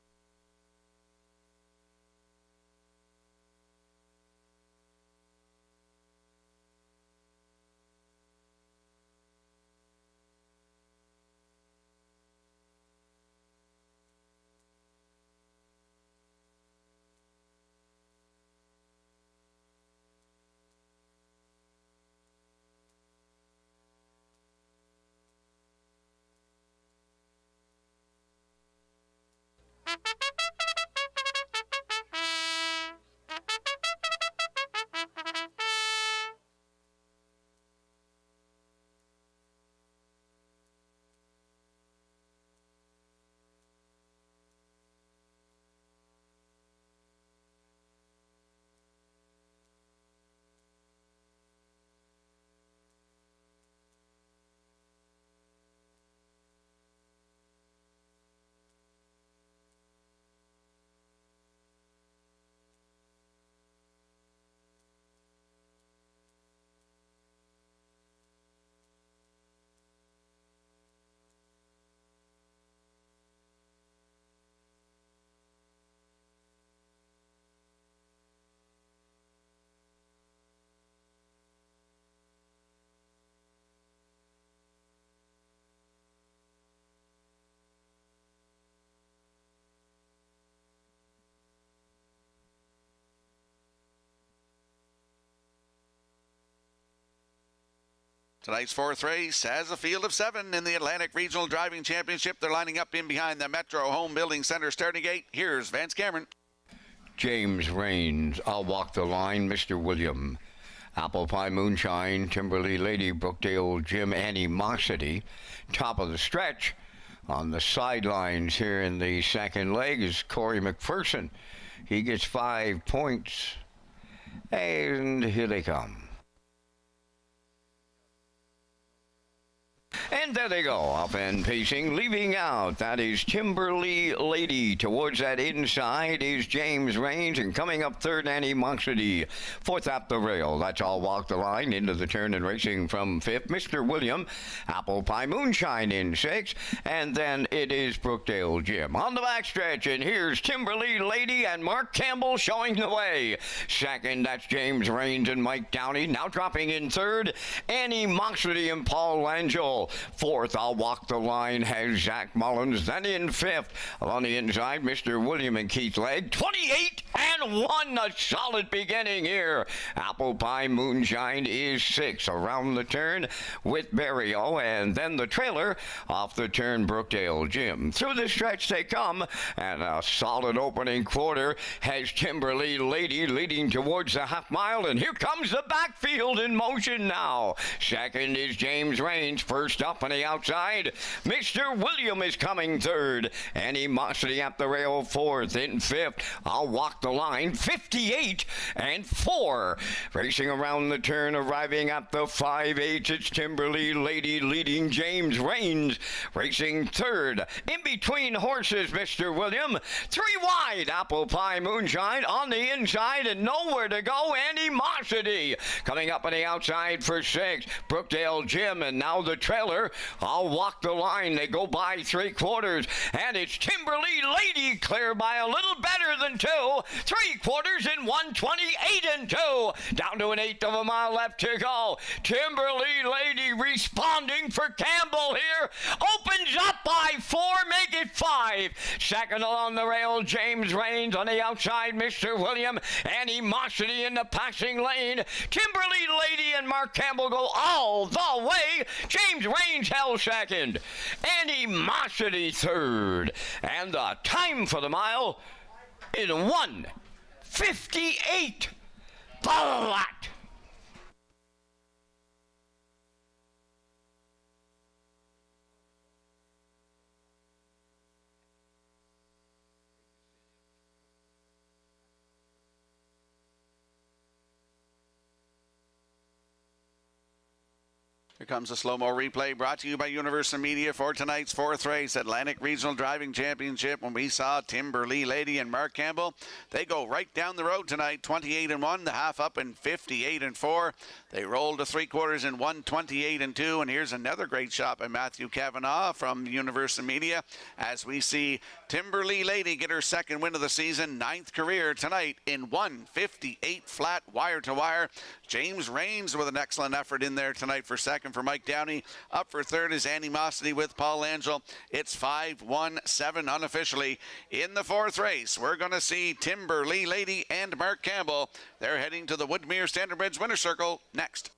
Tonight's 4th race has a field of 7 in the Atlantic Regional Driving Championship. They're lining up in behind the Metro Home Building Center starting gate. Here's Vance Cameron. James Rains, I'll Walk the Line, Mr. William. Apple Pie Moonshine, Timberley Lady, Brookdale Jim, Animosity. Top of the stretch on the sidelines here in the 2nd leg is Corey McPherson. He gets 5 points. And here they come. And there they go, up and pacing, leaving out. That is Timberley Lady. Towards that inside is James Rains, and coming up 3rd, Animosity. 4th up the rail. That's All Walk the Line. Into the turn and racing from 5th, Mr. William. Apple Pie Moonshine in 6th, and then it is Brookdale Jim. On the backstretch, and here's Timberley Lady and Mark Campbell showing the way. 2nd, that's James Rains and Mike Downey. Now dropping in 3rd, Animosity and Paul Angel. 4th, I'll Walk the Line has Zach Mullins. Then in 5th, on the inside, Mr. William and Keith Legg. 28-1, a solid beginning here. Apple Pie Moonshine is 6th around the turn with Barrio, and then the trailer off the turn, Brookdale Jim. Through the stretch they come, and a solid opening quarter has Timberley Lady leading towards the half mile, and here comes the backfield in motion now. 2nd is James Rains. 1st up on the outside, Mr. William is coming 3rd. Animosity at the rail 4th. In 5th, I'll Walk the Line. 58-4. Racing around the turn, arriving at the 5/8. It's Timberley Lady leading James Rains. Racing 3rd. In between horses, Mr. William. 3 wide, Apple Pie Moonshine on the inside, and nowhere to go, Animosity. Coming up on the outside for 6th, Brookdale Jim, and now the trailer. I'll Walk the Line. They go by 3/4, and it's Timberley Lady clear by a little better than 2. 3/4 in 1:28.2. Down to an 1/8 of a mile left to go. Timberley Lady responding for Campbell here. Opens up by 4, make it 5. 2nd along the rail, James Rains on the outside, Mr. William. Animosity in the passing lane. Timberley Lady and Mark Campbell go all the way. James Rains held 2nd. Animosity 3rd. And the time for the mile is 1:58 flat. comes a slow-mo replay brought to you by Universal Media for tonight's fourth race, Atlantic Regional Driving Championship. When we saw Timberlee Lady and Mark Campbell, they go right down the road tonight, 28-1, the half up in 58-4. They rolled to three-quarters in 128-2, and here's another great shot by Matthew Cavanaugh from Universal Media as we see Timberlee Lady get her second win of the season, ninth career tonight in 158 flat, wire to wire. James Raines with an excellent effort in there tonight for second for Mike Downey. Up for third is Animosity with Paul Angel. It's 5-1-7 unofficially in the fourth race. We're going to see Timberlee Lady and Mark Campbell. They're heading to the Woodmere Standardbridge Winner's Circle next.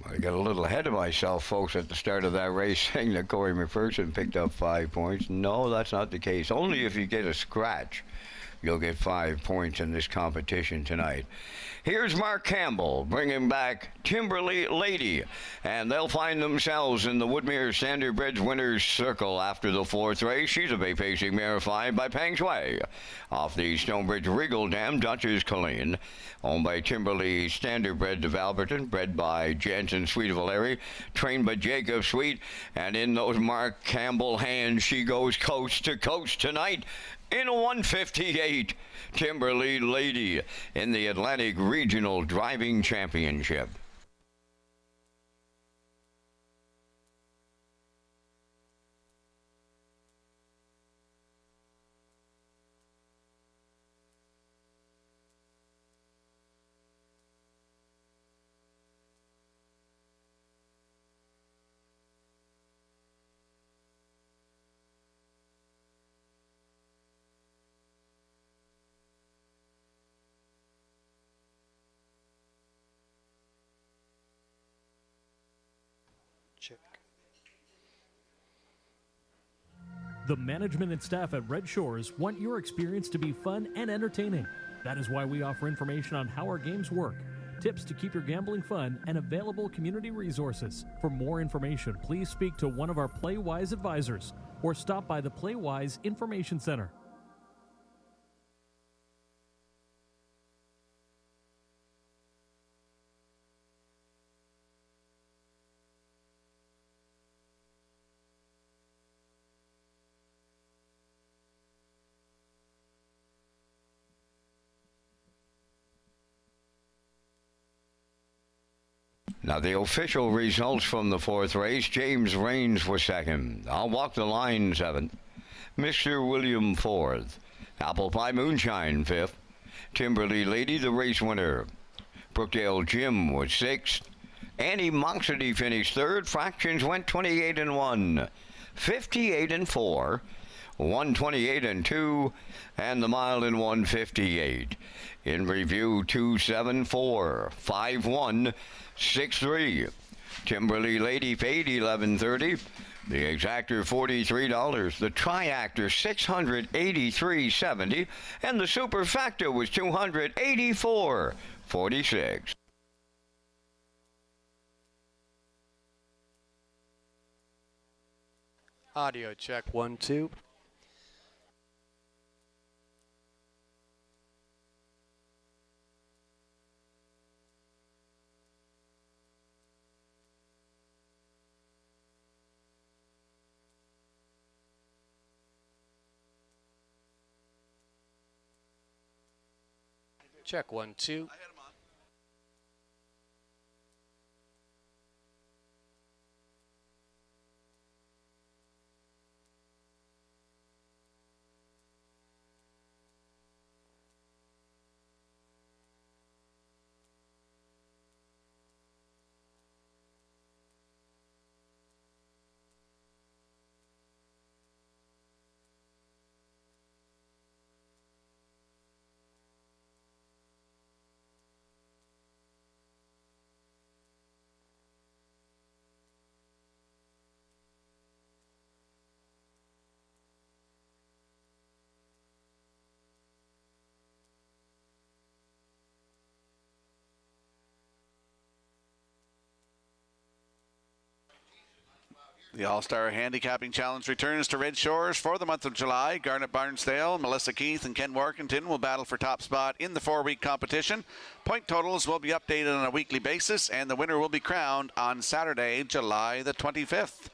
I got a little ahead of myself, folks, at the start of that race, saying that Corey McPherson picked up 5 points. No, that's not the case. Only if you get a scratch, you'll get 5 points in this competition tonight. Here's Mark Campbell bringing back Timberlee Lady, and they'll find themselves in the Woodmere Standardbridge Winner's Circle after the fourth race. She's a bay pacing mare five by Peng Shui. Off the Stonebridge Regal Dam, Duchess Colleen, owned by Timberlee Standardbred of Alberton, bred by Jansen Sweet of Valeri, trained by Jacob Sweet, and in those Mark Campbell hands, she goes coast to coast tonight in a 158. Timberlee Lady in the Atlantic Regional Driving Championship. The management and staff at Red Shores want your experience to be fun and entertaining. That is why we offer information on how our games work, tips to keep your gambling fun, and available community resources. For more information, please speak to one of our PlayWise advisors or stop by the PlayWise Information Center. Now, the official results from the fourth race: James Raines was second. I'll Walk the Line seventh. Mr. William fourth. Apple Pie Moonshine fifth. Timberlee Lady, the race winner. Brookdale Jim was sixth. Animosity finished third. Fractions went 28-1, 58-4, 128-2, and the mile in 158. In review, 274, 51. 6-3. Timberlee Lady paid $11.30. The exactor $43. The triactor $683.70, and the superfactor was $284.46. Audio check 1 2. Check 1 2. The All-Star Handicapping Challenge returns to Red Shores for the month of July. Garnet Barnsdale, Melissa Keith, and Ken Workington will battle for top spot in the 4-week competition. Point totals will be updated on a weekly basis, and the winner will be crowned on Saturday, July the 25th.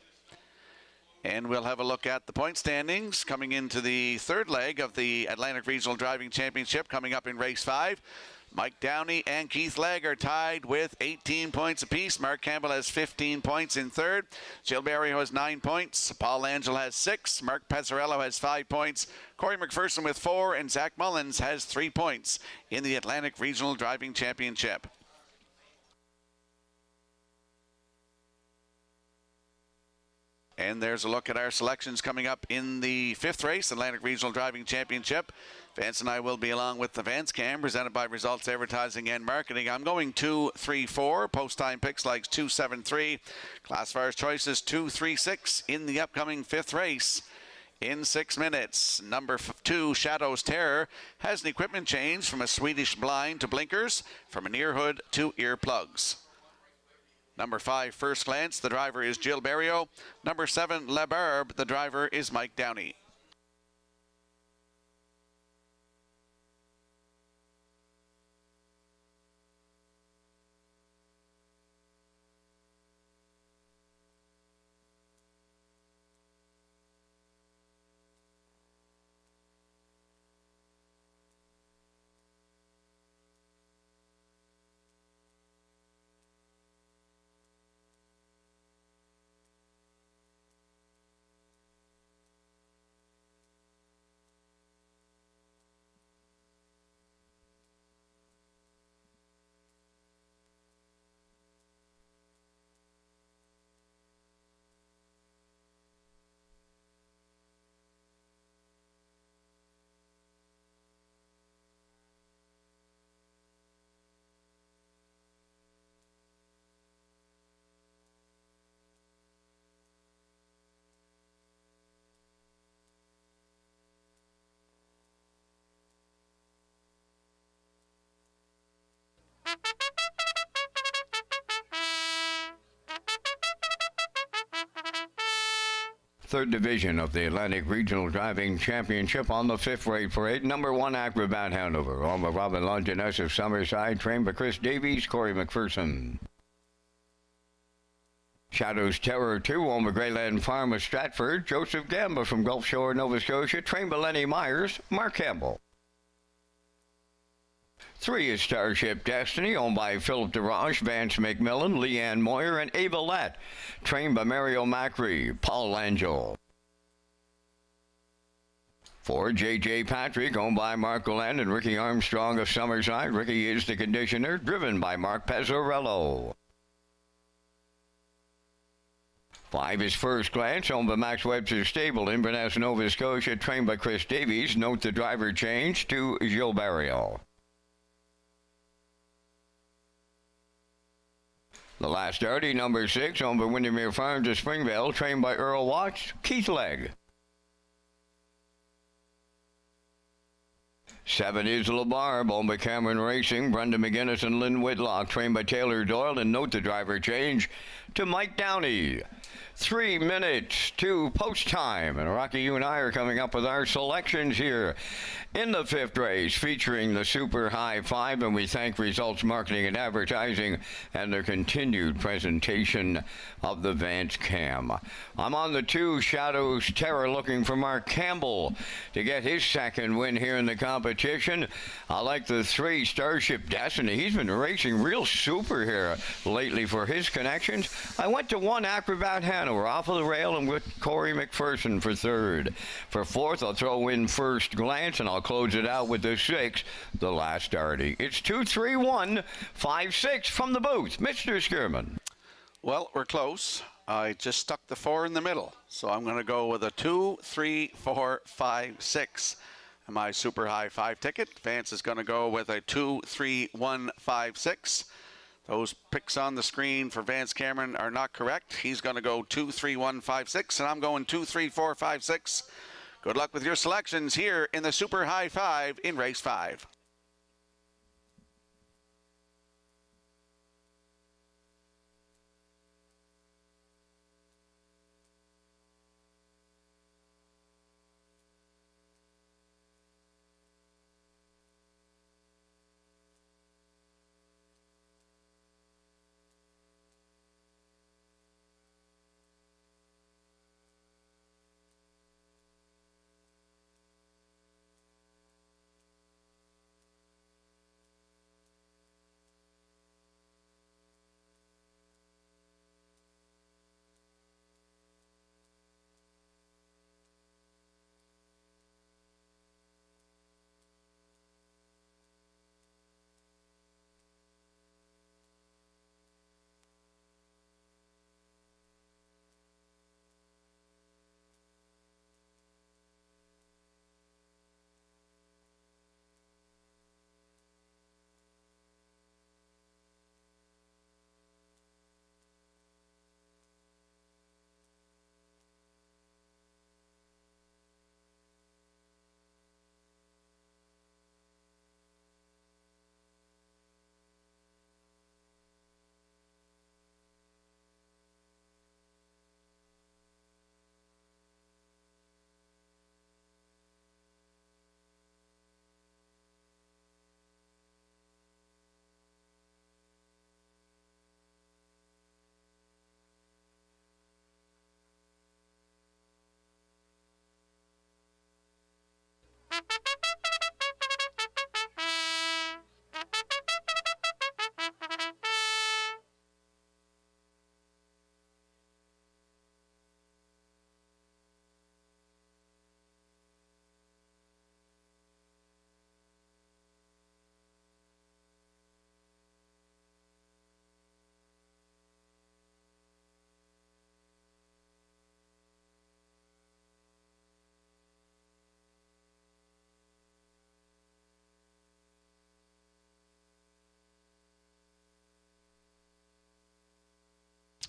And we'll have a look at the point standings coming into the third leg of the Atlantic Regional Driving Championship coming up in Race 5. Mike Downey and Keith Legg are tied with 18 points apiece. Mark Campbell has 15 points in third. Jill Barrio has 9 points. Paul Angel has 6. Mark Pezzarello has 5 points. Corey McPherson with 4. And Zach Mullins has 3 points in the Atlantic Regional Driving Championship. And there's a look at our selections coming up in the 5th race, Atlantic Regional Driving Championship. Vance and I will be along with the Vance Cam, presented by Results Advertising and Marketing. I'm going 2-3-4. Post time picks likes 2-7-3. Classifier's choices 2-3-6 in the upcoming 5th race. In 6 minutes, number 2, Shadow's Terror, has an equipment change from a Swedish blind to blinkers, from an ear hood to earplugs. Number 5, First Glance, the driver is Jill Barrio. Number 7, La Barbe, the driver is Mike Downey. Third division of the Atlantic Regional Driving Championship on the 5th race parade. Number 1, Acrobat Hanover. On the Robin Longinus of Summerside, trained by Chris Davies, Corey McPherson. Shadow's Terror 2, on the Greyland Farm of Stratford, Joseph Gamba from Gulf Shore, Nova Scotia, trained by Lenny Myers, Mark Campbell. 3 is Starship Destiny, owned by Philip DeRoche, Vance McMillan, Leanne Moyer, and Ava Lett, trained by Mario Macri, Paul Angel. 4, J.J. Patrick, owned by Mark Glenn and Ricky Armstrong of Summerside. Ricky is the conditioner, driven by Mark Pezzarello. 5 is First Glance, owned by Max Webster Stable, Inverness, Nova Scotia, trained by Chris Davies. Note the driver change to Gil Barrio. The last Darty, number 6, owned by Windermere Farms of Springvale, trained by Earl Watts, Keith Legg. 7 is La Barbe, owned by Cameron Racing, Brenda McGinnis and Lynn Whitlock, trained by Taylor Doyle, and note the driver change to Mike Downey. 3 minutes to post time, and Rocky, you and I are coming up with our selections here in the 5th race, featuring the Super High 5, and we thank Results Marketing and Advertising and their continued presentation of the Vance Cam. I'm on the 2, Shadow's Terror, looking for Mark Campbell to get his second win here in the competition. I like the 3, Starship Destiny. He's been racing real super here lately for his connections. I went to 1, Acrobat Hanover, off of the rail, and with Corey McPherson for 3rd. For 4th, I'll throw in First Glance, and I'll close it out with the 6, the last Darty. It's 2-3-1-5-6 from the booth. Mr. Skierman. Well, we're close. I just stuck the 4 in the middle, so I'm going to go with a 2-3-4-5-6. My Super High 5 ticket. Vance is going to go with a 2-3-1-5-6. Those picks on the screen for Vance Cameron are not correct. He's going to go 2-3-1-5-6, and I'm going 2-3-4-5-6. Good luck with your selections here in the Super High 5 in Race 5.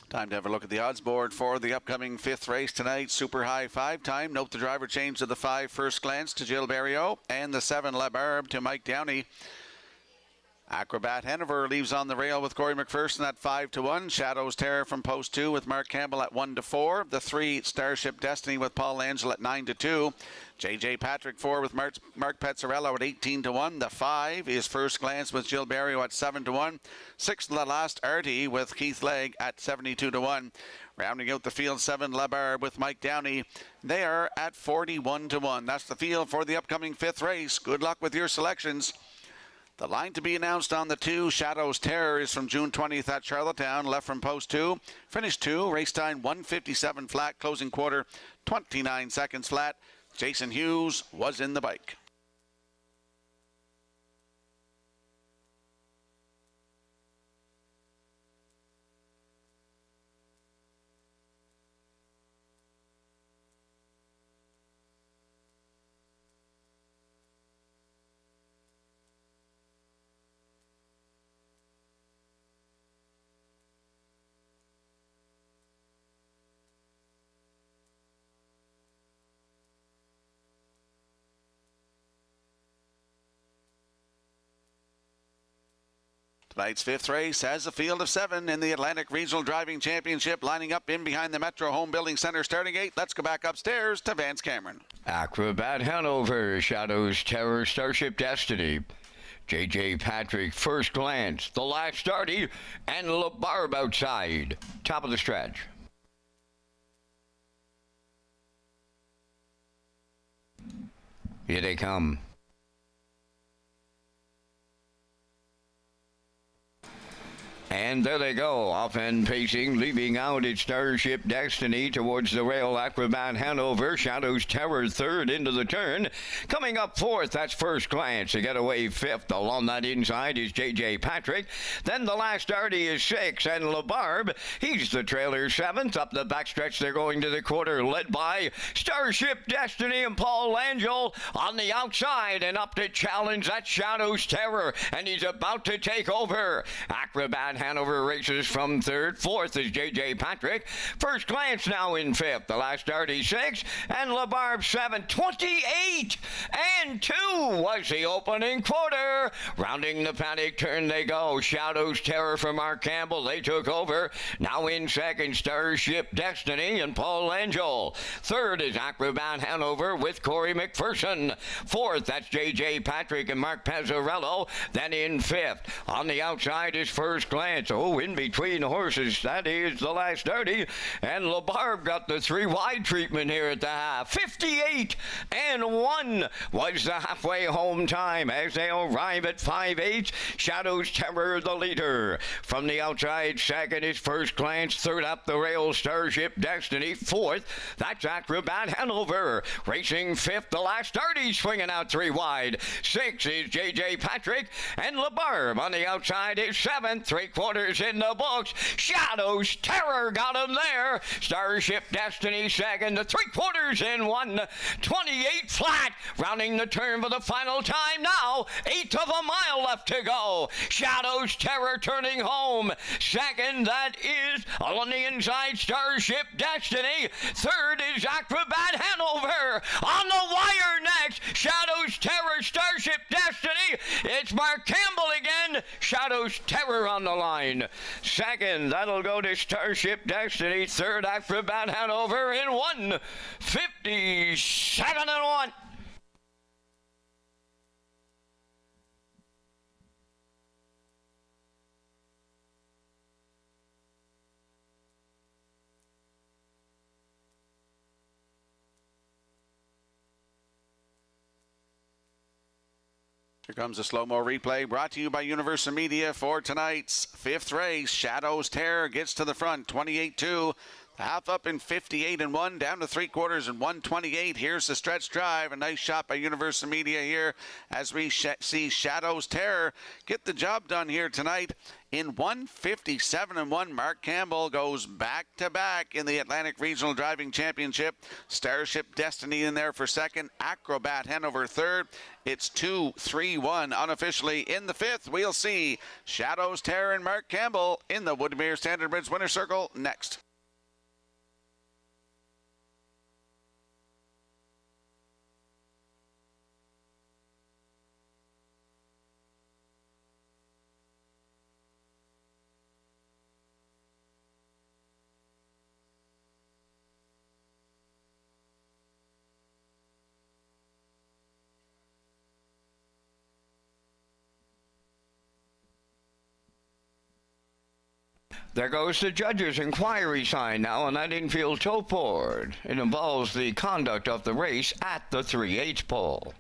Time to have a look at the odds board for the upcoming 5th race tonight. Super High 5 time. Note the driver change to the 5 First Glance to Jill Barrio and the 7 La Barbe to Mike Downey. Acrobat Hanover leaves on the rail with Corey McPherson at 5-1. Shadows Terror from post 2 with Mark Campbell at 1-4. The 3 Starship Destiny with Paul Angel at 9-2. JJ Patrick 4 with Mark Pezzarello at 18-1. The 5 is First Glance with Jill Barrio at 7-1. 6 The Last Artie with Keith Legg at 72-1. Rounding out the field, 7 La Barbe with Mike Downey. They are at 41-1. That's the field for the upcoming 5th race. Good luck with your selections. The line to be announced on the 2, Shadows Terror, is from June 20th at Charlottetown, left from post 2. Finish 2, race time 1:57 flat, closing quarter 29 seconds flat. Jason Hughes was in the bike. Tonight's 5th race has a field of 7 in the Atlantic Regional Driving Championship, lining up in behind the Metro Home Building Center starting gate. Let's go back upstairs to Vance Cameron. Acrobat Hanover, Shadows Terror, Starship Destiny. JJ Patrick, First Glance, The Last Artie, and La Barbe outside. Top of the stretch. Here they come. And there they go, off and pacing, leaving out its Starship Destiny towards the rail. Acrobat Hanover, Shadows Terror third into the turn. Coming up fourth, that's First Glance. To get away fifth along that inside is JJ Patrick. Then the Last Artie is 6, and La Barbe, he's the trailer 7th. Up the backstretch, they're going to the quarter, led by Starship Destiny and Paul Angel on the outside. And up to challenge, that Shadows Terror, and he's about to take over. Acrobat Hanover races from third. Fourth is JJ Patrick. First Glance now in fifth. The Last Artie 6, and La Barbe 7. 28 and 2 was the opening quarter. Rounding the paddock turn they go. Shadows Terror from Mark Campbell. They took over. Now in second, Starship Destiny and Paul Angel. Third is Acrobat Hanover with Corey McPherson. Fourth, that's JJ Patrick and Mark Pezzarello. Then in fifth, on the outside is First Glance. Oh, in between horses, that is the Last Artie. And La Barbe got the 3 wide treatment here at the half. 58 and 1 was the halfway home time as they arrive at 5/8. Shadows Terror the leader. From the outside, second is First Glance. Third up the rail, Starship Destiny. Fourth, that's Acrobat Hanover. Racing fifth, the Last Artie swinging out 3 wide. 6 is JJ Patrick. And La Barbe on the outside is 7th. 3/4 in the books. Shadows Terror got him there. Starship Destiny second. The 3/4 in 1. 28 flat. Rounding the turn for the final time now. 1/8 of a mile left to go. Shadows Terror turning home. Second, that is on the inside, Starship Destiny. Third is Acrobat Hanover. On the wire next, Shadows Terror, Starship Destiny. It's Mark Campbell again. Shadows Terror on the line. Second, that'll go to Starship Destiny. Third, Acrobat Hanover in 1:57 and 1. Here comes a slow-mo replay brought to you by Universal Media for tonight's 5th race. Shadows Terror gets to the front, 28-2. Half up in 58 and 1, down to 3/4 in 128. Here's the stretch drive. A nice shot by Universal Media here as we see Shadows Terror get the job done here tonight. In 157 and 1, Mark Campbell goes back to back in the Atlantic Regional Driving Championship. Starship Destiny in there for second. Acrobat Hanover third. It's 2-3-1 unofficially in the fifth. We'll see Shadows Terror and Mark Campbell in the Woodmere Standard Bridge winner circle next. There goes the judge's inquiry sign now on that infield tow board. It involves the conduct of the race at the 3/8 pole.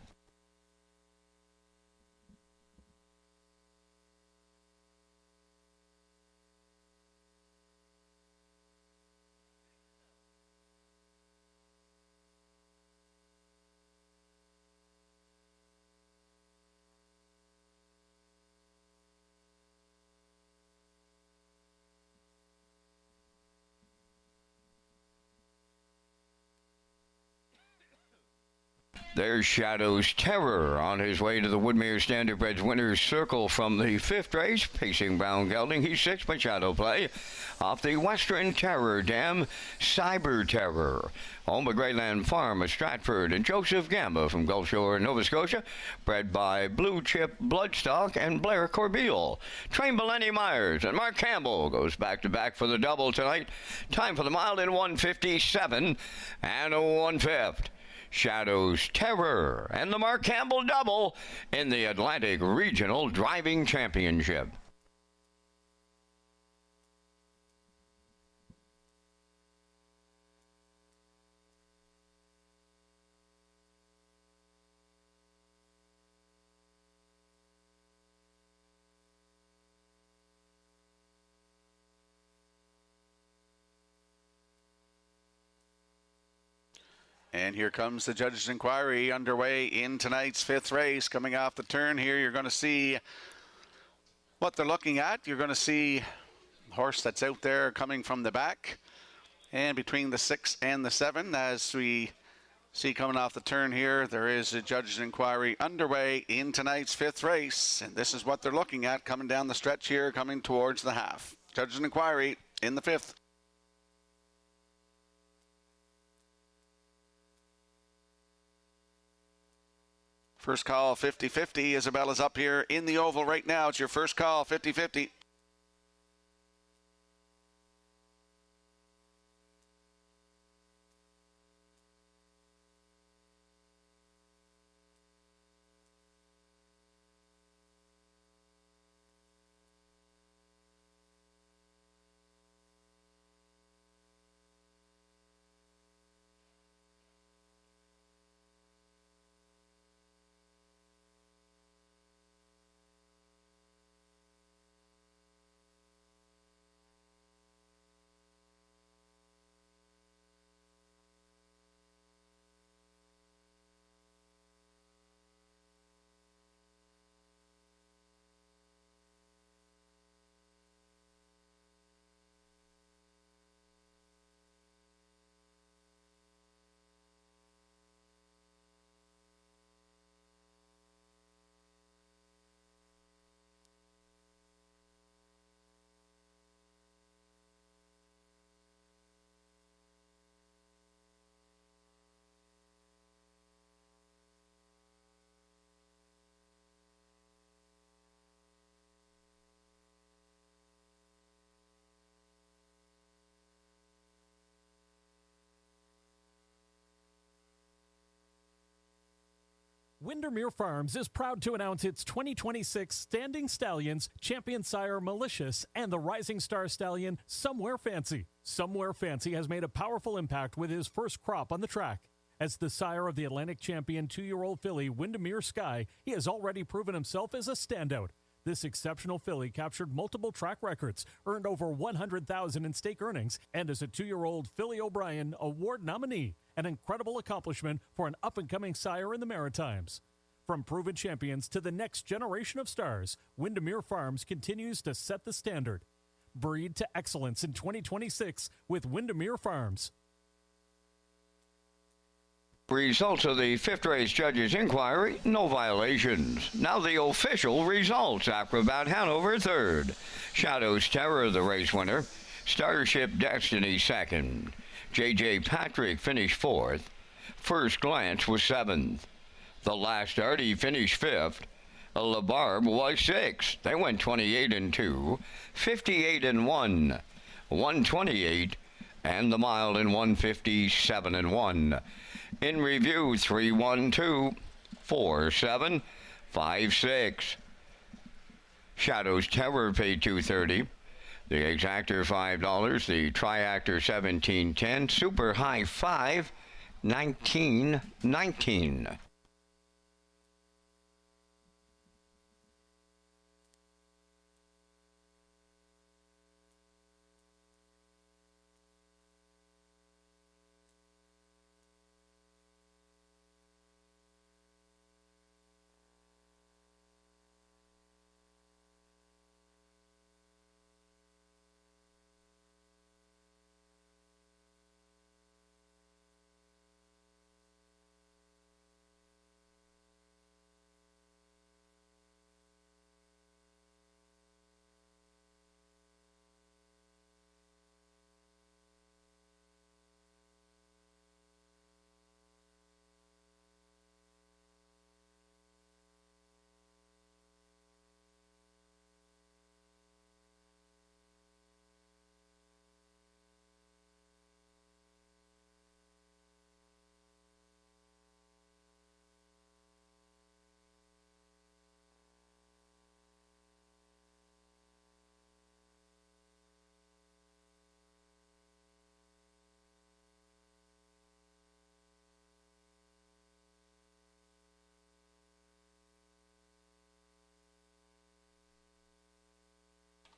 There's Shadows Terror on his way to the Woodmere Standard Bridge winner's circle from the fifth race, pacing Brown Gelding. He's sixth by shadow play. Off the Western Terror Dam, Cyber Terror. Home of Greyland Farm of Stratford and Joseph Gamba from Gulf Shore, Nova Scotia. Bred by Blue Chip Bloodstock and Blair Corbeil. Trained by Lenny Myers and Mark Campbell goes back-to-back for the double tonight. Time for the mile in 157 and a 1/5. Shadows Terror and the Mark Campbell double in the Atlantic Regional Driving Championship. And here comes the judge's inquiry underway in tonight's fifth race. Coming off the turn here, you're going to see what they're looking at. You're going to see a horse that's out there coming from the back. And between the 6 and the 7, as we see coming off the turn here, there is a judge's inquiry underway in tonight's fifth race. And this is what they're looking at coming down the stretch here, coming towards the half. Judge's inquiry in the fifth. First call, 50-50. Isabella's up here in the oval right now. It's your first call, 50-50. Windermere Farms is proud to announce its 2026 Standing Stallions, Champion Sire Malicious, and the Rising Star Stallion Somewhere Fancy. Somewhere Fancy has made a powerful impact with his first crop on the track. As the sire of the Atlantic champion 2-year-old filly Windermere Sky, he has already proven himself as a standout. This exceptional filly captured multiple track records, earned over $100,000 in stake earnings, and is a 2-year-old Philly O'Brien Award nominee, an incredible accomplishment for an up-and-coming sire in the Maritimes. From proven champions to the next generation of stars, Windermere Farms continues to set the standard. Breed to excellence in 2026 with Windermere Farms. Results of the fifth race judges' inquiry, no violations. Now the official results. Acrobat Hanover third. Shadow's Terror the race winner. Starship Destiny second. J.J. Patrick finished fourth. First Glance was seventh. The Last Artie finished fifth. La Barbe was sixth. They went 28-2, 58-1, 128, and the Mile in 157-1. In review, 3-1-2, 4-7, 5-6. Shadow's Terror paid $2.30. The Exactor $5. The Triactor $17.10. Super High 5, $19.19.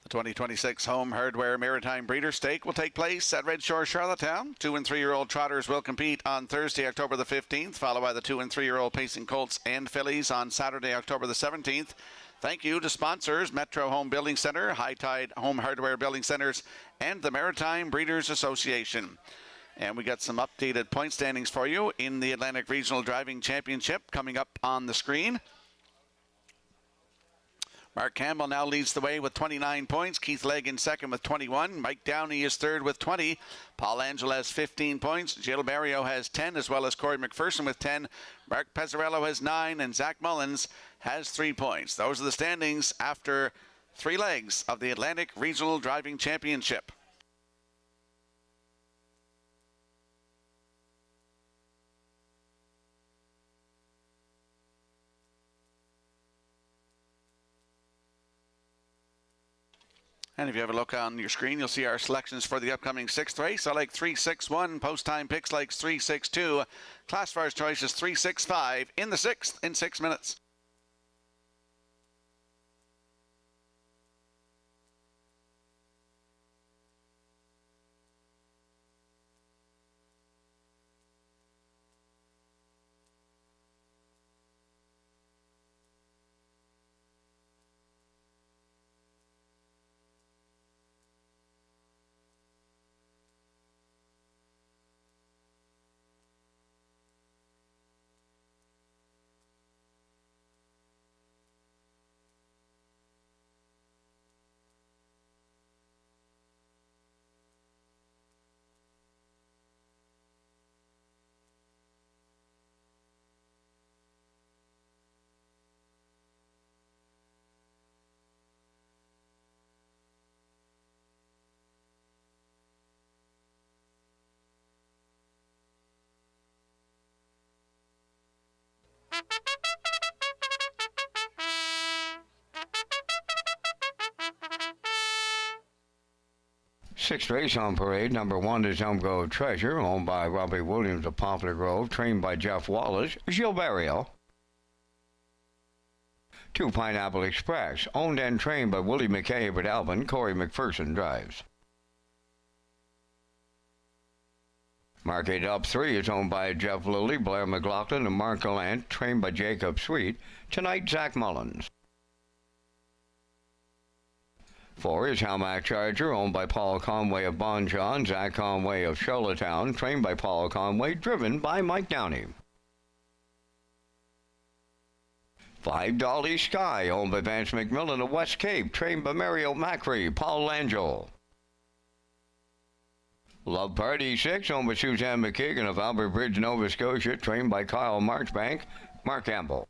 The 2026 Home Hardware Maritime Breeder Stake will take place at Red Shore, Charlottetown. 2- and 3-year-old trotters will compete on Thursday, October the 15th, followed by the 2- and 3-year-old pacing colts and fillies on Saturday, October the 17th. Thank you to sponsors Metro Home Building Center, High Tide Home Hardware Building Centers, and the Maritime Breeders Association. And we got some updated point standings for you in the Atlantic Regional Driving Championship coming up on the screen. Mark Campbell now leads the way with 29 points. Keith Legg in second with 21. Mike Downey is third with 20. Paul Angela has 15 points. Jill Barrio has 10, as well as Corey McPherson with 10. Mark Pezzarello has 9, and Zach Mullins has 3 points. Those are the standings after 3 legs of the Atlantic Regional Driving Championship. And if you have a look on your screen, you'll see our selections for the upcoming 6th race. I like 3-6-1. Post time picks likes 3-6-2. Classifier's choice is 3-6-5 in the 6th in 6 minutes. Sixth race on parade. Number 1 is Umgo Treasure, owned by Robbie Williams of Poplar Grove, trained by Jeff Wallace. Gilles Barrio. to Pineapple Express, owned and trained by Willie McCabe at Alvin. Corey McPherson drives. Market Up 3 is owned by Jeff Lilly, Blair McLaughlin, and Mark Gallant, trained by Jacob Sweet. Tonight, Zach Mullins. 4 is Howmack Charger, owned by Paul Conway of Bonjon, Zach Conway of Charlottetown, trained by Paul Conway, driven by Mike Downey. 5 Dolly Sky, owned by Vance McMillan of West Cape, trained by Mario Macri, Paul Langell. Love Party 6, owned by Suzanne McKagan of Albert Bridge, Nova Scotia, trained by Kyle Marchbank, Mark Campbell.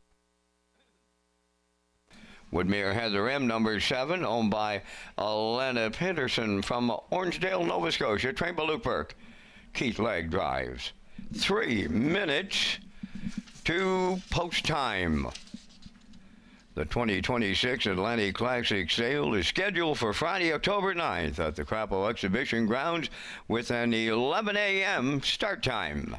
Woodmere Heather M, number 7, owned by Elena Henderson from Orangedale, Nova Scotia, trained by Luke Burke. Keith Legg drives. 3 minutes to post time. The 2026 Atlantic Classic Sale is scheduled for Friday, October 9th at the Crapo Exhibition Grounds with an 11 a.m. start time.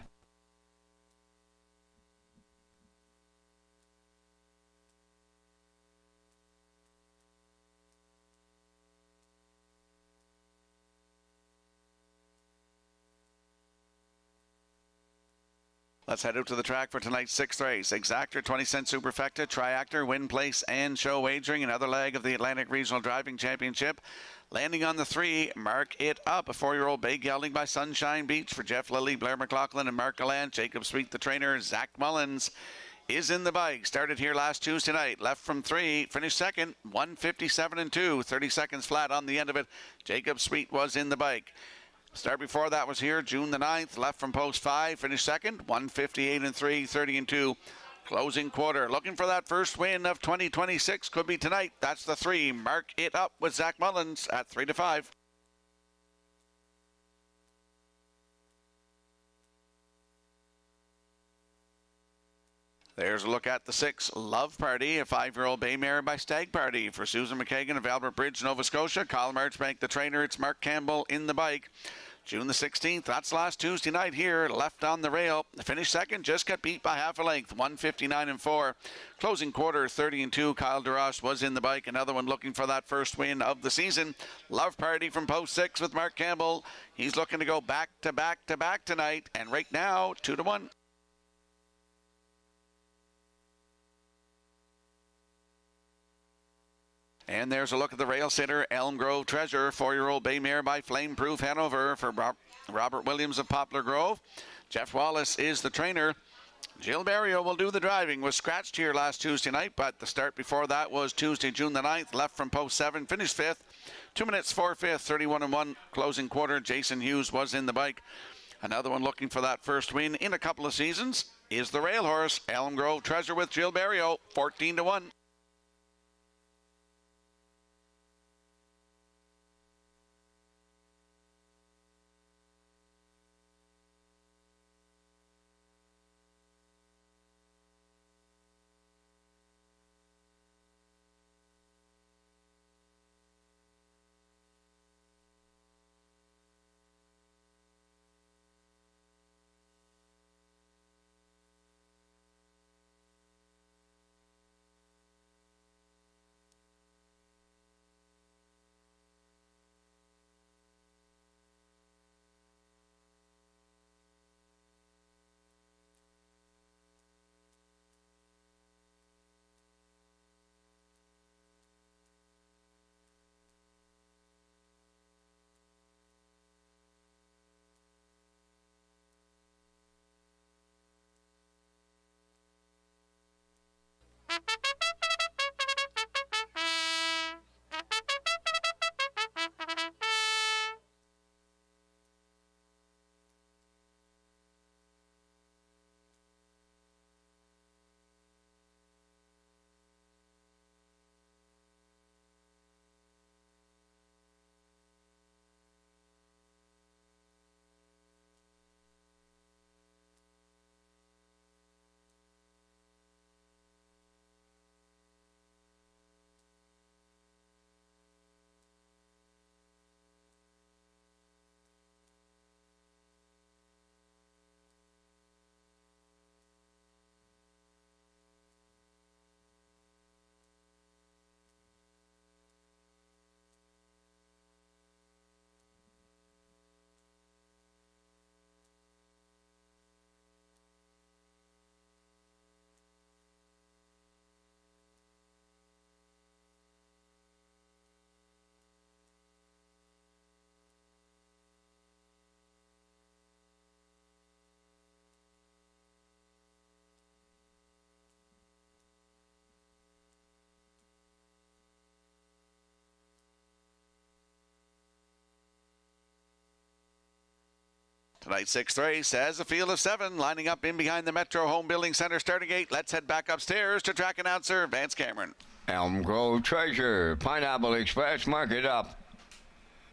Let's head out to the track for tonight's 6th race. Exactor, 20-cent superfecta, triactor, win, place, and show wagering. Another leg of the Atlantic Regional Driving Championship. Landing on the 3, Mark It Up, a 4-year-old bay gelding by Sunshine Beach for Jeff Lilly, Blair McLaughlin, and Mark Gallant. Jacob Sweet, the trainer. Zach Mullins is in the bike. Started here last Tuesday night. Left from 3, finished second, 1:57 and 2, 30 seconds flat on the end of it. Jacob Sweet was in the bike. Start before that was here, June the 9th, left from post 5, finished second, 1:58 and 3, 30 and 2. Closing quarter, looking for that first win of 2026, could be tonight. That's the 3, Mark It Up with Zach Mullins at 3-5. There's a look at the 6, Love Party, a 5-year-old bay mare by Stag Party for Susan McKagan of Albert Bridge, Nova Scotia. Kyle Marchbank, the trainer. It's Mark Campbell in the bike. June the 16th, that's last Tuesday night here, left on the rail. Finished second, just got beat by half a length, 1:59 and 4. Closing quarter, 30 and 2. Kyle DeRoche was in the bike. Another one looking for that first win of the season. Love Party from post 6 with Mark Campbell. He's looking to go back to back to back tonight, and right now, 2-1. And there's a look at the rail sitter, Elm Grove Treasure, 4-year-old bay mare by Flameproof Hanover for Robert Williams of Poplar Grove. Jeff Wallace is the trainer. Jill Barrio will do the driving. Was scratched here last Tuesday night, but the start before that was Tuesday, June the 9th. Left from post 7, finished 5th. 2 minutes 4/5, 31 and 1. Closing quarter, Jason Hughes was in the bike. Another one looking for that first win in a couple of seasons is the rail horse, Elm Grove Treasure with Jill Barrio, 14-1. Tonight's sixth race has a field of 7 lining up in behind the Metro Home Building Center starting gate. Let's head back upstairs to track announcer Vance Cameron. Elm Grove Treasure, Pineapple Express, mark it up.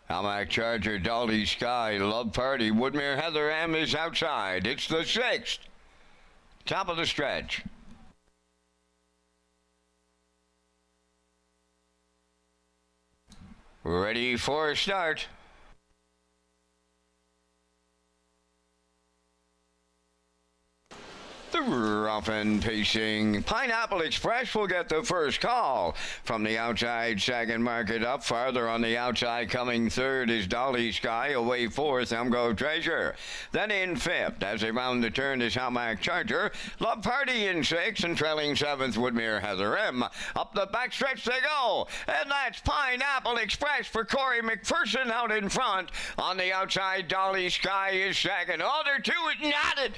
Almac Charger, Dolly Sky, Love Party, Woodmere Heather M is outside. It's the 6th. Top of the stretch. Ready for a start. The rough and pacing Pineapple Express will get the first call. From the outside, second, mark it up. Farther on the outside, coming third is Dolly Sky. Away fourth, Elm Grove Treasure. Then in fifth, as they round the turn, is Almac Charger. Love Party in sixth, and trailing seventh, Woodmere Heather M. Up the backstretch they go. And that's Pineapple Express for Corey McPherson out in front. On the outside, Dolly Sky is second. Oh, they're to it and at it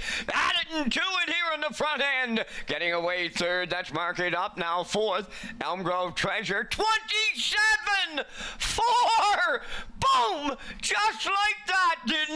and to it here in the front end. Getting away third, that's marked up now fourth. Elm Grove Treasure, 27! 4! Boom! Just like that. Did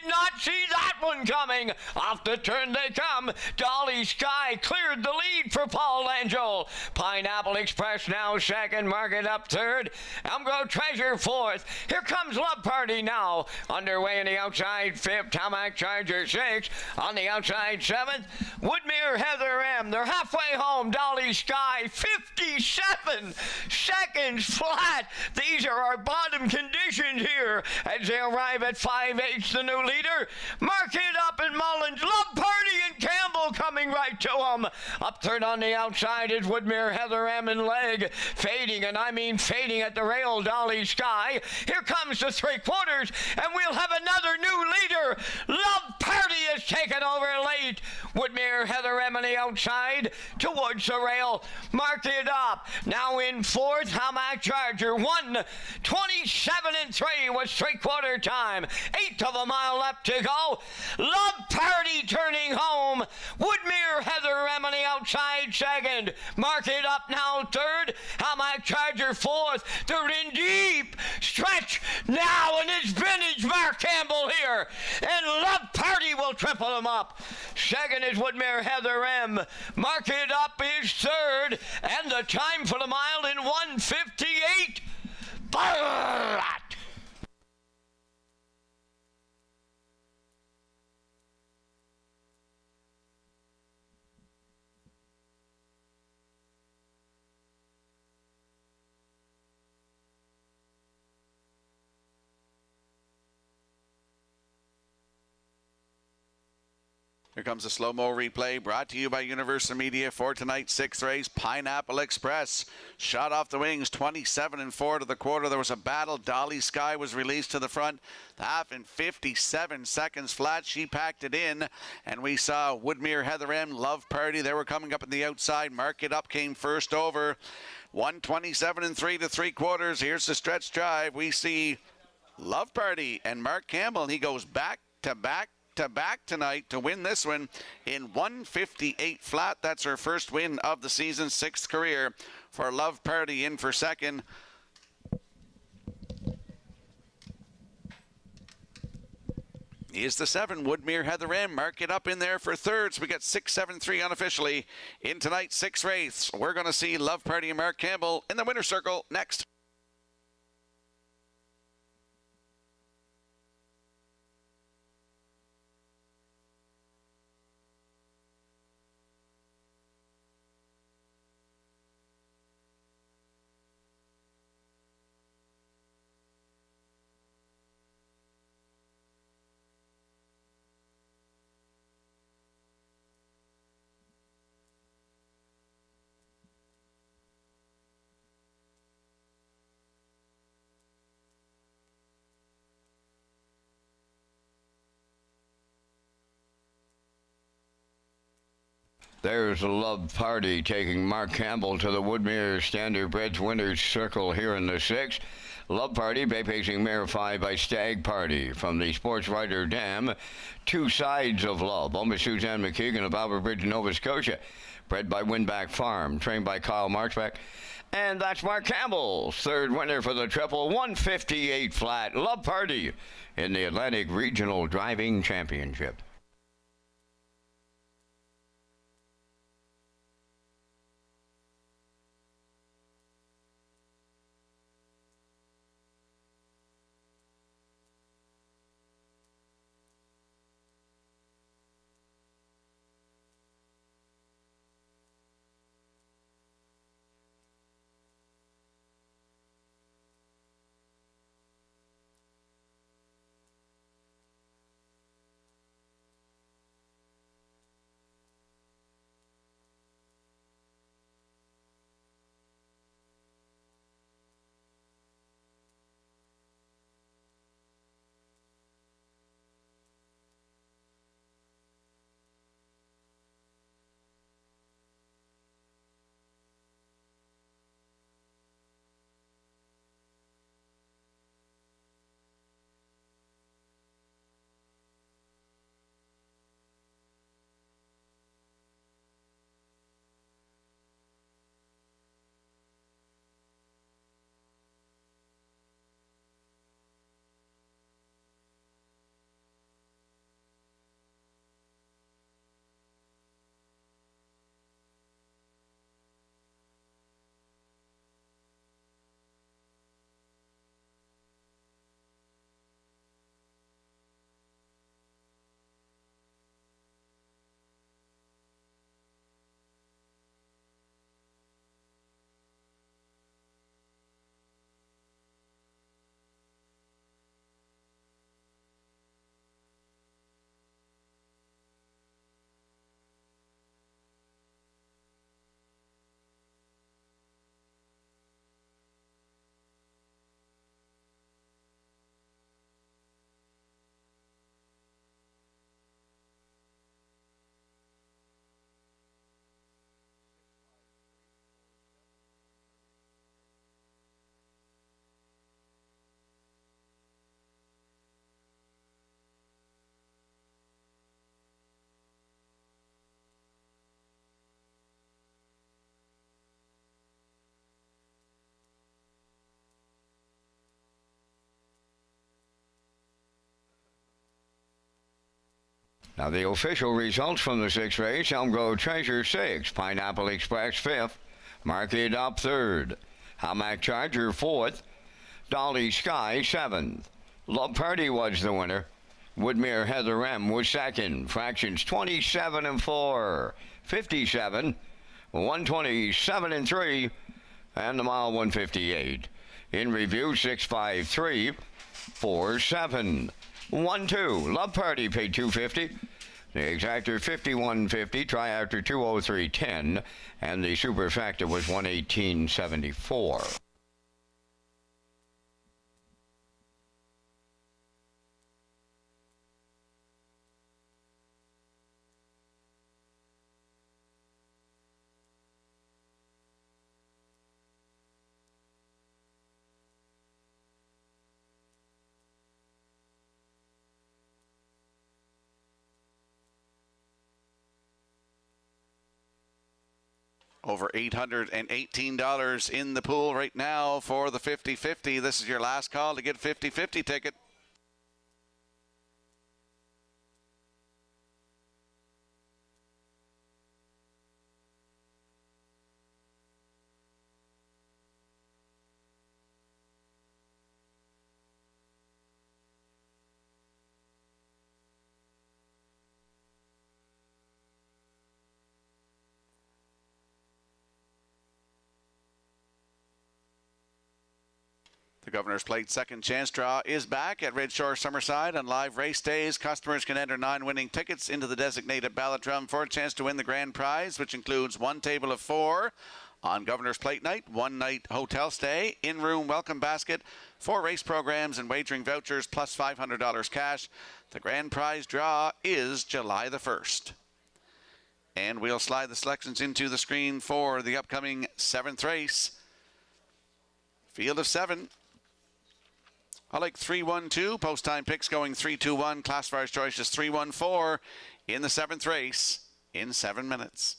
not see that one coming. Off the turn they come. Dolly Sky cleared the lead for Paul Angel. Pineapple Express now second, mark it up third. Elm Grove Treasure fourth. Here comes Love Party now. Underway in the outside fifth. Almac Charger sixth. On the outside seventh. Woodmere Heather M. They're halfway home. Dolly Sky 57 seconds flat. These are our bottom conditions here as they arrive at 5/8, the new leader. Mark it up in Mullins. Love Party and Campbell coming right to them. Up third on the outside is Woodmere Heather M in leg. Fading, and I mean fading at the rail, Dolly Sky. Here comes the 3/4, and we'll have another new leader. Love Party is taken over late. Woodmere Heather M on the outside towards the rail. Mark it up. Now in fourth, Almac Charger. 1:27.3 was 3/4 time. 1/8 of a mile left to go. Love Party turning home. Woodmere Heather M on the outside second. Mark it up now third. Almac Charger fourth. They're in deep stretch now, and it's vintage Mark Campbell here. And Love Party will triple them up. Second is Woodmere Heather M. Mark it up is third. And the time for the mile in 1:58. Brat! Here comes a slow-mo replay brought to you by Universal Media for tonight's sixth race. Pineapple Express shot off the wings, 27-4 to the quarter. There was a battle. Dolly Sky was released to the front. The half in 57 seconds flat. She packed it in, and we saw Woodmere Heather M, Love Party. They were coming up on the outside. Mark It Up came first over. 1:27.3 to 3/4. Here's the stretch drive. We see Love Party and Mark Campbell. He goes back to back tonight to win this one in 1:58 flat. That's her first win of the season, 6th career for Love Party in for second. Is the 7, Woodmere Heather M. Mark It Up in there for third. So we got 6-7-3 unofficially in tonight's sixth race. We're going to see Love Party and Mark Campbell in the winner's circle next. There's a Love Party taking Mark Campbell to the Woodmere Standardbreds Winners Circle here in the 6th. Love Party pacing mare 5 by Stag Party from the Sports Writer Dam. Two Sides of Love, owned by Suzanne McKeegan of Albert Bridge, Nova Scotia. bred by Winback Farm, trained by Kyle Marchbeck. And that's Mark Campbell's third winner for the triple, 158 flat. Love Party in the Atlantic Regional Driving Championship. Now the official results from the sixth race: Elmgrove Treasure 6th, Pineapple Express 5th, Market Up 3rd, Hamac Charger 4th, Dolly Sky 7th. Love Party was the winner. Woodmere Heather M was second. Fractions 27 and 4, 57, 127 and 3, and the mile 158. In review 653, 47. 1-2. Love Party paid $250. The exactor $51.50. Triactor $203.10, and the superfactor was $118.74. Over $818 in the pool right now for the 50-50. This is your last call to get a 50-50 ticket. The Governor's Plate second chance draw is back at Red Shore Summerside on live race days. Customers can enter 9 winning tickets into the designated ballot drum for a chance to win the grand prize, which includes 1 table of 4 on Governor's Plate night, 1 night hotel stay, in-room welcome basket, 4 race programs and wagering vouchers, plus $500 cash. The grand prize draw is July the 1st. And we'll slide the selections into the screen for the upcoming 7th race. Field of 7. I like 3-1-2. Post time picks going 3-2-1. Classifier's choice is 3-1-4 in the 7th race in 7 minutes.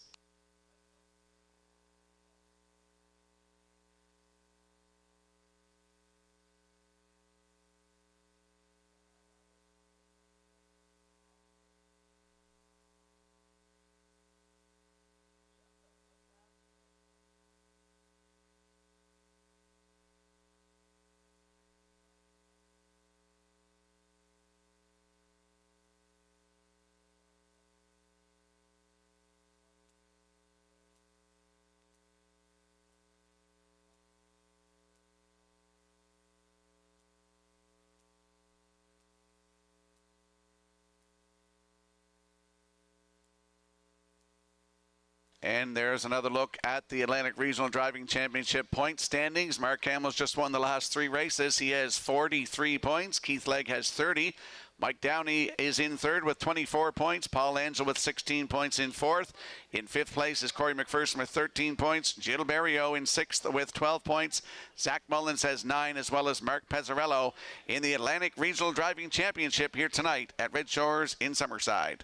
And there's another look at the Atlantic Regional Driving Championship point standings. Mark Hamill's just won the last 3 races. He has 43 points. Keith Legg has 30. Mike Downey is in third with 24 points. Paul Angel with 16 points in fourth. In fifth place is Corey McPherson with 13 points. Jill Berrio in sixth with 12 points. Zach Mullins has 9, as well as Mark Pezzarello in the Atlantic Regional Driving Championship here tonight at Red Shores in Summerside.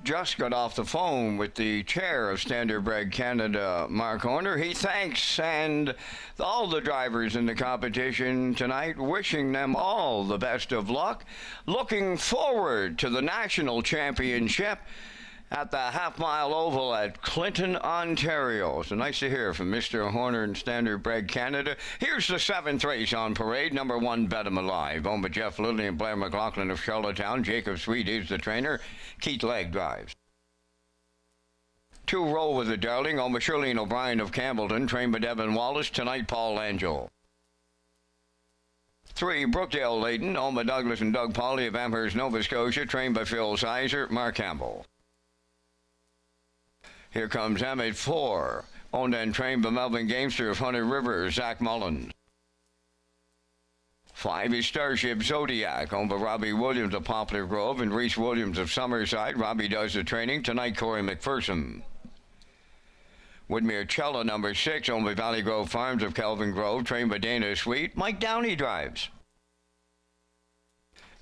Just got off the phone with the chair of Standardbred Canada, Mark Horner. He thanks and all the drivers in the competition tonight, wishing them all the best of luck. Looking forward to the national championship at the half-mile oval at Clinton, Ontario. So nice to hear from Mr. Horner and Standardbred Canada. Here's the 7th race on parade. Number 1, Bet 'em Alive. Owned by Jeff Lilly and Blair McLaughlin of Charlottetown. Jacob Sweet is the trainer. Keith Legg drives. 2, Roll with the Darling. Owned by Shirlene O'Brien of Campbellton. Trained by Devin Wallace. Tonight, Paul Angel. 3, Brookdale Layton. Owned by Douglas and Doug Pauley of Amherst, Nova Scotia. Trained by Phil Sizer. Mark Campbell. Here comes Emmett 4, owned and trained by Melvin Gamester of Hunter River, Zach Mullins. 5 is Starship Zodiac, owned by Robbie Williams of Poplar Grove and Reese Williams of Summerside. Robbie does the training. Tonight, Corey McPherson. Woodmere Cella, number 6, owned by Valley Grove Farms of Kelvin Grove, trained by Dana Sweet. Mike Downey drives.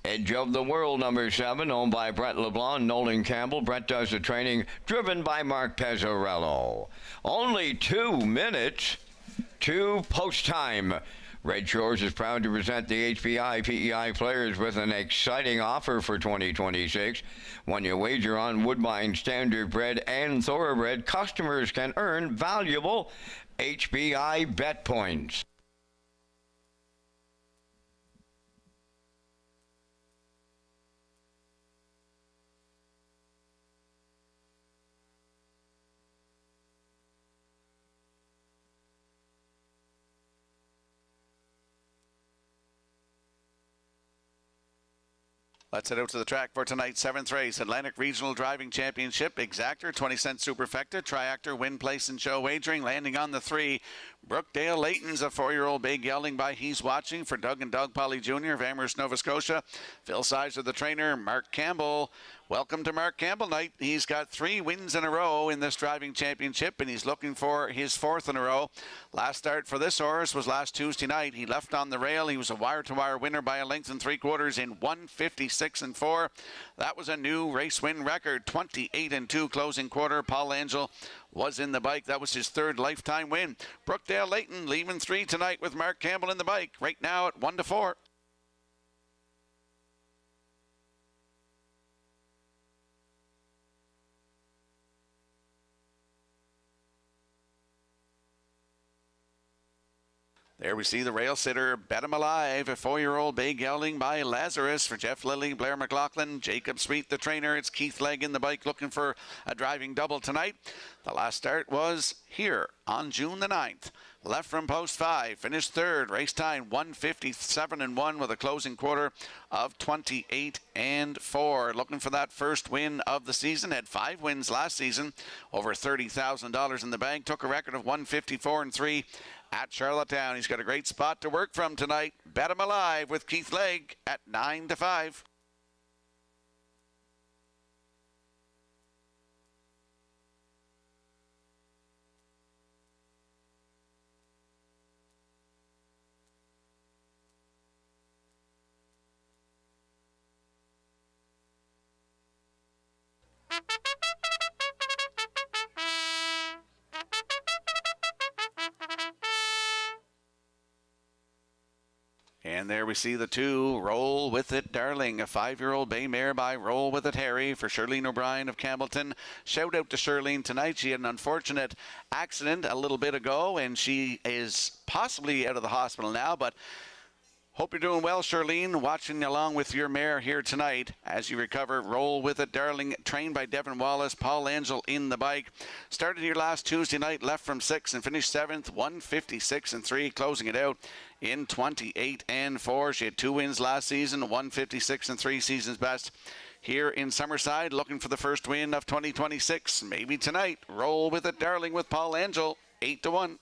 Edge of the World, number 7, owned by Brett LeBlanc, Nolan Campbell. Brett does the training, driven by Mark Pezzarello. Only 2 minutes to post time. Red Shores is proud to present the HPI PEI players with an exciting offer for 2026. When you wager on Woodbine Standardbred and Thoroughbred, customers can earn valuable HPI bet points. Let's head out to the track for tonight's 7th race. Atlantic Regional Driving Championship. Exactor, 20-cent superfecta. Triactor, win, place, and show wagering. Landing on the 3. Brookdale Layton's a 4-year-old big, yelling by He's Watching for Doug and Doug Polly Jr. of Amherst, Nova Scotia. Phil Sizer, the trainer. Mark Campbell Welcome to Mark Campbell night. He's got 3 wins in a row in this driving championship, and he's looking for his 4th in a row. Last start for this horse was last Tuesday night. He left on the rail. He was a wire-to-wire winner by a length and 3/4 in 1:56.4. That was a new race win record. 28-2 closing quarter. Paul Angel was in the bike. That was his 3rd lifetime win. Brookdale Leighton leaving 3 tonight with Mark Campbell in the bike. Right now at 1-4. There we see the rail sitter, Bet 'em Alive, a 4-year-old bay gelding by Lazarus for Jeff Lilly, Blair McLaughlin, Jacob Sweet, the trainer. It's Keith Legg in the bike looking for a driving double tonight. The last start was here on June the 9th. Left from post 5, finished 3rd, race time 1:57.1 with a closing quarter of 28-4. Looking for that first win of the season. Had 5 wins last season, over $30,000 in the bank. Took a record of 154-3 at Charlottetown. He's got a great spot to work from tonight. Bet 'em Alive with Keith Legg at 9-5. And there we see the 2, Roll With It Darling, a 5-year-old bay mare by Roll With It Harry for Shirlene O'Brien of Campbellton. Shout out to Shirlene tonight. She had an unfortunate accident a little bit ago, and she is possibly out of the hospital now, but hope you're doing well, Shirlene. Watching along with your mare here tonight as you recover. Roll With It Darling, trained by Devin Wallace. Paul Angel in the bike. Started here last Tuesday night, left from 6 and finished 7th, 1:56.3, closing it out in 28-4. She had 2 wins last season, 1:56.3 season's best. Here in Summerside, looking for the first win of 2026. Maybe tonight. Roll With It Darling with Paul Angel, 8-1.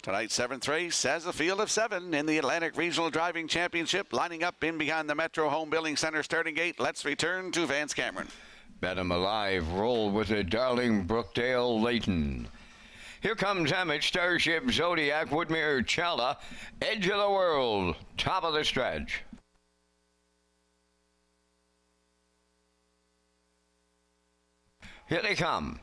Tonight's 7th race has a field of 7 in the Atlantic Regional Driving Championship. Lining up in behind the Metro Home Building Center starting gate. Let's return to Vance Cameron. Bet 'em Alive, Roll With It Darling, Brookdale Leighton. Here comes Emmett, Starship, Zodiac, Woodmere, Challa, Edge of the World, top of the stretch. Here they come.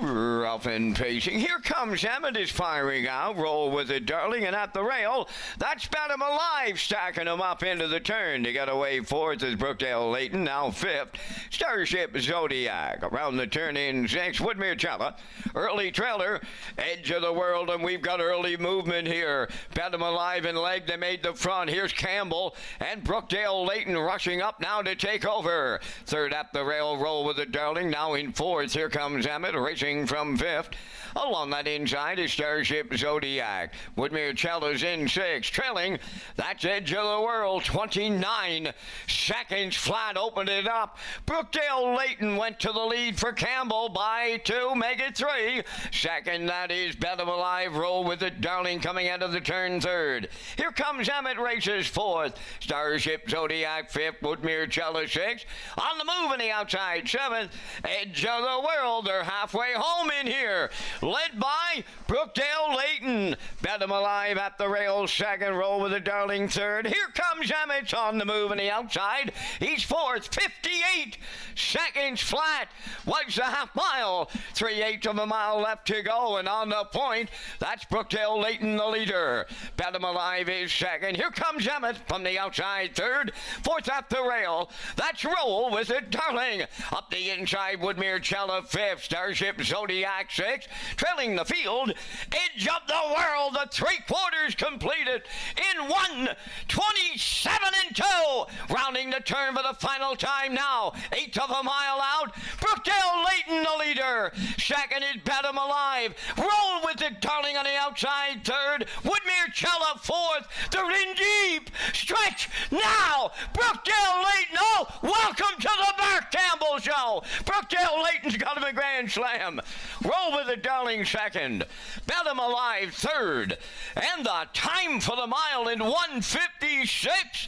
Rough and pacing. Here comes Emmett is firing out. Roll With It Darling, and at the rail, that's Bet 'em Alive, stacking them up into the turn. To get away 4th is Brookdale Leighton, now 5th. Starship Zodiac around the turn in 6th. Woodmere Challa, early trailer, Edge of the World, and we've got early movement here. Bet 'em Alive and Leg, they made the front. Here's Campbell and Brookdale Leighton rushing up now to take over. 3rd at the rail, Roll With It Darling, now in 4th. Here comes Emmett, racing from 5th. Along that inside is Starship Zodiac. Woodmere Challa's in 6th. Trailing, that's Edge of the World. 29 seconds flat, opened it up. Brookdale Leighton went to the lead for Campbell by 2, make it 3. Second, that is Bet 'em Alive, Roll With It Darling coming out of the turn 3rd. Here comes Emmett, races 4th. Starship Zodiac 5th. Woodmere Challa 6th. On the move in the outside 7th. Edge of the World, they're halfway home in here. here, led by Brookdale Layton. Bet 'em alive at the rails, second, roll with a darling third. Here comes Emmett on the move on the outside. He's fourth, 58 seconds flat. Was the half mile, 3/8 of a mile left to go, and on the point, that's Brookdale Layton, the leader. Bet 'em alive is second. Here comes Emmett from the outside third, fourth at the rail. That's Roll with it, darling. Up the inside, Woodmere Chella fifth, Starship Zodiac sixth, trailing the field. Edge of the world, the 3/4 completed in 1:27 and 2. Rounding the turn for the final time now. 1/8 of a mile out. Brookdale Layton, the leader. Second is Bet 'em alive. Roll with it, darling, on the outside third. Woodmere Chella fourth. They're in deep. Stretch now. Brookdale Layton. Oh, welcome to the Mark Campbell Show. Brookdale Layton's got him a grand slam. Roll with it, darling, second. Bet 'em alive third. And the time for the mile in 1:56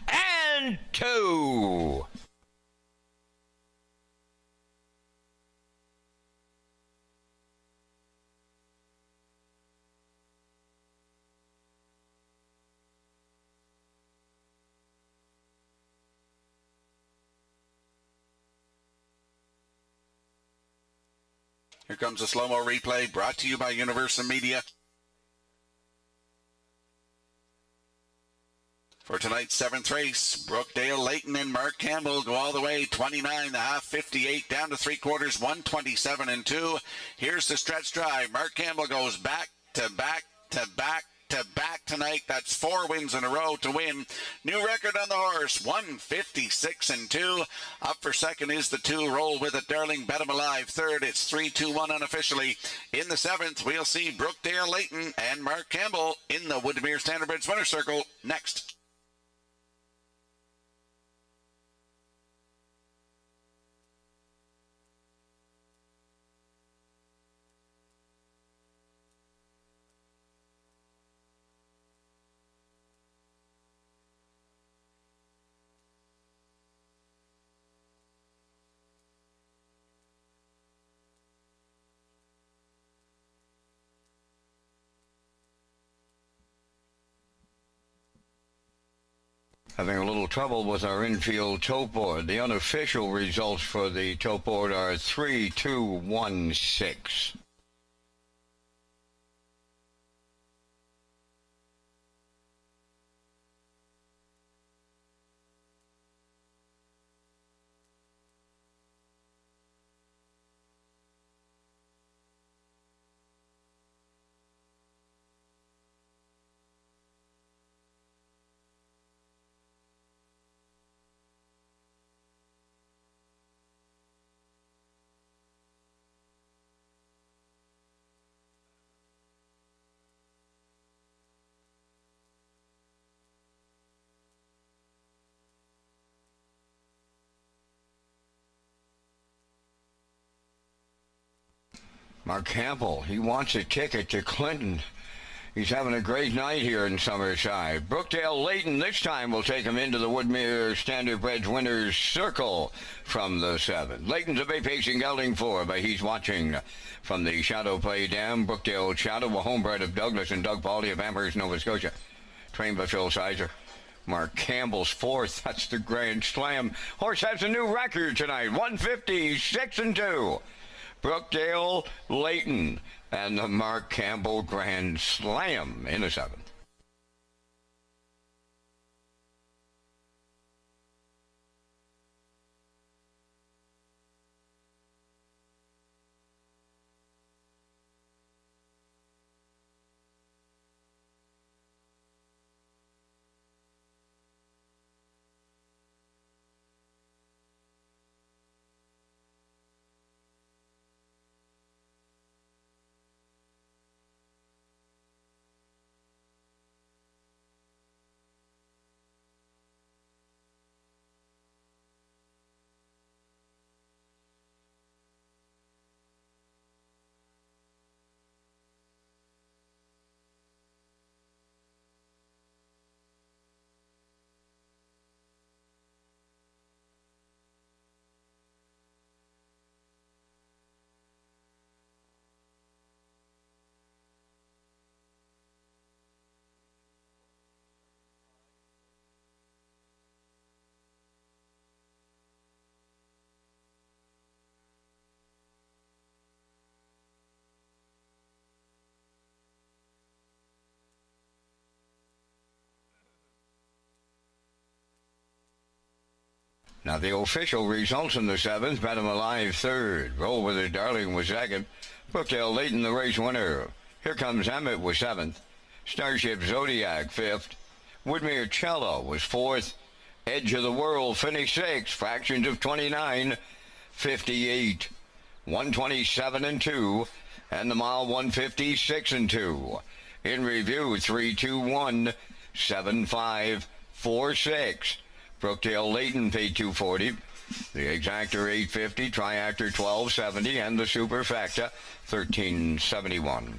and 2. Here comes a slow-mo replay brought to you by Universal Media. For tonight's 7th race, Brookdale Layton and Mark Campbell go all the way 29 the half, 58 down to 3/4, 1:27 and 2. Here's the stretch drive. Mark Campbell goes back to back to back to back tonight. That's 4 wins in a row to win. New record on the horse, 1:56 and 2. Up for second is the 2, Roll with it, darling. Bet 'em alive third. It's 3-2-1 unofficially. In the 7th, we'll see Brookdale Layton and Mark Campbell in the Woodmere Standardbridge Winner's Circle next. Having a little trouble with our infield tote board. The unofficial results for the tote board are 3-2-1-6. Mark Campbell, he wants a ticket to Clinton. He's having a great night here in Summerside. Brookdale Layton this time will take him into the Woodmere Standardbridge Winners Circle from the 7th. Layton's a big pacing gelding 4, but he's watching from the Shadow Play Dam. Brookdale Shadow, a homebred of Douglas and Doug Pauly of Amherst, Nova Scotia. Trained by Phil Sizer. Mark Campbell's 4th. That's the Grand Slam. Horse has a new record tonight, 1:56 and 2. Brookdale Layton and the Mark Campbell Grand Slam in the 7th. Now the official results in the 7th, Bet 'em Alive 3rd, Roll With It Darling was 2nd, Brookdale Leighton the race winner. Here Comes Emmett was 7th, Starship Zodiac 5th, Woodmere Cello was 4th, Edge of the World finished 6th, fractions of 29, 58, 127 and 2, and the mile 156 and 2. In review, 321 7546. Brookdale Leighton paid $240. The Exactor $850, Triactor $1270, and the Superfecta $1371.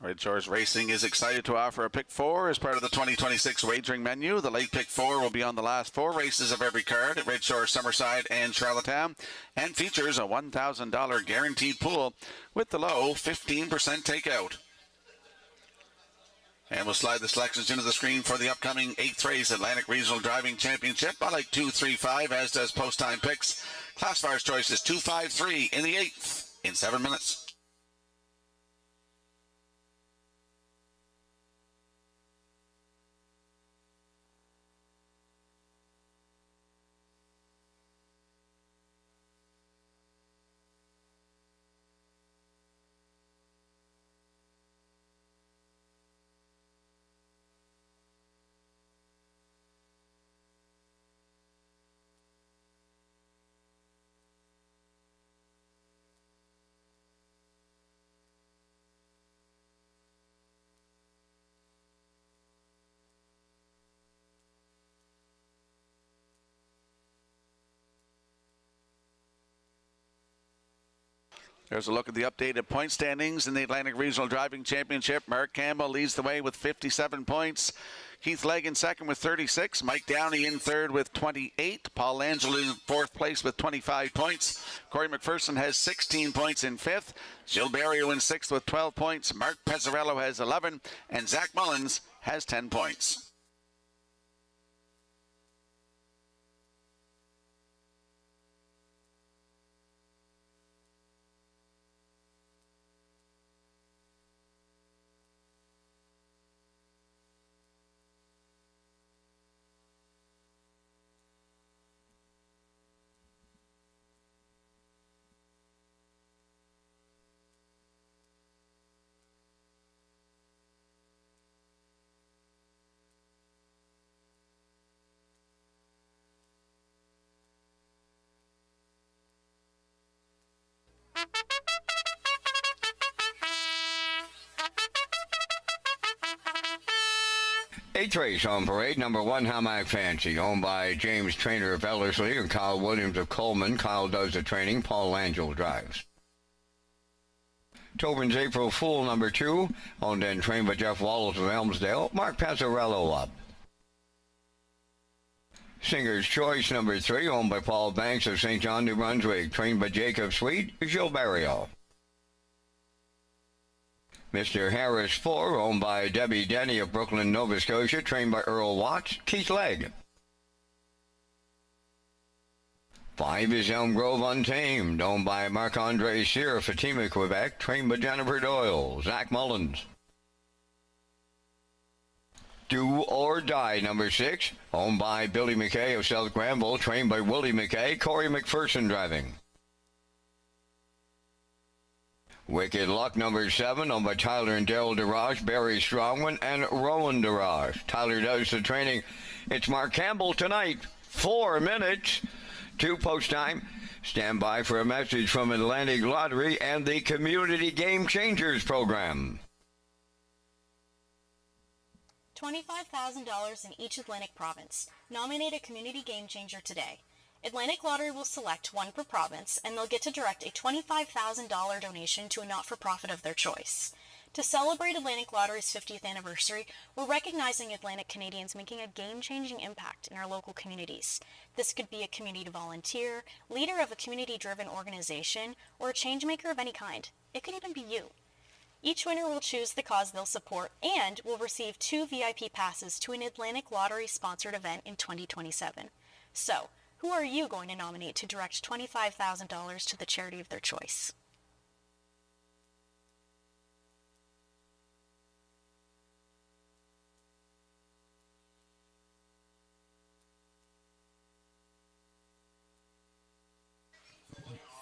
Red Shores Racing is excited to offer a pick 4 as part of the 2026 wagering menu. The late pick 4 will be on the last 4 races of every card at Red Shores, Summerside, and Charlottetown, and features a $1,000 guaranteed pool with the low 15% takeout. And we'll slide the selections into the screen for the upcoming 8th race Atlantic Regional Driving Championship. I like 2-3-5, as does Post Time Picks. Classifiers choice is 2-5-3 in the 8th in 7 minutes. There's a look at the updated point standings in the Atlantic Regional Driving Championship. Mark Campbell leads the way with 57 points. Keith Legg in second with 36. Mike Downey in third with 28. Paul Angel in fourth place with 25 points. Corey McPherson has 16 points in fifth. Gilles Barrio in sixth with 12 points. Mark Pezzarello has 11. And Zach Mullins has 10 points. Eighth race on parade, number 1, Hamac Fancy, owned by James Trainer of Ellerslie and Kyle Williams of Coleman. Kyle does the training, Paul Angel drives. Tobin's April Fool, number 2, owned and trained by Jeff Wallace of Elmsdale. Mark Pezzarello up. Singer's Choice, number 3, owned by Paul Banks of St. John, New Brunswick, trained by Jacob Sweet, Gilles Barrio. Mr. Harris 4, owned by Debbie Denny of Brooklyn, Nova Scotia, trained by Earl Watts, Keith Legg. 5 is Elm Grove Untamed, owned by Marc-Andre Cyr of Fatima, Quebec, trained by Jennifer Doyle, Zach Mullins. Do or Die, number 6, owned by Billy McKay of South Granville, trained by Willie McKay, Corey McPherson driving. Wicked Luck, number 7, owned by Tyler and Daryl DeRoche, Barry Strongman, and Rowan DeRoche. Tyler does the training. It's Mark Campbell tonight, 4 minutes to post time. Stand by for a message from Atlantic Lottery and the Community Game Changers program. $25,000 in each Atlantic province. Nominate a community game changer today. Atlantic Lottery will select one per province, and they'll get to direct a $25,000 donation to a not-for-profit of their choice. To celebrate Atlantic Lottery's 50th anniversary, we're recognizing Atlantic Canadians making a game-changing impact in our local communities. This could be a community volunteer, leader of a community-driven organization, or a changemaker of any kind. It could even be you. Each winner will choose the cause they'll support and will receive 2 VIP passes to an Atlantic Lottery-sponsored event in 2027. So, who are you going to nominate to direct $25,000 to the charity of their choice?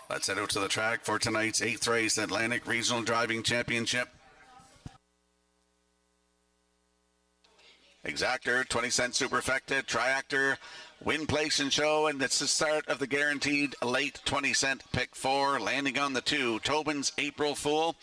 Let's head out to the track for tonight's 8th race, Atlantic Regional Driving Championship. Exactor, 20-cent superfecta, Triactor, win, place, and show, and it's the start of the guaranteed late 20-cent pick 4, landing on the 2, Tobin's April Fool.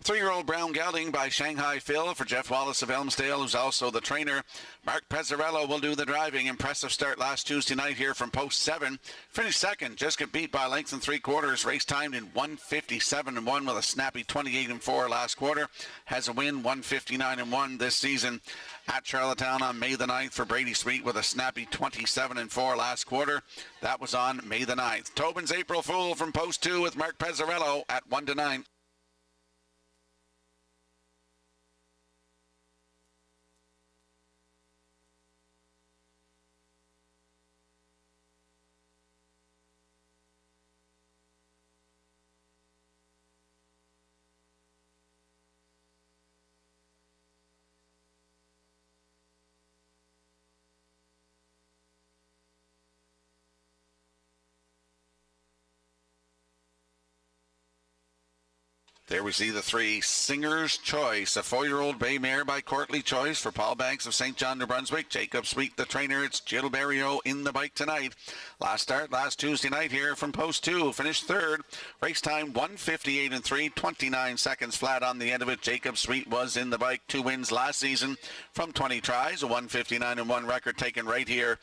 3-year-old Brown Gelding by Shanghai Phil for Jeff Wallace of Elmsdale, who's also the trainer. Mark Pezzarello will do the driving. Impressive start last Tuesday night here from post 7. Finished second, just got beat by a length and 3/4. Race timed in 1:57.1 with a snappy 28.4 last quarter. Has a win, 1:59.1 this season at Charlottetown on May the 9th for Brady Sweet with a snappy 27.4 last quarter. That was on May the 9th. Tobin's April Fool from post 2 with Mark Pezzarello at 1-9. There we see the 3, Singer's Choice, a 4-year-old bay mare by Courtly Choice for Paul Banks of St. John, New Brunswick. Jacob Sweet, the trainer. It's Jill Barrio in the bike tonight. Last start last Tuesday night here from post 2. Finished 3rd. Race time 1:58.3, 29 seconds flat on the end of it. Jacob Sweet was in the bike. 2 wins last season from 20 tries. A 1:59.1 record taken right here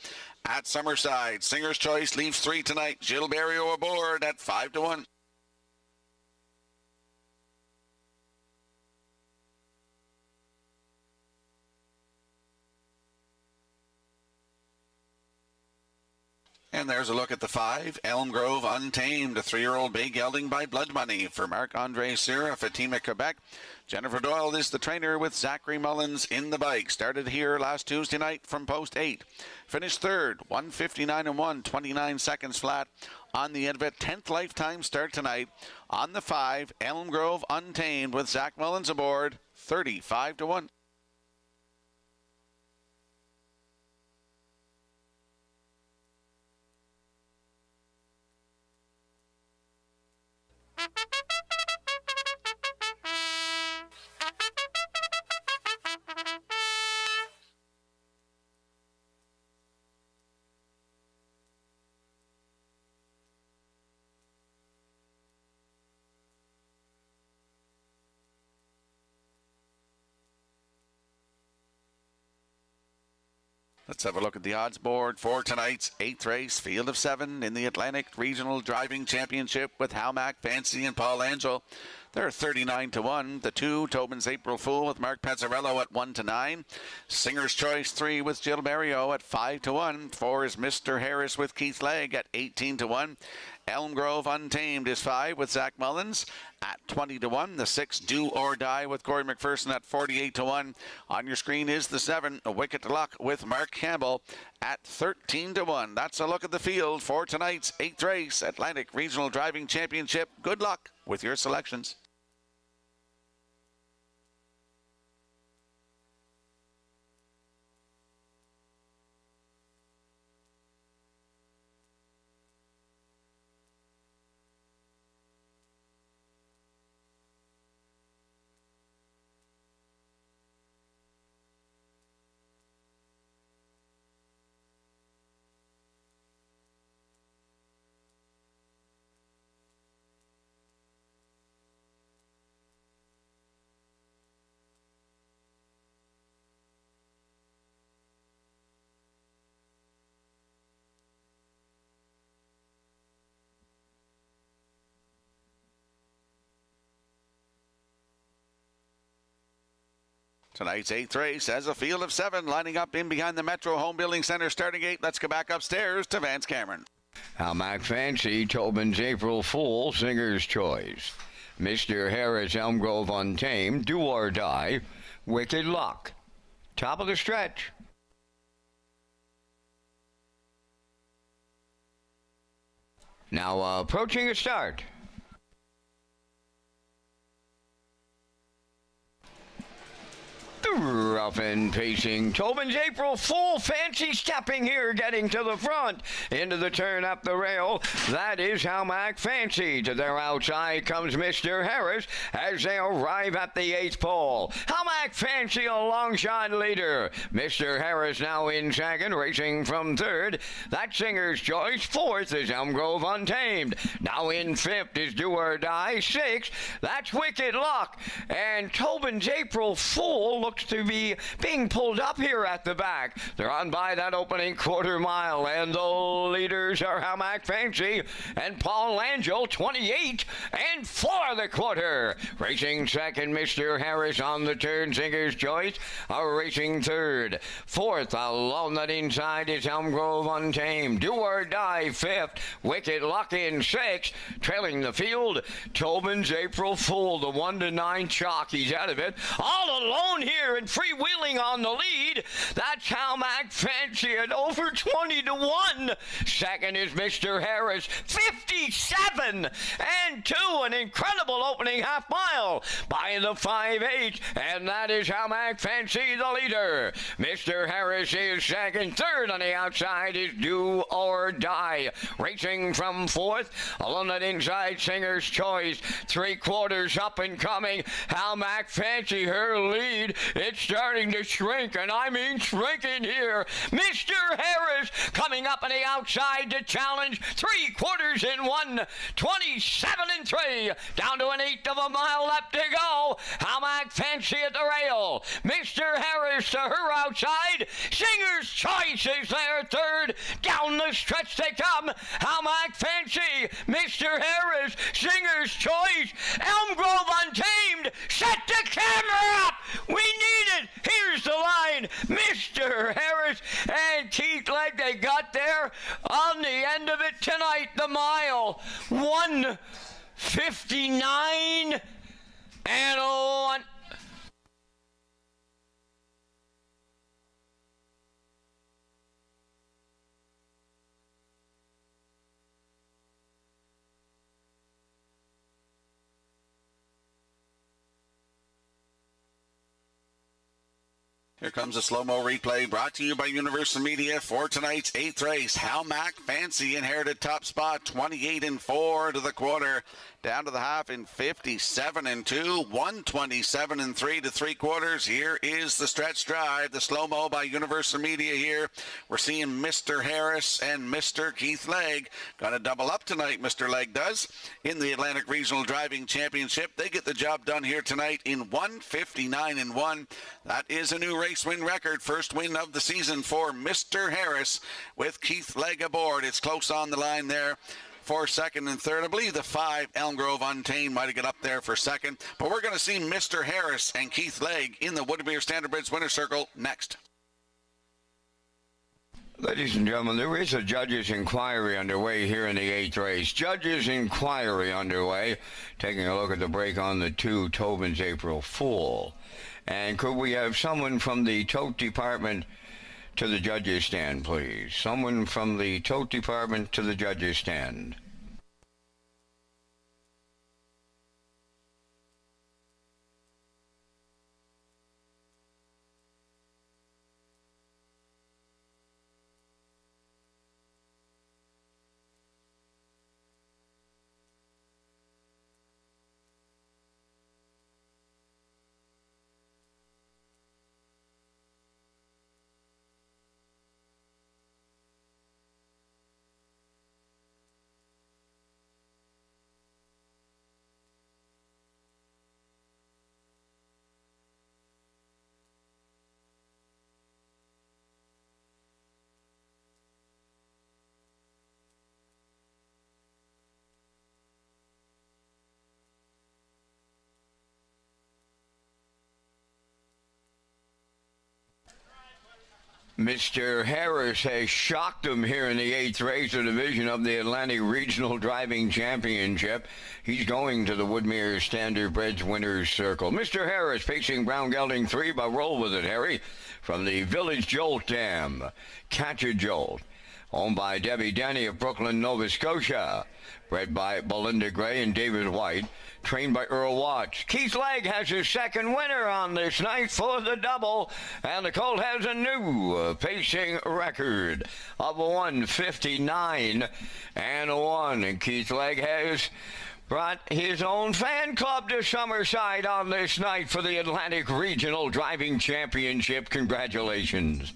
at Summerside. Singer's Choice leaves 3 tonight. Jill Barrio aboard at 5-1. And there's a look at the 5, Elm Grove Untamed, a 3-year-old bay gelding by Blood Money for Marc-Andre Sira, Fatima, Quebec. Jennifer Doyle is the trainer with Zachary Mullins in the bike. Started here last Tuesday night from post 8. Finished 3rd, 1:59.1, 29 seconds flat on the end of it. 10th lifetime start tonight on the 5, Elm Grove Untamed with Zach Mullins aboard, 35-1. Let's have a look at the odds board for tonight's 8th race, Field of 7 in the Atlantic Regional Driving Championship with Halmack, Fancy, and Paul Angel. They're 39-1. The 2, Tobin's April Fool with Mark Pezzarello at 1-9. Singer's Choice 3 with Jill Barrio at 5-1. 4 is Mr. Harris with Keith Legg at 18-1. Elm Grove Untamed is 5 with Zach Mullins at 20-1. The 6, Do or Die with Corey McPherson at 48-1. On your screen is the 7, Wicked Luck with Mark Campbell at 13-1. That's a look at the field for tonight's 8th race, Atlantic Regional Driving Championship. Good luck with your selections. Tonight's 8th race has a field of 7 lining up in behind the Metro Home Building Center starting gate. Let's go back upstairs to Vance Cameron. Mac Fancy, Tobin's April Fool, Singer's Choice. Mr. Harris, Elm Grove Untamed, Do or Die, Wicked Luck. Top of the stretch. Now approaching a start. Rough and pacing. Tobin's April Fool, Fancy stepping here, getting to the front. Into the turn up the rail. That is How Mac Fancy. To their outside comes Mr. Harris as they arrive at the 8th pole. How Mac Fancy, a long shot leader. Mr. Harris now in second, racing from third. That's Singer's Choice. Fourth is Elm Grove Untamed. Now in fifth is Do or Die. Sixth, that's Wicked Luck. And Tobin's April Fool looks to be being pulled up here at the back. They're on by that opening quarter mile, and the leaders are How Mac Fancy and Paul Angel, 28 and 4 the quarter. Racing second, Mr. Harris on the turn, Singer's Choice are racing third. Fourth, along that inside is Elm Grove Untamed. Do or Die fifth, Wicked Luck in sixth. Trailing the field, Tobin's April Fool, the 1-9 chalk. He's out of it. All alone here and freewheeling on the lead. That's How Mac Fancy at over 20-1. Second is Mr. Harris, 57 and 2. An incredible opening half mile by the 5-8, and that is How Mac Fancy, the leader. Mr. Harris is second. Third on the outside is Do or Die. Racing from fourth, along that inside, Singer's Choice. 3/4 up and coming. How Mac Fancy, her lead. It's starting to shrink, and I mean shrinking here. Mr. Harris coming up on the outside to challenge. 3/4 in 1, 27 and 3. Down to an 1/8 of a mile left to go. How Mac Fancy at the rail. Mr. Harris to her outside. Singer's Choice is there third. Down the stretch they come. How Mac Fancy, Mr. Harris, Singer's Choice, Elm Grove Untamed. Set the camera up. We need it. Here's the line. Mr. Harris and Keith Legg, they got there on the end of it tonight. The mile 1:59 and 1. Here comes a slow-mo replay brought to you by Universal Media for tonight's 8th race. How Mac Fancy inherited top spot, 28 and 4 to the quarter. Down to the half in 57 and 2, 127 and 3 to 3/4. Here is the stretch drive, the slow-mo by Universal Media here. We're seeing Mr. Harris and Mr. Keith Legg. Gonna double up tonight, Mr. Legg does, in the Atlantic Regional Driving Championship. They get the job done here tonight in 1:59 and 1. That is a new race win record. First win of the season for Mr. Harris with Keith Legg aboard. It's close on the line there for second and third. I believe the 5 Elm Grove Untamed might have got up there for second. But we're going to see Mr. Harris and Keith Legg in the Woodmere Standardbridge Winner's Circle next. Ladies and gentlemen, there is a judge's inquiry underway here in the 8th race. Judge's inquiry underway. Taking a look at the break on the 2, Tobin's April Fool. And could we have someone from the tote department to the judge's stand, please? Someone from the tote department to the judge's stand. Mr. Harris has shocked him here in the 8th race of division of the Atlantic Regional Driving Championship. He's going to the Woodmere Standardbreds Winners Circle. Mr. Harris facing Brown Gelding 3, but roll with it, Harry, from the Village Jolt Dam. Catch a Jolt, owned by Debbie Denny of Brooklyn, Nova Scotia. Bred by Belinda Gray and David White. Trained by Earl Watts. Keith Legg has his second winner on this night for the double. And the colt has a new pacing record of 159 and 1. And Keith Legg has brought his own fan club to Summerside on this night for the Atlantic Regional Driving Championship. Congratulations.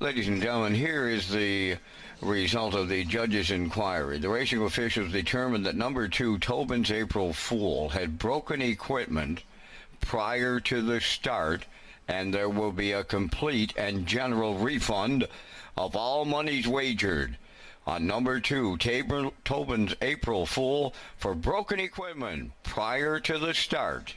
Ladies and gentlemen, here is the result of the judge's inquiry. The racing officials determined that number 2, Tobin's April Fool, had broken equipment prior to the start, and there will be a complete and general refund of all monies wagered on number 2, Tobin's April Fool, for broken equipment prior to the start.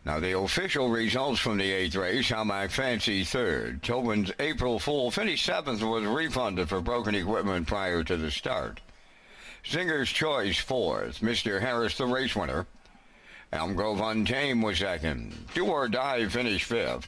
Now, the official results from the 8th race, Hamac Fancy 3rd. Tobin's April Fool finished 7th, was refunded for broken equipment prior to the start. Singer's Choice 4th. Mr. Harris, the race winner. Elm Grove Untamed was 2nd. Do or Die finished 5th.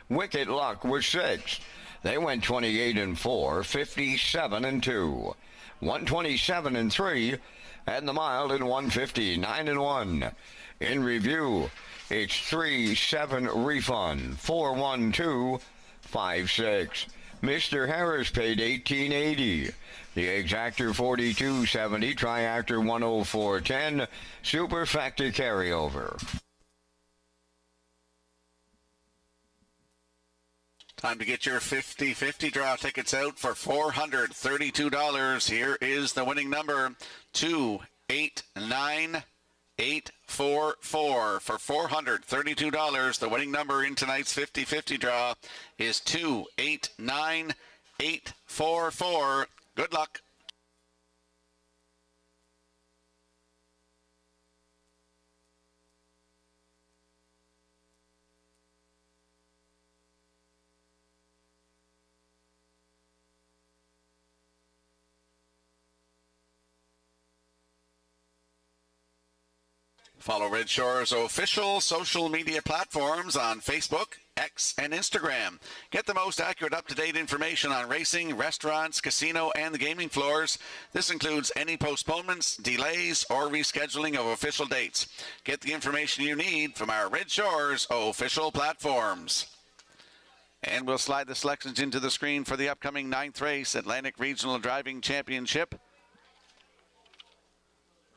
Wicked Luck was 6th. They went 28-4, 57-2. 127-3, and the Mild in 159-1. In review, it's 3-7 refund, 41256. Mr. Harris paid $18.80. The Exactor $42.70, Triactor $104.10, Superfecta carryover. Time to get your 50-50 draw tickets out for $432. Here is the winning number, 289844. For $432, the winning number in tonight's 50-50 draw is 289844. Good luck. Follow Red Shores' official social media platforms on Facebook, X, and Instagram. Get the most accurate, up-to-date information on racing, restaurants, casino, and the gaming floors. This includes any postponements, delays, or rescheduling of official dates. Get the information you need from our Red Shores official platforms. And we'll slide the selections into the screen for the upcoming 9th race, Atlantic Regional Driving Championship.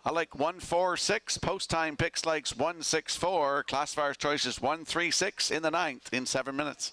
I like 146. Post time picks likes 164. Classifier's choice is 136 in the 9th in 7 minutes.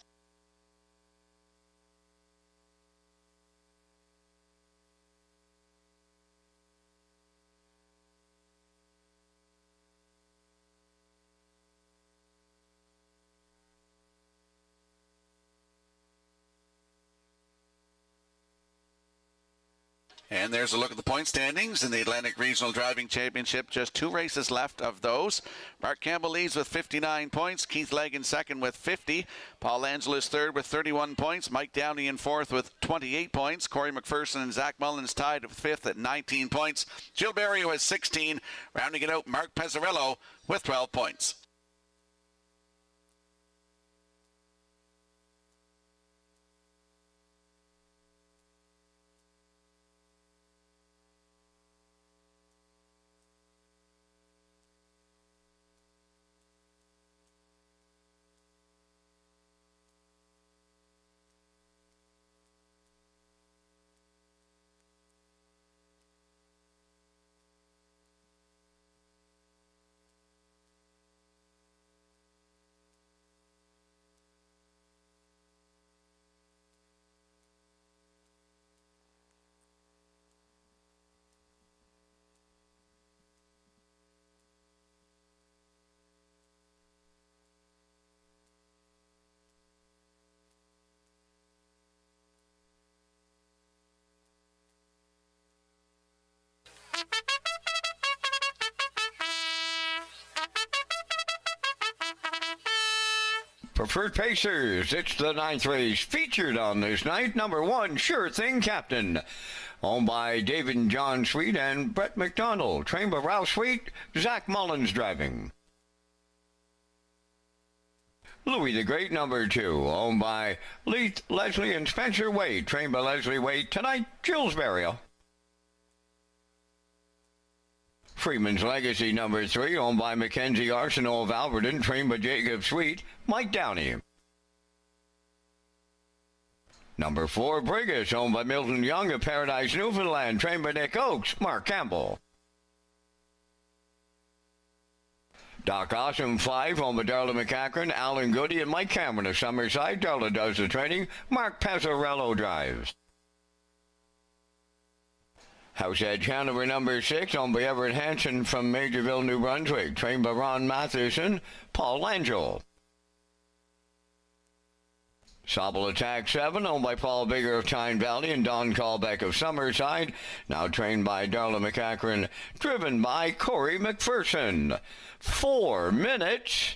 And there's a look at the point standings in the Atlantic Regional Driving Championship. Just 2 races left of those. Mark Campbell leads with 59 points. Keith Legg in second with 50. Paul Angelis third with 31 points. Mike Downey in fourth with 28 points. Corey McPherson and Zach Mullins tied with fifth at 19 points. Jill Berrio has 16. Rounding it out, Mark Pezzarello with 12 points. Preferred Pacers, it's the 9th race featured on this night. Number 1, Sure Thing Captain, owned by David and John Sweet and Brett McDonald. Trained by Ralph Sweet, Zach Mullins driving. Louis the Great, number 2, owned by Leith, Leslie, and Spencer Wade. Trained by Leslie Wade. Tonight, Jules Berrio. Freeman's Legacy, number 3, owned by Mackenzie Arsenault of Alberton, trained by Jacob Sweet, Mike Downey. Number 4, Brigus, owned by Milton Young of Paradise, Newfoundland, trained by Nick Oakes, Mark Campbell. Doc Awesome 5, owned by Darla McCachran, Alan Goody, and Mike Cameron of Summerside. Darla does the training, Mark Pezzarello drives. House Edge Hanover, number 6, owned by Everett Hansen from Majorville, New Brunswick, trained by Ron Matheson, Paul Langell. Sobel Attack 7, owned by Paul Bigger of Tyne Valley and Don Callbeck of Summerside, now trained by Darla McCachran, driven by Corey McPherson. 4 minutes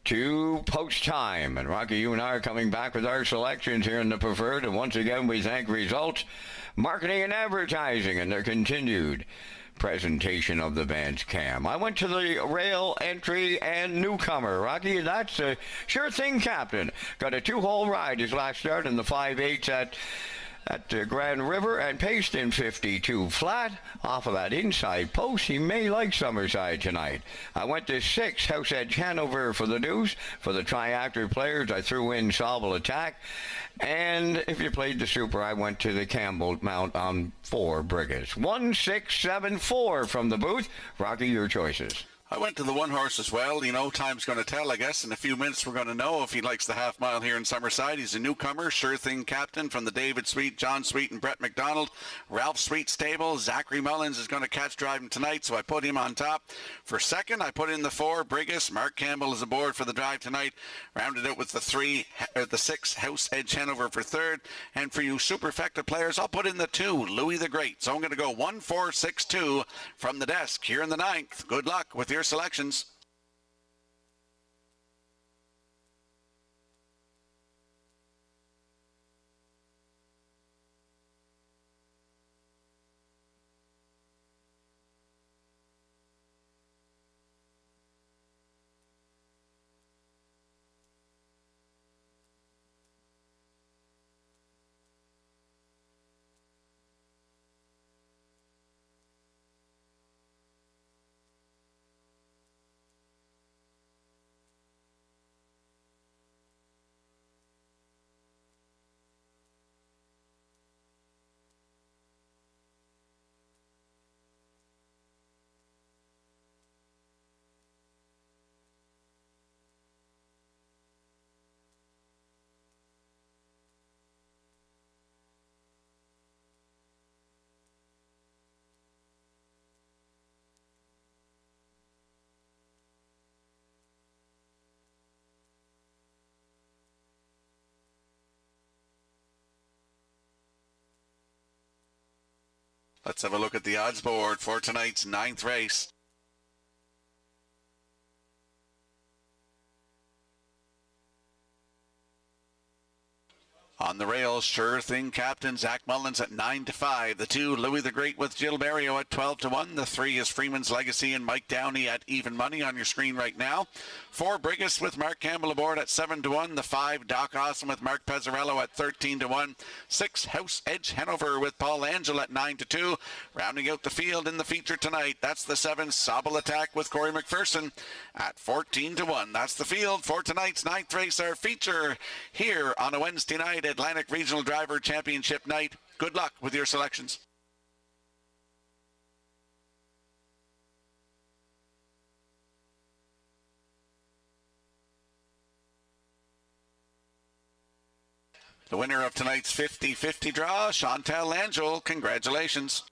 to post time. And Rocky, you and I are coming back with our selections here in the preferred, and once again we thank Results Marketing and Advertising and their continued presentation of the Vance Cam. I went to the rail entry and newcomer. Rocky, that's a Sure Thing Captain. Got a 2-hole ride his last start in the 5/8 at Grand River and paced in 52 flat off of that inside post. He may like Summerside tonight. I went to 6, House Edge Hanover for the deuce. For the triactor players, I threw in Sobel Attack. And if you played the Super, I went to the Campbell Mount on 4, Brigus. 1, 6, 7, 4 from the booth. Rocky, your choices. I went to the 1 horse as well. You know, time's going to tell, I guess. In a few minutes, we're going to know if he likes the half mile here in Summerside. He's a newcomer, Sure Thing Captain from the David Sweet, John Sweet, and Brett McDonald. Ralph Sweet stable. Zachary Mullins is going to catch driving tonight, so I put him on top. For second, I put in the 4, Brigus. Mark Campbell is aboard for the drive tonight. Rounded out with the 6, House Edge Hanover for third. And for you superfecta players, I'll put in the 2, Louis the Great. So I'm going to go 1, 4, 6, 2 from the desk here in the 9th. Good luck with your selections. Let's have a look at the odds board for tonight's 9th race. On the rails, Sure Thing captain Zach Mullins at 9-5. The 2, Louis the Great with Jill Barrio at 12-1. The 3 is Freeman's Legacy and Mike Downey at even money on your screen right now. 4, Brigus with Mark Campbell aboard at 7-1. The 5, Doc Awesome with Mark Pezzarello at 13-1. 6, House Edge Hanover with Paul Angel at 9-2. Rounding out the field in the feature tonight, that's the 7, Sobble Attack with Corey McPherson at 14-1. That's the field for tonight's 9th race, our feature here on a Wednesday night, Atlantic Regional Driver Championship night. Good luck with your selections. The winner of tonight's 50-50 draw, Chantal Angel. Congratulations.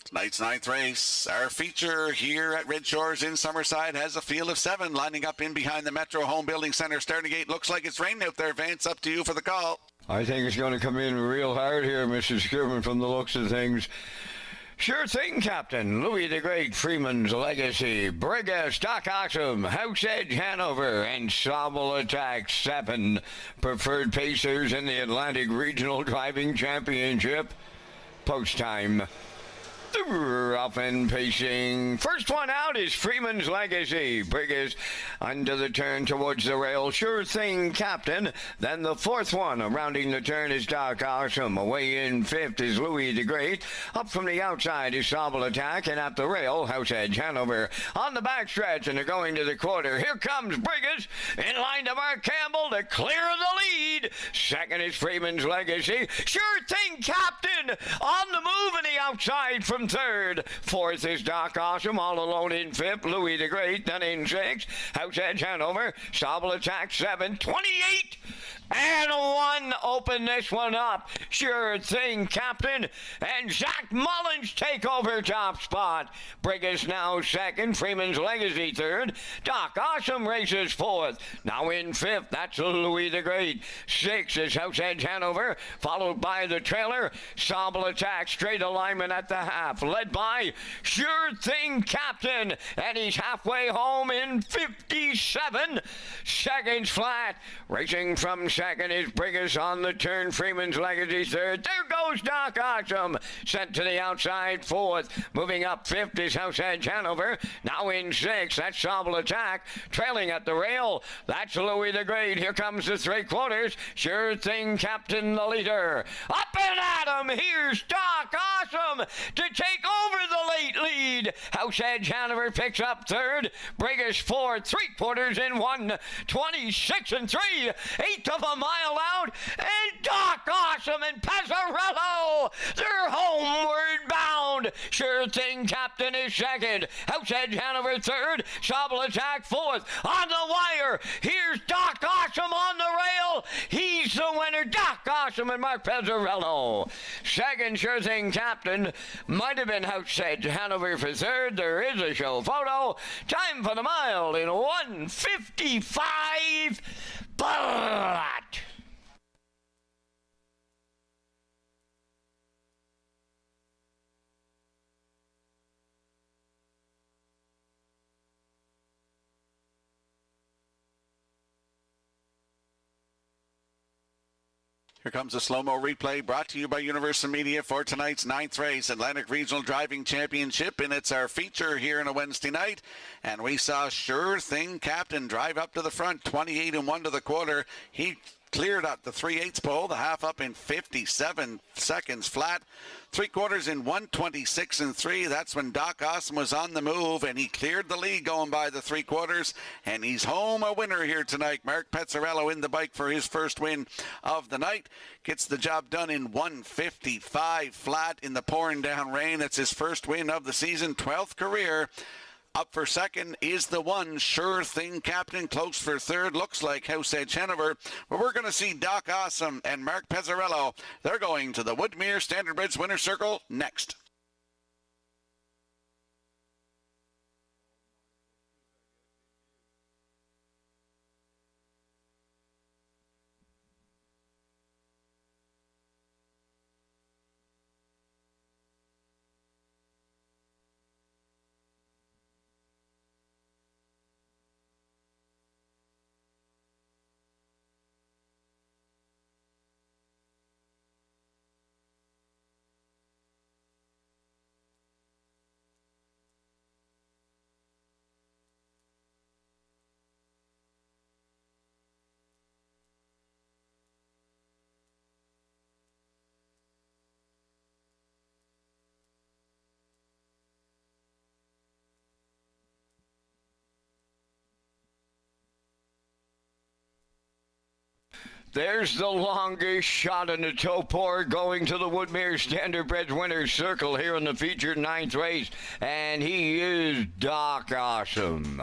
Tonight's 9th race, our feature here at Red Shores in Summerside, has a field of 7 lining up in behind the Metro Home Building Center starting gate. Looks like it's raining out there. Vance, up to you for the call. I think it's going to come in real hard here, Mrs. Scriven, from the looks of things. Sure Thing captain, Louis the Great, Freeman's Legacy, Brigus, Doc Awesome, House Edge Hanover, and Sobble Attack 7 preferred pacers in the Atlantic Regional Driving Championship. Post time. Rough and pacing. First one out is Freeman's Legacy. Brigus under the turn towards the rail. Sure Thing captain. Then the 4th one rounding the turn is Doc Awesome. Away in 5th is Louis the Great. Up from the outside is Sobble Attack. And at the rail, House Edge Hanover. On the backstretch, and they're going to the quarter. Here comes Brigus in line to Mark Campbell to clear the lead. Second is Freeman's Legacy. Sure Thing captain on the move in the outside from 3rd. 4th is Doc Awesome, all alone in 5th. Louis the Great, then in 6th. House Edge Hanover. Sobble Attack 7. 28 and 1. Open this one up. Sure Thing captain and Zach Mullins take over top spot. Brigus now 2nd. Freeman's Legacy 3rd. Doc Awesome races 4th. Now in 5th, that's Louis the Great. 6th is House Edge Hanover, followed by the trailer. Sobble Attack, straight alignment at the half, led by Sure Thing captain, and he's halfway home in 57 seconds flat. Racing from 2nd is Brigus Brigus on the turn. Freeman's Legacy third. There goes Doc Awesome. Sent to the outside fourth. Moving up fifth is House Edge Hanover. Now in sixth. That's Sobel Attack. Trailing at the rail. That's Louis the Great. Here comes the three quarters. Sure Thing Captain, the leader. Up and at him. Here's Doc Awesome to take over the late lead. House Edge Hanover picks up third. Brigus fourth. Three quarters in 1:26 and 3/8 of a mile out. And Doc Awesome and Pezzarello, they're homeward bound. Sure Thing Captain is second. House Edge Hanover third. Sobel Attack fourth. On the wire, here's Doc Awesome on the rail. He's the winner. Doc Awesome and Mark Pezzarello. Second, Sure Thing Captain. Might have been House Edge Hanover for third. There is a show photo. Time for the mile in 1:55. But Here comes a slow-mo replay brought to you by Universal Media for tonight's 9th race, Atlantic Regional Driving Championship, and it's our feature here on a Wednesday night. And we saw Sure Thing Captain drive up to the front, 28 and 1 to the quarter. He cleared up the 3/8 pole, the half up in 57 seconds flat. Three quarters in 1:26 and 3. That's when Doc Awesome was on the move, and he cleared the lead going by the three quarters, and he's home a winner here tonight. Mark Pezzarello in the bike for his first win of the night. Gets the job done in 1:55 flat in the pouring down rain. That's his first win of the season, 12th career. Up for second is the one, Sure Thing Captain. Close for third, looks like House Edge Hanover. But we're going to see Doc Awesome and Mark Pezzarello. They're going to the Woodmere Standard Bridge Winner's Circle next. there's the longest shot in the Topor going to the Woodmere Standard Bridge Winner's Circle here in the featured 9th race. And he is Doc Awesome.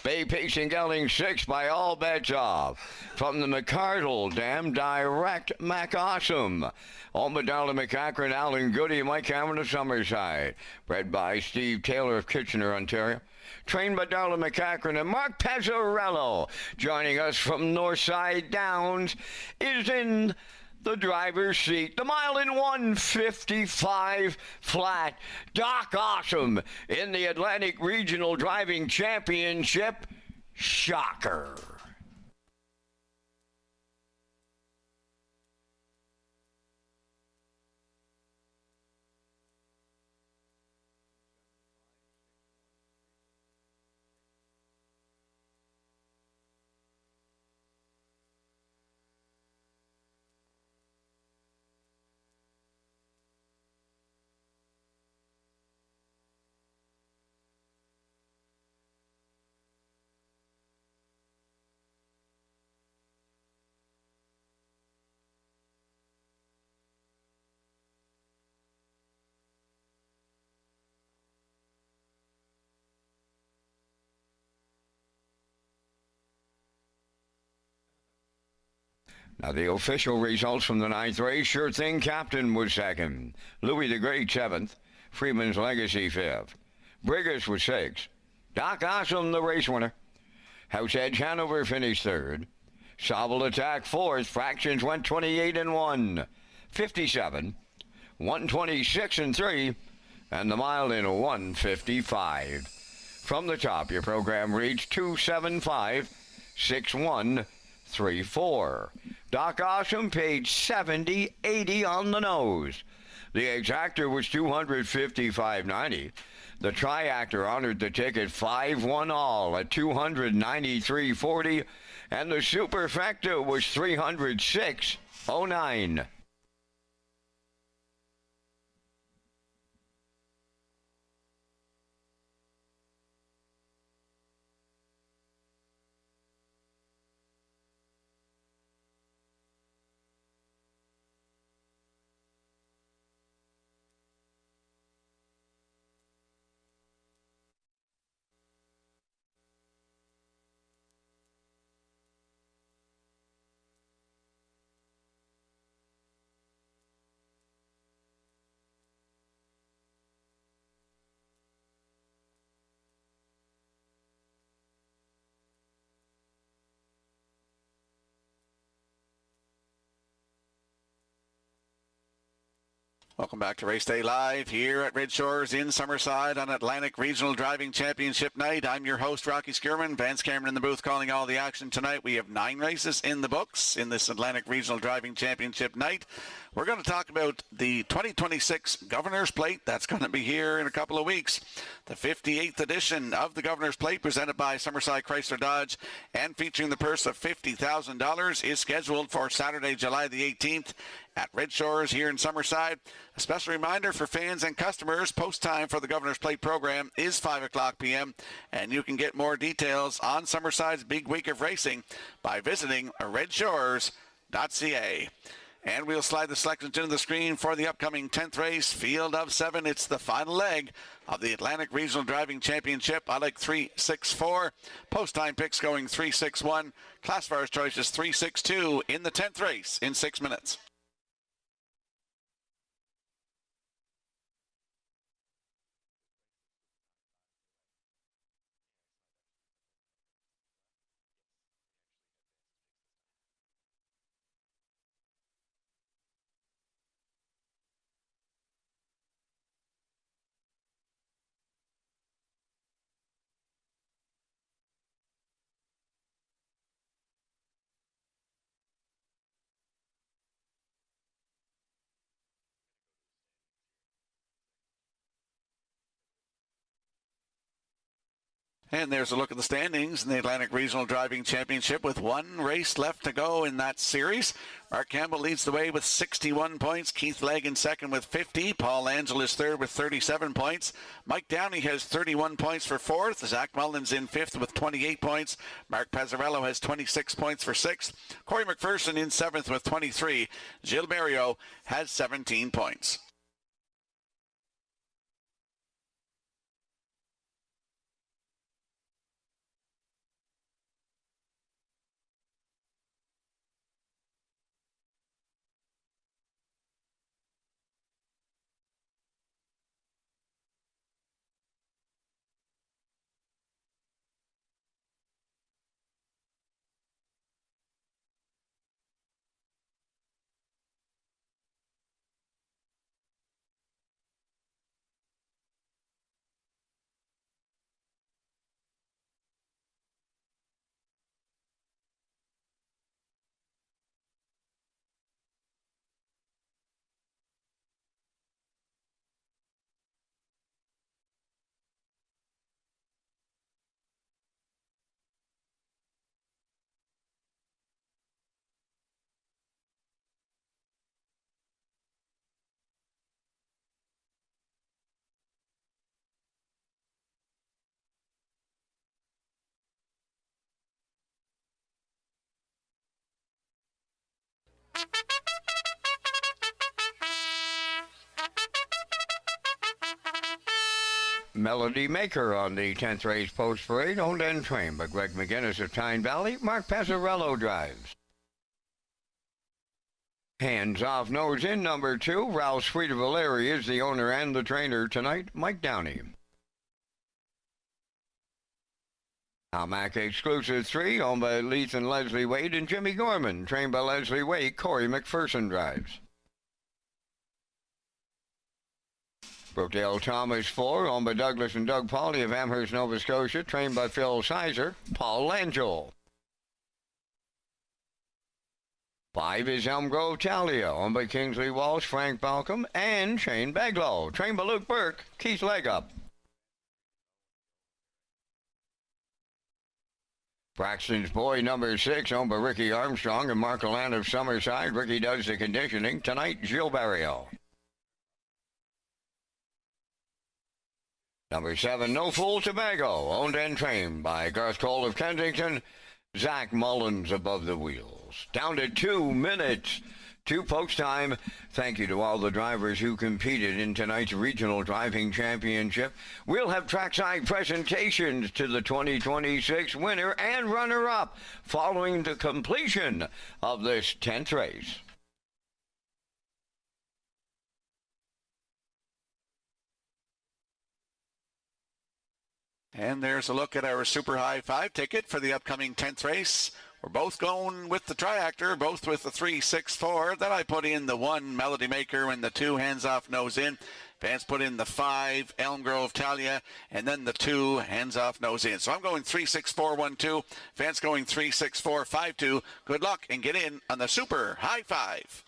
Bay Pacing Gelding 6 by all bets off. From the McCardle Dam, direct Mac Awesome. Darla McCachran, Alan Goody, Mike Cameron of Summerside. Bred by Steve Taylor of Kitchener, Ontario. Trained by Darla McCachran and Mark Pezzarello. Joining us from Northside Downs is in the driver's seat. The mile in 1:55 flat. Doc Awesome in the Atlantic Regional Driving Championship. Shocker. Now the official results from the 9th race. Sure Thing Captain was second. Louis the Great 7th. Freeman's Legacy 5th. Brigus was 6th. Doc Awesome the race winner. House Edge Hanover finished 3rd. Sobel Attack 4th. Fractions went 28 and 1. 57. 1:26 and 3. And the mile in 1:55. From the top, your program reads 275-6134. Doc Awesome paid $70.80 on the nose. The exactor was $255.90. The triactor honored the ticket 5-1 all at $293.40, and the superfecta was $306.09. Welcome back to Race Day Live here at Red Shores in Summerside on Atlantic Regional Driving Championship night. I'm your host, Rocky Skierman. Vance Cameron in the booth calling all the action tonight. We have 9 races in the books in this Atlantic Regional Driving Championship night. We're going to talk about the 2026 Governor's Plate. That's going to be here in a couple of weeks. The 58th edition of the Governor's Plate, presented by Summerside Chrysler Dodge and featuring the purse of $50,000, is scheduled for Saturday, July the 18th at Red Shores here in Summerside. A special reminder for fans and customers, post time for the Governor's Plate program is 5 o'clock p.m. and you can get more details on Summerside's big week of racing by visiting Redshores.ca. And we'll slide the selections into the screen for the upcoming 10th race, field of 7. It's the final leg of the Atlantic Regional Driving Championship. I like 3-6-4. Post-time picks going 3-6-1. Classifiers choice is 3-6-2 in the 10th race in 6 minutes. And there's a look at the standings in the Atlantic Regional Driving Championship with 1 race left to go in that series. Mark Campbell leads the way with 61 points. Keith Legg in second with 50. Paul Angel is third with 37 points. Mike Downey has 31 points for fourth. Zach Mullins in fifth with 28 points. Mark Pazzarello has 26 points for sixth. Corey McPherson in seventh with 23. Gilles Berriot has 17 points. Melody Maker on the 10th race post parade, owned and trained by Greg McGinnis of Tyne Valley. Mark Pazzarello drives. Hands off, nose in, number 2. Ralph Sweeter-Valeri is the owner and the trainer tonight. Mike Downey. Almac Exclusive 3, owned by Leith and Leslie Wade and Jimmy Gorman. Trained by Leslie Wade, Corey McPherson drives. Brookdale Thomas 4, owned by Douglas and Doug Pauley of Amherst, Nova Scotia. Trained by Phil Sizer, Paul Langell. 5 is Elm Grove Talia, owned by Kingsley Walsh, Frank Balcom, and Shane Beglow. Trained by Luke Burke, Keith Legup. Braxton's Boy, number 6, owned by Ricky Armstrong and Mark Land of Summerside. Ricky does the conditioning. Tonight, Gilles Barrio. Number 7, No Fool Tobago, owned and trained by Garth Cole of Kensington. Zach Mullins above the wheels. Down to 2 minutes to post time. Thank you to all the drivers who competed in tonight's Regional Driving Championship. We'll have trackside presentations to the 2026 winner and runner-up following the completion of this 10th race. And there's a look at our Super High 5 ticket for the upcoming 10th race. We're both going with the triactor, both with the 3-6-4. Then I put in the 1 Melody Maker and the 2 Hands Off Nose In. Vance put in the 5 Elm Grove Talia and then the 2 Hands Off Nose In. So I'm going 3-6-4-1-2. Vance going 3-6-4-5-2. Good luck and get in on the Super High 5.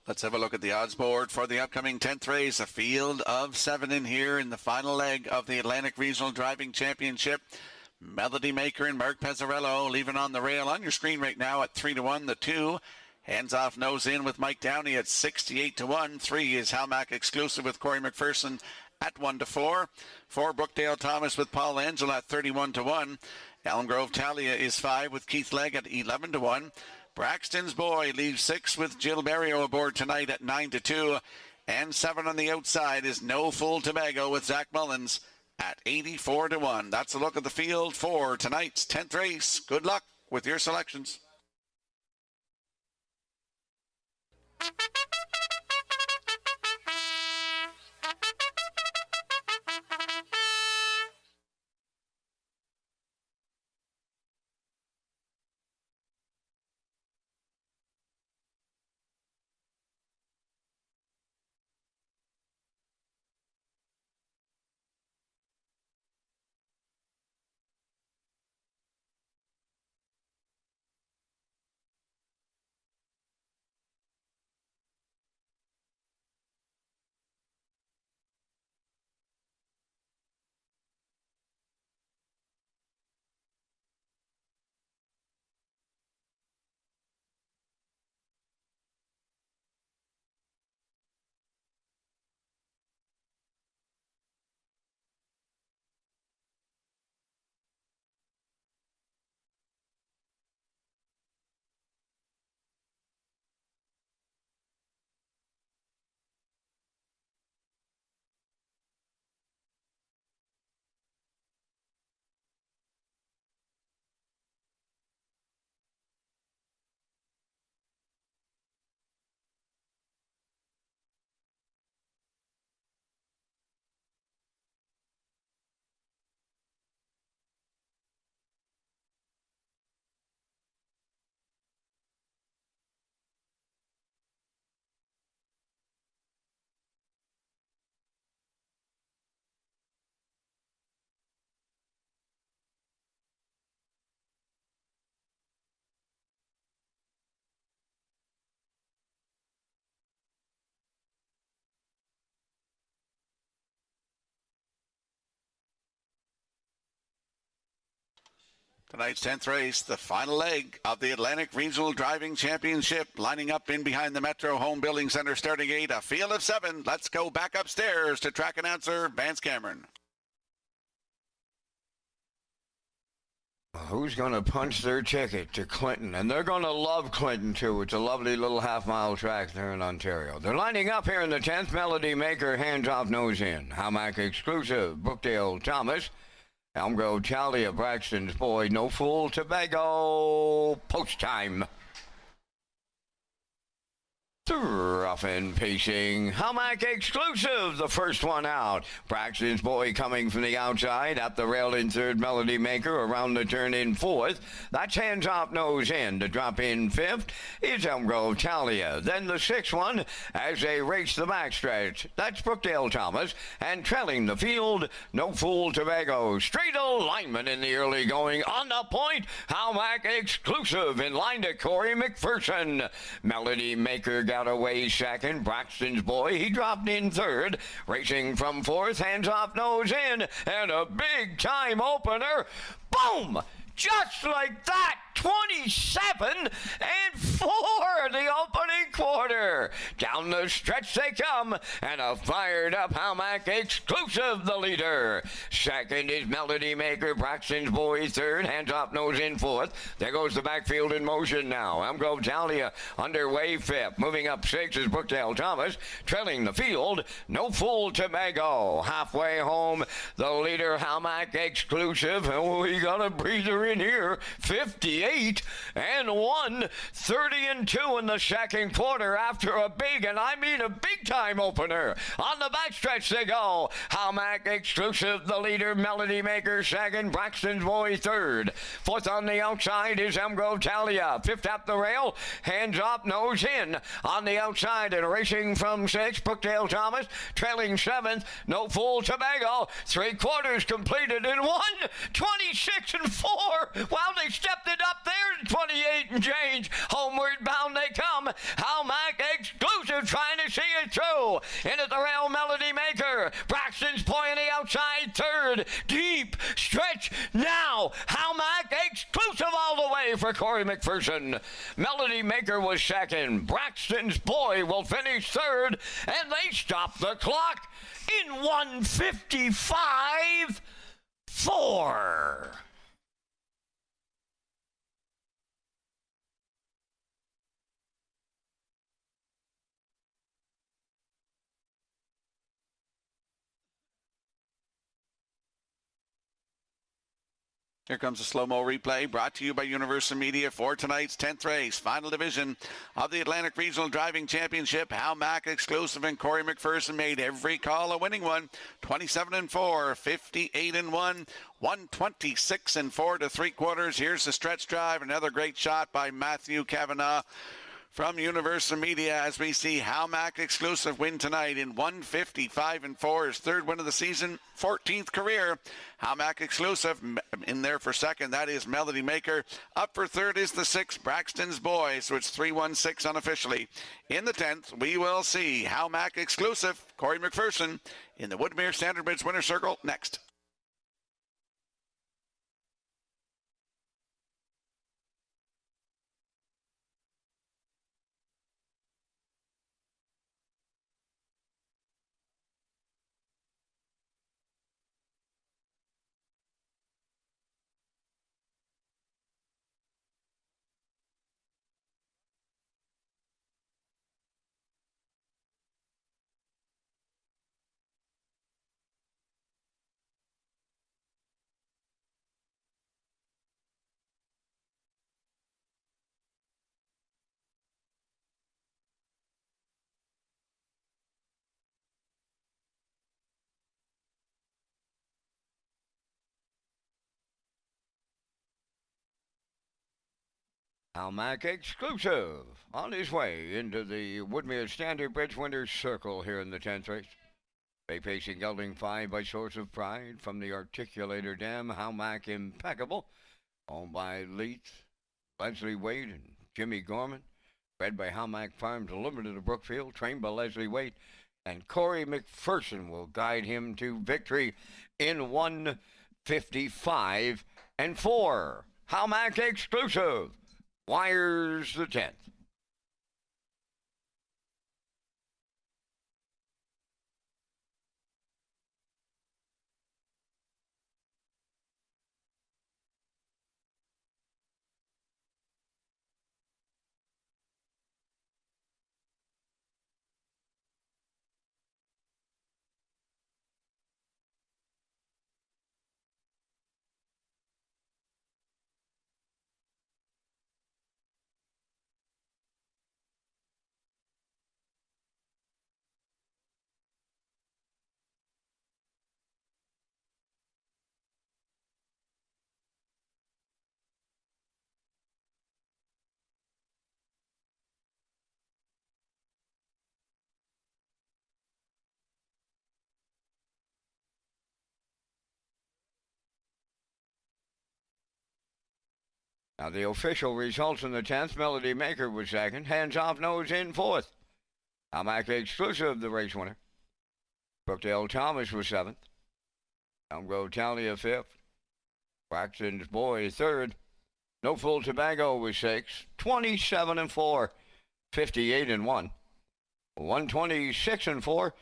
Let's have a look at the odds board for the upcoming 10th race. A field of 7 in here in the final leg of the Atlantic Regional Driving Championship. Melody Maker and Mark Pezzarello leaving on the rail on your screen right now at 3-1. The 2 Hands Off Nose In with Mike Downey at 68-1. 3 is Halmack Exclusive with Corey McPherson at 1-4. 4 Brookdale Thomas with Paul Angel at 31-1. Elm Grove Talia is 5 with Keith Legg at 11-1. Braxton's Boy leaves 6 with Gilles Barrio aboard tonight at 9-2. And 7 on the outside is No Fool Tobago with Zach Mullins at 84-1. That's a look at the field for tonight's 10th race. Good luck with your selections. Tonight's 10th race, the final leg of the Atlantic Regional Driving Championship, lining up in behind the Metro Home Building Center starting gate, a field of 7. Let's go back upstairs to track announcer Vance Cameron. Who's going to punch their ticket to Clinton? And they're going to love Clinton, too. It's a lovely little half-mile track there in Ontario. They're lining up here in the 10th. Melody Maker, hands off, nose in. Hamac exclusive, Brookdale Thomas. Elm Grove Talia, Braxton's Boy, No Fool, Tobago, post time. Rough and pacing, Hamac exclusive, the first one out. Braxton's Boy coming from the outside, at the rail in third, Melody Maker around the turn in fourth. That's hands off, nose in. To drop in fifth is Elm Grove Talia. Then the sixth one as they race the backstretch. That's Brookdale Thomas, and trailing the field, No Fool Tobago. Straight alignment in the early going. On the point, Hamac exclusive in line to Corey McPherson. Melody Maker got away second. Braxton's Boy, he dropped in third. Racing from fourth, hands off, nose in, and a big time opener. Boom! Just like that, 27-4, the opening quarter. Down the stretch they come, and a fired up Hamac exclusive, the leader. Second is Melody Maker, Braxton's Boy third, hands off, nose in fourth. There goes the backfield in motion now. Elm Grove Talia underway fifth. Moving up sixth is Brookdale Thomas, trailing the field, No Fool Tobago. Halfway home, the leader Hamac exclusive. Oh, we got a breather in here. 58-1, 30-2 in the second quarter after a big, and I mean a big time opener. On the backstretch they go. Hamac exclusive, the leader. Melody Maker second, Braxton's Boy third. Fourth on the outside is Elm Grove Talia. Fifth at the rail, hands off, nose in. On the outside and racing from sixth, Brookdale Thomas. Trailing seventh, No Fool Tobago. 3 quarters completed in 26-4. Well, they stepped it up there, 28 and change. Homeward bound they come. Hamac exclusive trying to see it through. In at the rail, Melody Maker. Braxton's Boy on the outside third. Deep stretch now. Hamac exclusive all the way for Corey McPherson. Melody Maker was second. Braxton's Boy will finish third, and they stop the clock in 1:55.4. Here comes a slow-mo replay brought to you by Universal Media for tonight's 10th race, final division of the Atlantic Regional Driving Championship. Hamac exclusive and Corey McPherson made every call a winning one. 27-4, 58-1, 126-4 to 3 quarters. Here's the stretch drive. Another great shot by Matthew Kavanagh from Universal Media as we see Hamac exclusive win tonight in 1:55.4, his third win of the season, 14th career. Hamac exclusive in there for second. That is Melody Maker. Up for third is the sixth, Braxton's Boy. So it's 3-1-6 unofficially. In the 10th, we will see Hamac exclusive, Corey McPherson, in the Woodmere Standard Bridge Winner's Circle next. Hamac exclusive on his way into the Woodmere Standard Bridge Winner's Circle here in the 10th race. Bay pacing gelding 5 by Source of Pride from the Articulator Dam. Hamac impeccable. Owned by Leith, Leslie Wade, and Jimmy Gorman. Bred by Hamac Farms Limited of Brookfield. Trained by Leslie Wade. And Corey McPherson will guide him to victory in 1:55.4. Hamac exclusive. Wires the 10th. Now the official results in the 10th, Melody Maker was second. Hands Off Nose in fourth. Almac Exclusive, the race winner. Brookdale Thomas was seventh. Elm Grove Talia fifth. Braxton's Boy third. No Full Tobago was sixth. 27 and 4. 58 and 1. 126 and 4.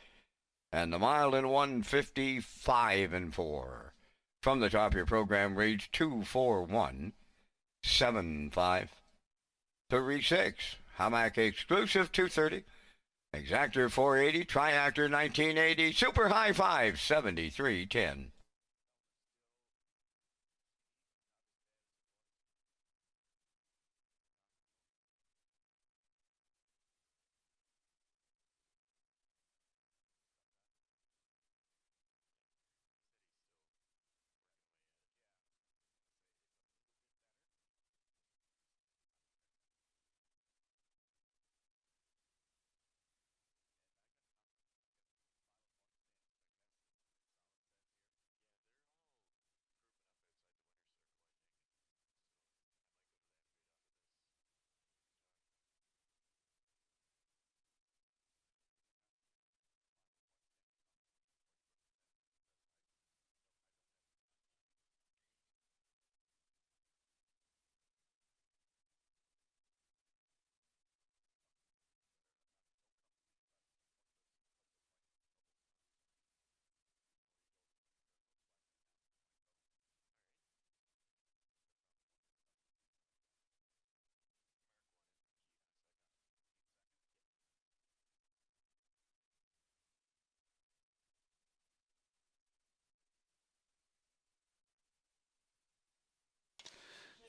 And the mile in 155 and 4. From the top, your program reads 24175. 36. Hamac Exclusive 230. Exactor 480. Triactor 1980. Super High 5 7310.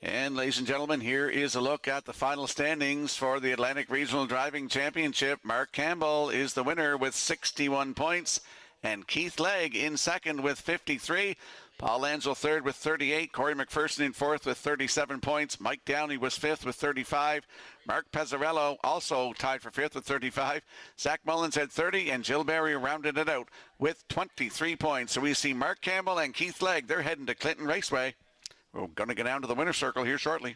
And ladies and gentlemen, here is a look at the final standings for the Atlantic Regional Driving Championship. Mark Campbell is the winner with 61 points, and Keith Legg in second with 53. Paul Angel third with 38. Corey McPherson in fourth with 37 points. Mike Downey was fifth with 35. Mark Pezzarello also tied for fifth with 35. Zach Mullins had 30, and Jill Berry rounded it out with 23 points. So we see Mark Campbell and Keith Legg. They're heading to Clinton Raceway. We're going to get down to the winner's circle here shortly.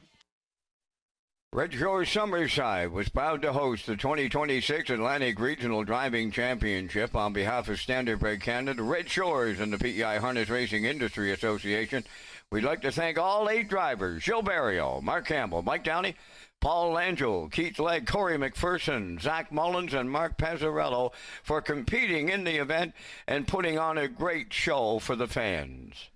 Red Shores Summerside was proud to host the 2026 Atlantic Regional Driving Championship on behalf of Standard Brake Canada, Red Shores, and the PEI Harness Racing Industry Association. We'd like to thank all 8 drivers: Jill Barrio, Mark Campbell, Mike Downey, Paul Angel, Keith Legg, Corey McPherson, Zach Mullins, and Mark Pezzarello for competing in the event and putting on a great show for the fans.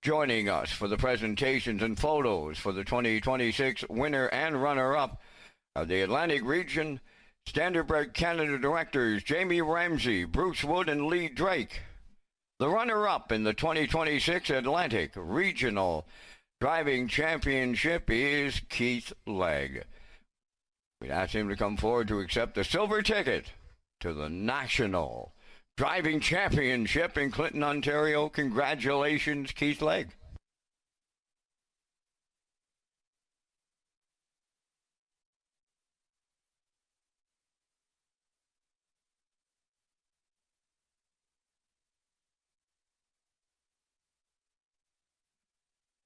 Joining us for the presentations and photos for the 2026 winner and runner-up are the Atlantic Region Standard Brake Canada directors Jamie Ramsey, Bruce Wood, and Lee Drake. The runner-up in the 2026 Atlantic Regional Driving Championship is Keith Legg. We'd ask him to come forward to accept the silver ticket to the National Driving Championship in Clinton, Ontario. Congratulations, Keith Legg.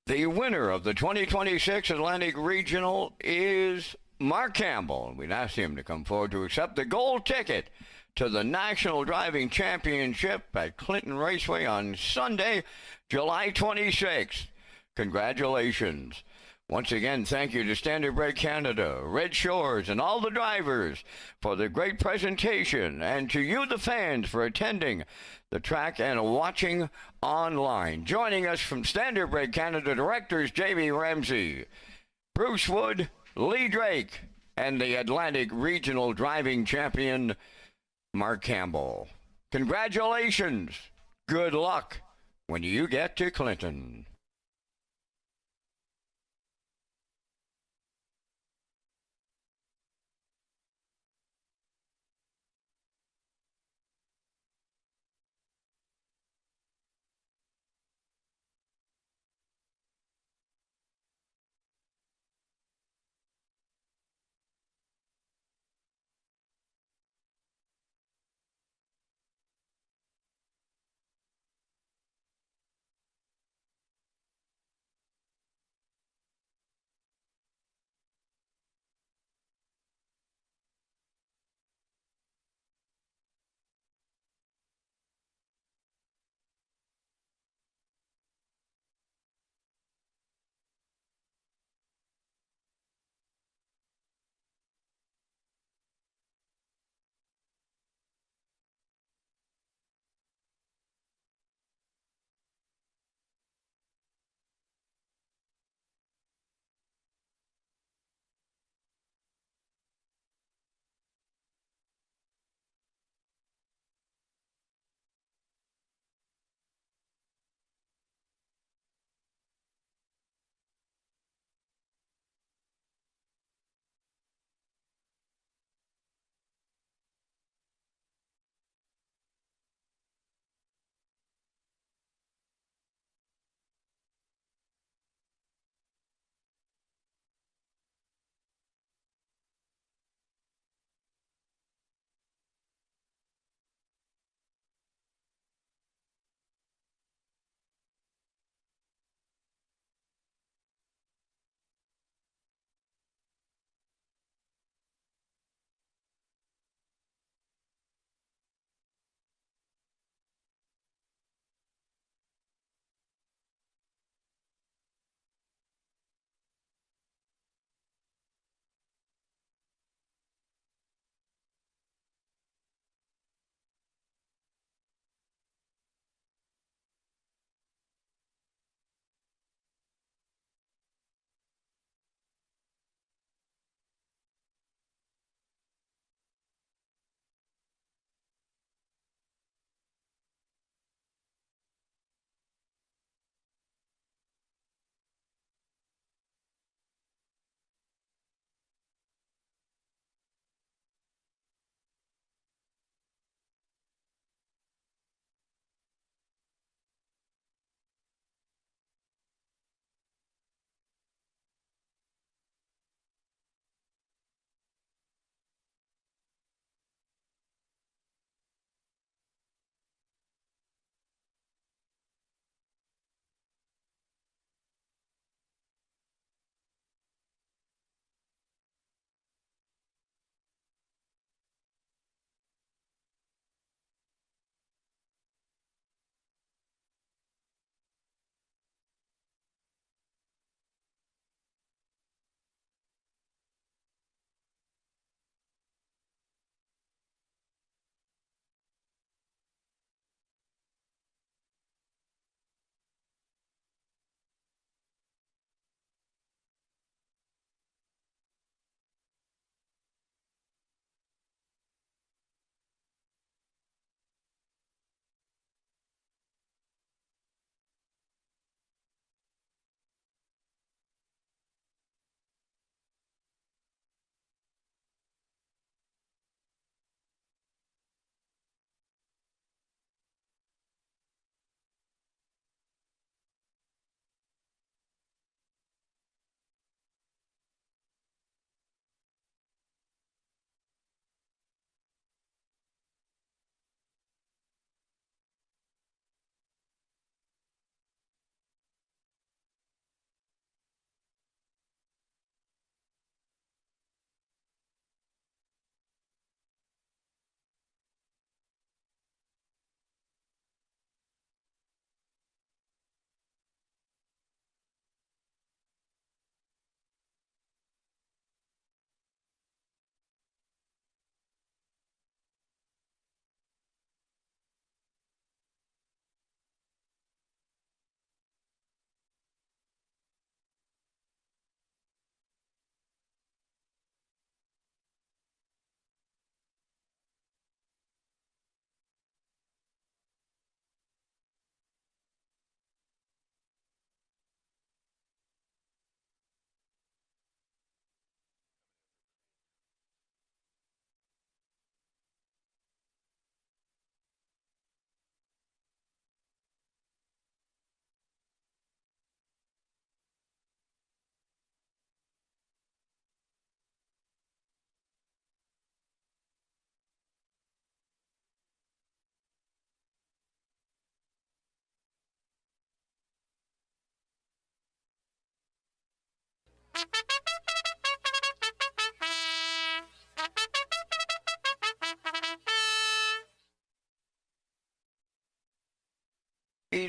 The winner of the 2026 Atlantic Regional is Mark Campbell. We'd ask him to come forward to accept the gold ticket to the National Driving Championship at Clinton Raceway on Sunday, July 26th. Congratulations. Once again, thank you to Standard Brake Canada, Red Shores, and all the drivers for the great presentation, and to you, the fans, for attending the track and watching online. Joining us from Standard Brake Canada directors Jamie Ramsey, Bruce Wood, Lee Drake, and the Atlantic Regional Driving Champion, Mark Campbell. Congratulations. Good luck when you get to Clinton.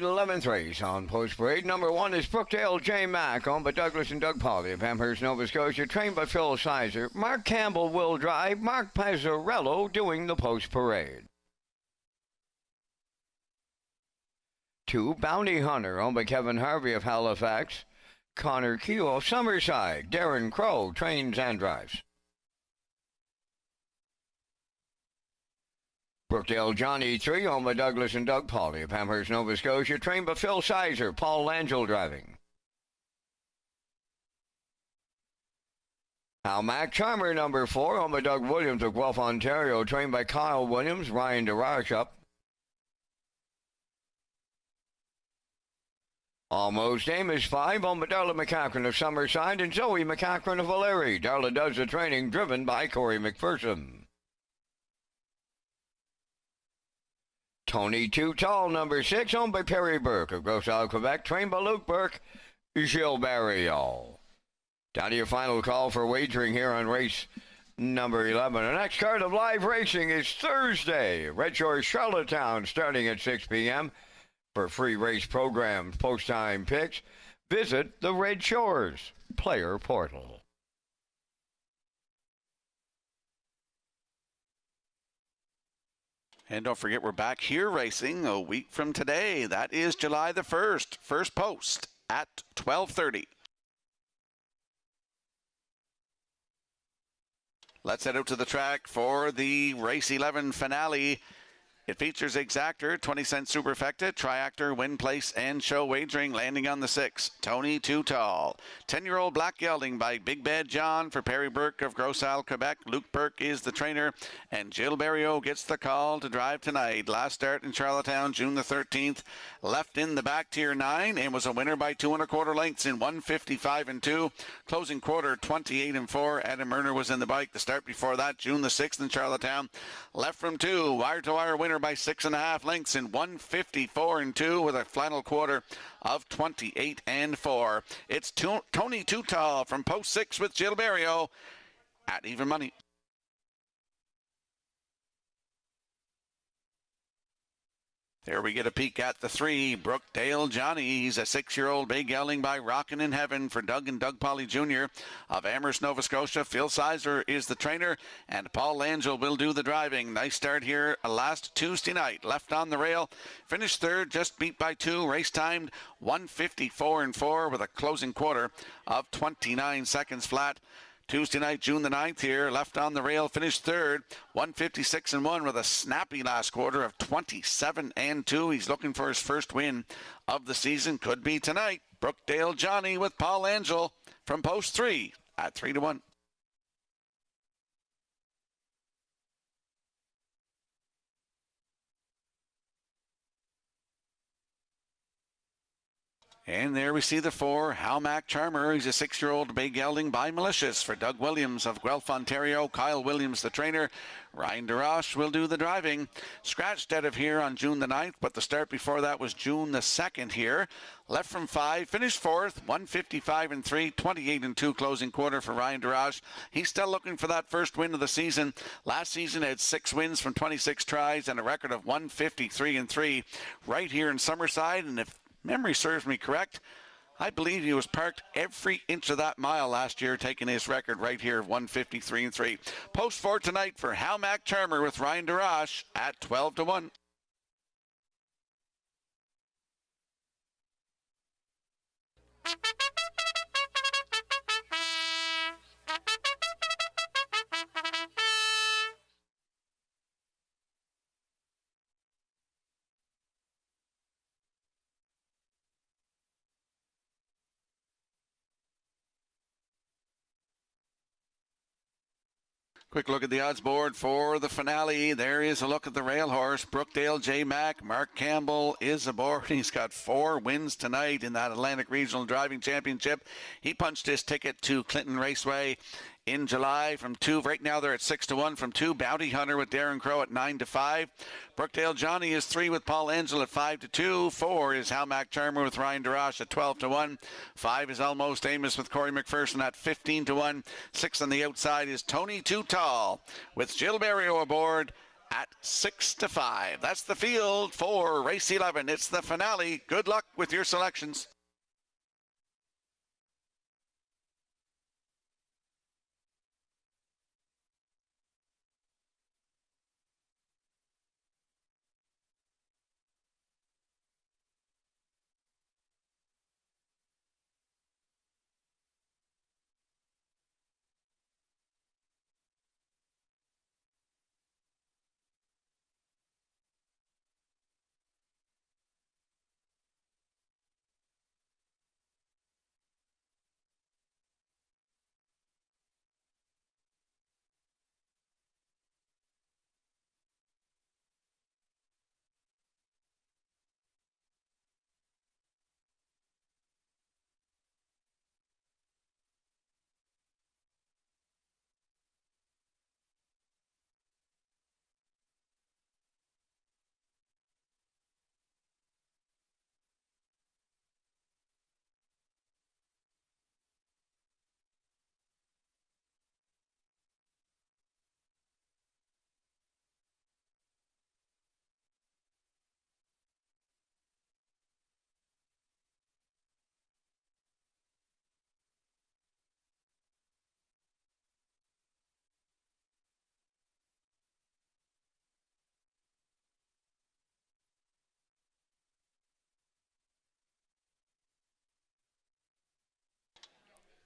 11th race on Post Parade. Number 1 is Brookdale J. Mack, owned by Douglas and Doug Pauley of Amherst, Nova Scotia, trained by Phil Sizer. Mark Campbell will drive. Mark Pazzarello doing the Post Parade. 2, Bounty Hunter, owned by Kevin Harvey of Halifax. Connor Keogh of Summerside. Darren Crow trains and drives. Brookdale Johnny 3, owned by Douglas and Doug Pauley of Amherst, Nova Scotia, trained by Phil Sizer. Paul Langell driving. Hal Mac Charmer number 4, owned by Doug Williams of Guelph, Ontario, trained by Kyle Williams. Ryan DeRoche up. Almost Amos 5, owned by Darla McCachran of Summerside and Zoe McCachran of O'Leary. Darla does the training, driven by Corey McPherson. Tony Too Tall, number 6, owned by Perry Burke of Gros Isle, Quebec, trained by Luke Burke, Gilles Barriol. Down to your final call for wagering here on race number 11. The next card of live racing is Thursday. Redshores, Charlottetown, starting at 6 p.m. For free race programs, post-time picks, visit the Red Shores Player Portal. And don't forget, we're back here racing a week from today. That is July the 1st. First post at 12:30. Let's head out to the track for the Race 11 finale. It features Exactor, 20-cent Superfecta, Triactor, Win Place, and Show Wagering. Landing on the 6, Tony Too Tall. 10-year-old Black Gelding by Big Bad John for Perry Burke of Gros Isle, Quebec. Luke Burke is the trainer, and Gilles Barriot gets the call to drive tonight. Last start in Charlottetown, June the 13th. Left in the back tier 9 and was a winner by 2 1/4 lengths in 1:55 and 2. Closing quarter 28 and 4. Adam Murner was in the bike. The start before that, June the 6th in Charlottetown. Left from 2, wire-to-wire winner by 6 1/2 lengths in 1:54 and 2 with a final quarter of 28 and 4. It's Tony Too Tall from post 6 with Gilles Barriot at even money. There we get a peek at the 3, Brookdale Johnny. He's a 6-year-old bay gelding by Rockin' in Heaven for Doug and Doug Pauley Jr. of Amherst, Nova Scotia. Phil Sizer is the trainer, and Paul Langell will do the driving. Nice start here last Tuesday night. Left on the rail, finished 3rd, just beat by 2. Race timed 1:54 and 4 with a closing quarter of 29 seconds flat. Tuesday night, June the 9th here, left on the rail, finished 3rd, 1:56 and 1 with a snappy last quarter of 27 and 2. He's looking for his first win of the season. Could be tonight. Brookdale Johnny with Paul Langell from post 3 at 3-1. And there we see the 4, Hal Mac Charmer. He's a 6-year-old bay gelding by Malicious for Doug Williams of Guelph, Ontario. Kyle Williams, the trainer. Ryan DeRoche will do the driving. Scratched out of here on June the 9th, but the start before that was June the 2nd here. Left from 5, finished 4th, 1:55 and 3, 28 and 2 closing quarter for Ryan DeRoche. He's still looking for that first win of the season. Last season had 6 wins from 26 tries and a record of 1:53 and 3 right here in Summerside. And if memory serves me correct, I believe he was parked every inch of that mile last year, taking his record right here of 1:53 and 3. Post 4 tonight for Hal Mac Charmer with Ryan DeRoche at 12-1. Quick look at the odds board for the finale. There is a look at the rail horse. Brookdale J. Mack. Mark Campbell is aboard. He's got 4 wins tonight in that Atlantic Regional Driving Championship. He punched his ticket to Clinton Raceway in July from 2. Right now they're at 6-1 from 2. Bounty Hunter with Darren Crow at 9-5. Brookdale Johnny is 3 with Paul Angel at 5-2. 4 is Hal Mac Charmer with Ryan DeRoche at 12-1. 5 is Almost Amos with Corey McPherson at 15-1. 6 on the outside is Tony Too Tall with Gilles Barriot aboard at 6-5. That's the field for race 11. It's the finale. Good luck with your selections.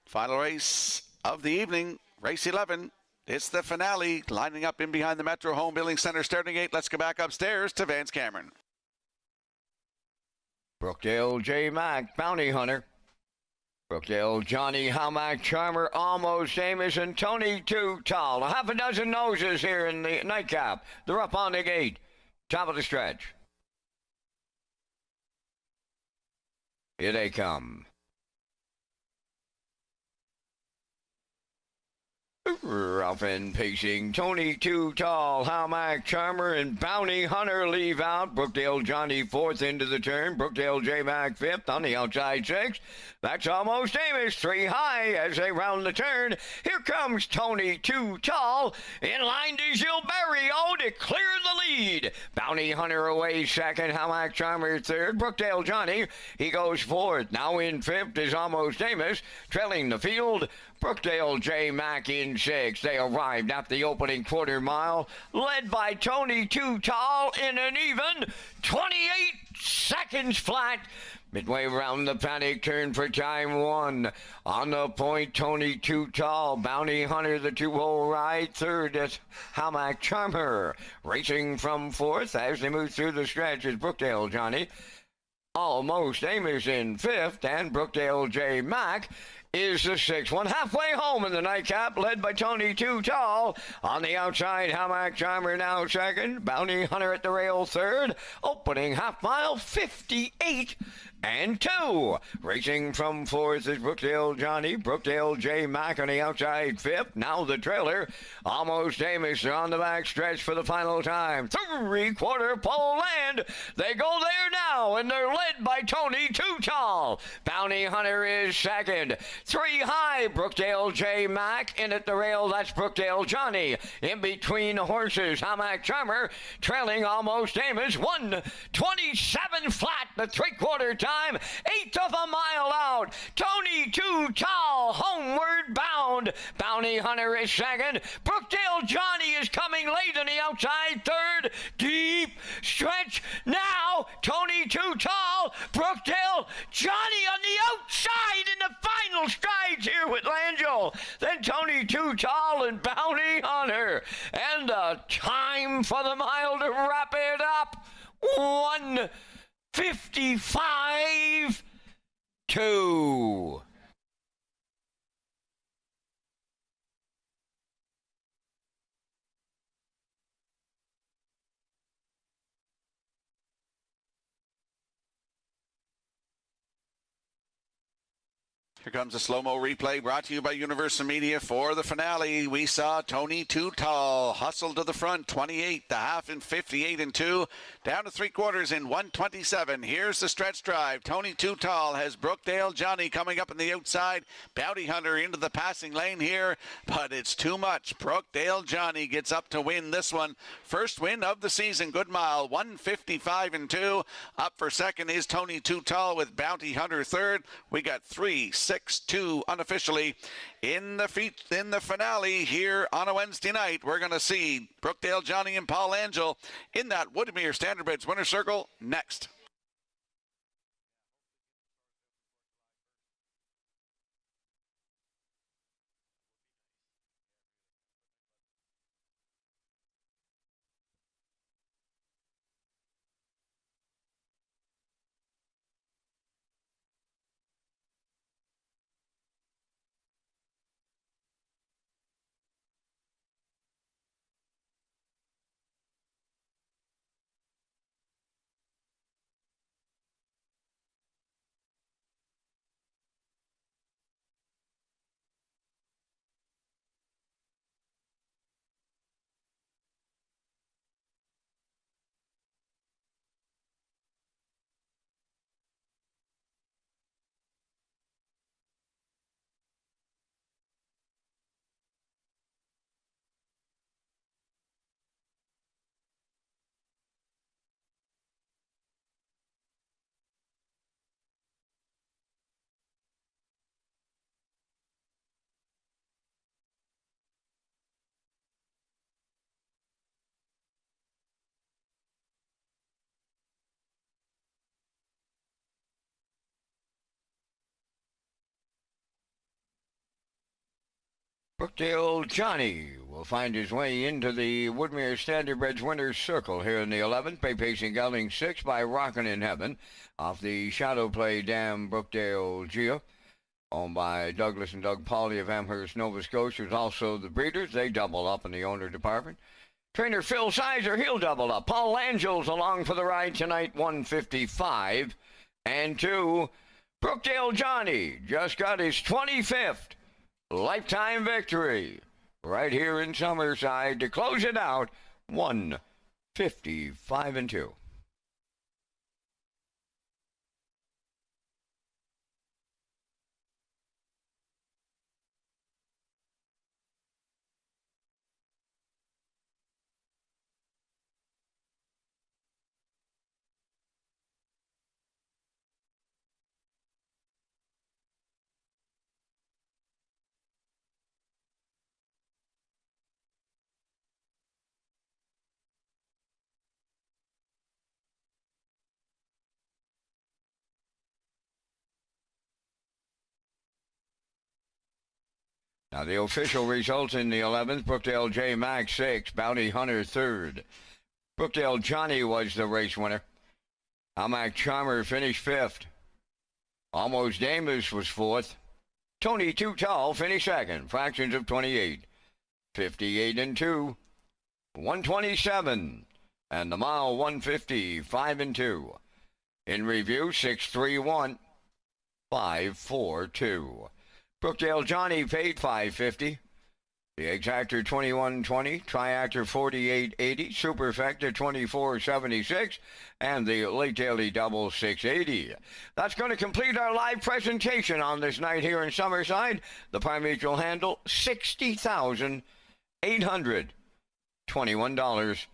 Final race of the evening, race 11. It's the finale, lining up in behind the Metro Home Building Center starting gate. Let's go back upstairs to Vance Cameron. Brookdale J. Mac, Bounty Hunter. Brookdale Johnny Hamac Charmer, Almost Amos, and Tony Too Tall. A half a dozen noses here in the nightcap. They're up on the gate. Top of the stretch. Here they come. Rough and pacing, Tony Too Tall, Hamac Charmer, and Bounty Hunter leave out. Brookdale Johnny fourth into the turn. Brookdale J Mac fifth on the outside six. That's Almost Amos, 3 high as they round the turn. Here comes Tony Too Tall in line to Gilberto to clear the lead. Bounty Hunter away second, Hamac Charmer third. Brookdale Johnny, he goes fourth. Now in fifth is Almost Amos, trailing the field. Brookdale J. Mac in sixth. They arrived at the opening quarter mile, led by Tony Too Tall in an even 28 seconds flat. Midway around the paddock turn for time one. On the point, Tony Too Tall. Bounty Hunter, the two-hole ride. Third is Hamac Charmer. Racing from fourth as they move through the stretch is Brookdale Johnny. Almost Amos in fifth, and Brookdale J. Mac is the sixth one. Halfway home in the nightcap, led by Tony Too Tall. On the outside, Hamac Charmer now second. Bounty Hunter at the rail third. Opening half mile, 58 and 2. Racing from fourth is Brookdale Johnny. Brookdale J. Mac on the outside fifth. Now the trailer. Almost Amos on the back stretch for the final time. 3/4 pole land. They go there now, and they're led by Tony Too Tall. Bounty Hunter is second. 3 high, Brookdale J. Mac. In at the rail, that's Brookdale Johnny. In between the horses, Hamac Charmer trailing Almost Amos. 1:27 flat, the 3/4 time. 1/8 of a mile out. Tony Too Tall, homeward bound. Bounty Hunter is second. Brookdale Johnny is coming late on the outside third. Deep stretch now. Tony Too Tall. Brookdale Johnny on the outside in the final strides here with Langell. Then Tony Too Tall and Bounty Hunter. And the time for the mile to wrap it up. 1:55.2. Here comes a slow-mo replay brought to you by Universal Media for the finale. We saw Tony Too Tall hustle to the front, 28, the half in 58 and 2, down to 3/4 in 127. Here's the stretch drive. Tony Too Tall has Brookdale Johnny coming up on the outside. Bounty Hunter into the passing lane here, but it's too much. Brookdale Johnny gets up to win this one. First win of the season. Good mile, 155 and 2. Up for second is Tony Too Tall with Bounty Hunter third. We got 3-6-2 unofficially in the finale here on a Wednesday night. We're going to see Brookdale Johnny and Paul Angel in that Woodmere Standardbridge winner circle next. Brookdale Johnny will find his way into the Woodmere Standardbridge winner's circle here in the 11th. Pacing gelding 6 by Rockin' in Heaven off the Shadow Play Dam Brookdale Gia, owned by Douglas and Doug Pauley of Amherst, Nova Scotia. Is also the breeders. They double up in the owner department. Trainer Phil Sizer, he'll double up. Paul Angels along for the ride tonight, 155 and 2. Brookdale Johnny just got his 25th lifetime victory right here in Summerside to close it out, 155 and 2. Now the official results in the 11th, Brookdale J. Max 6, Bounty Hunter 3rd. Brookdale Johnny was the race winner. Almac Charmer finished 5th. Almost Damus was 4th. Tony Too Tall finished 2nd, fractions of 28. 58 and 2. 127. And the mile 155 and 2. In review, 631. 542. Brookdale Johnny paid $550. The exactor $21.20, triactor $48.80, superfecta $24.76, and the late daily double $6.80. That's going to complete our live presentation on this night here in Summerside. The Prime Mutual handle $60,821.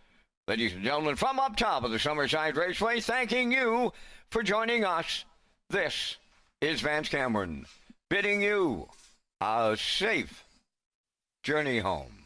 Ladies and gentlemen, from up top of the Summerside Raceway, thanking you for joining us. This is Vance Cameron, bidding you a safe journey home.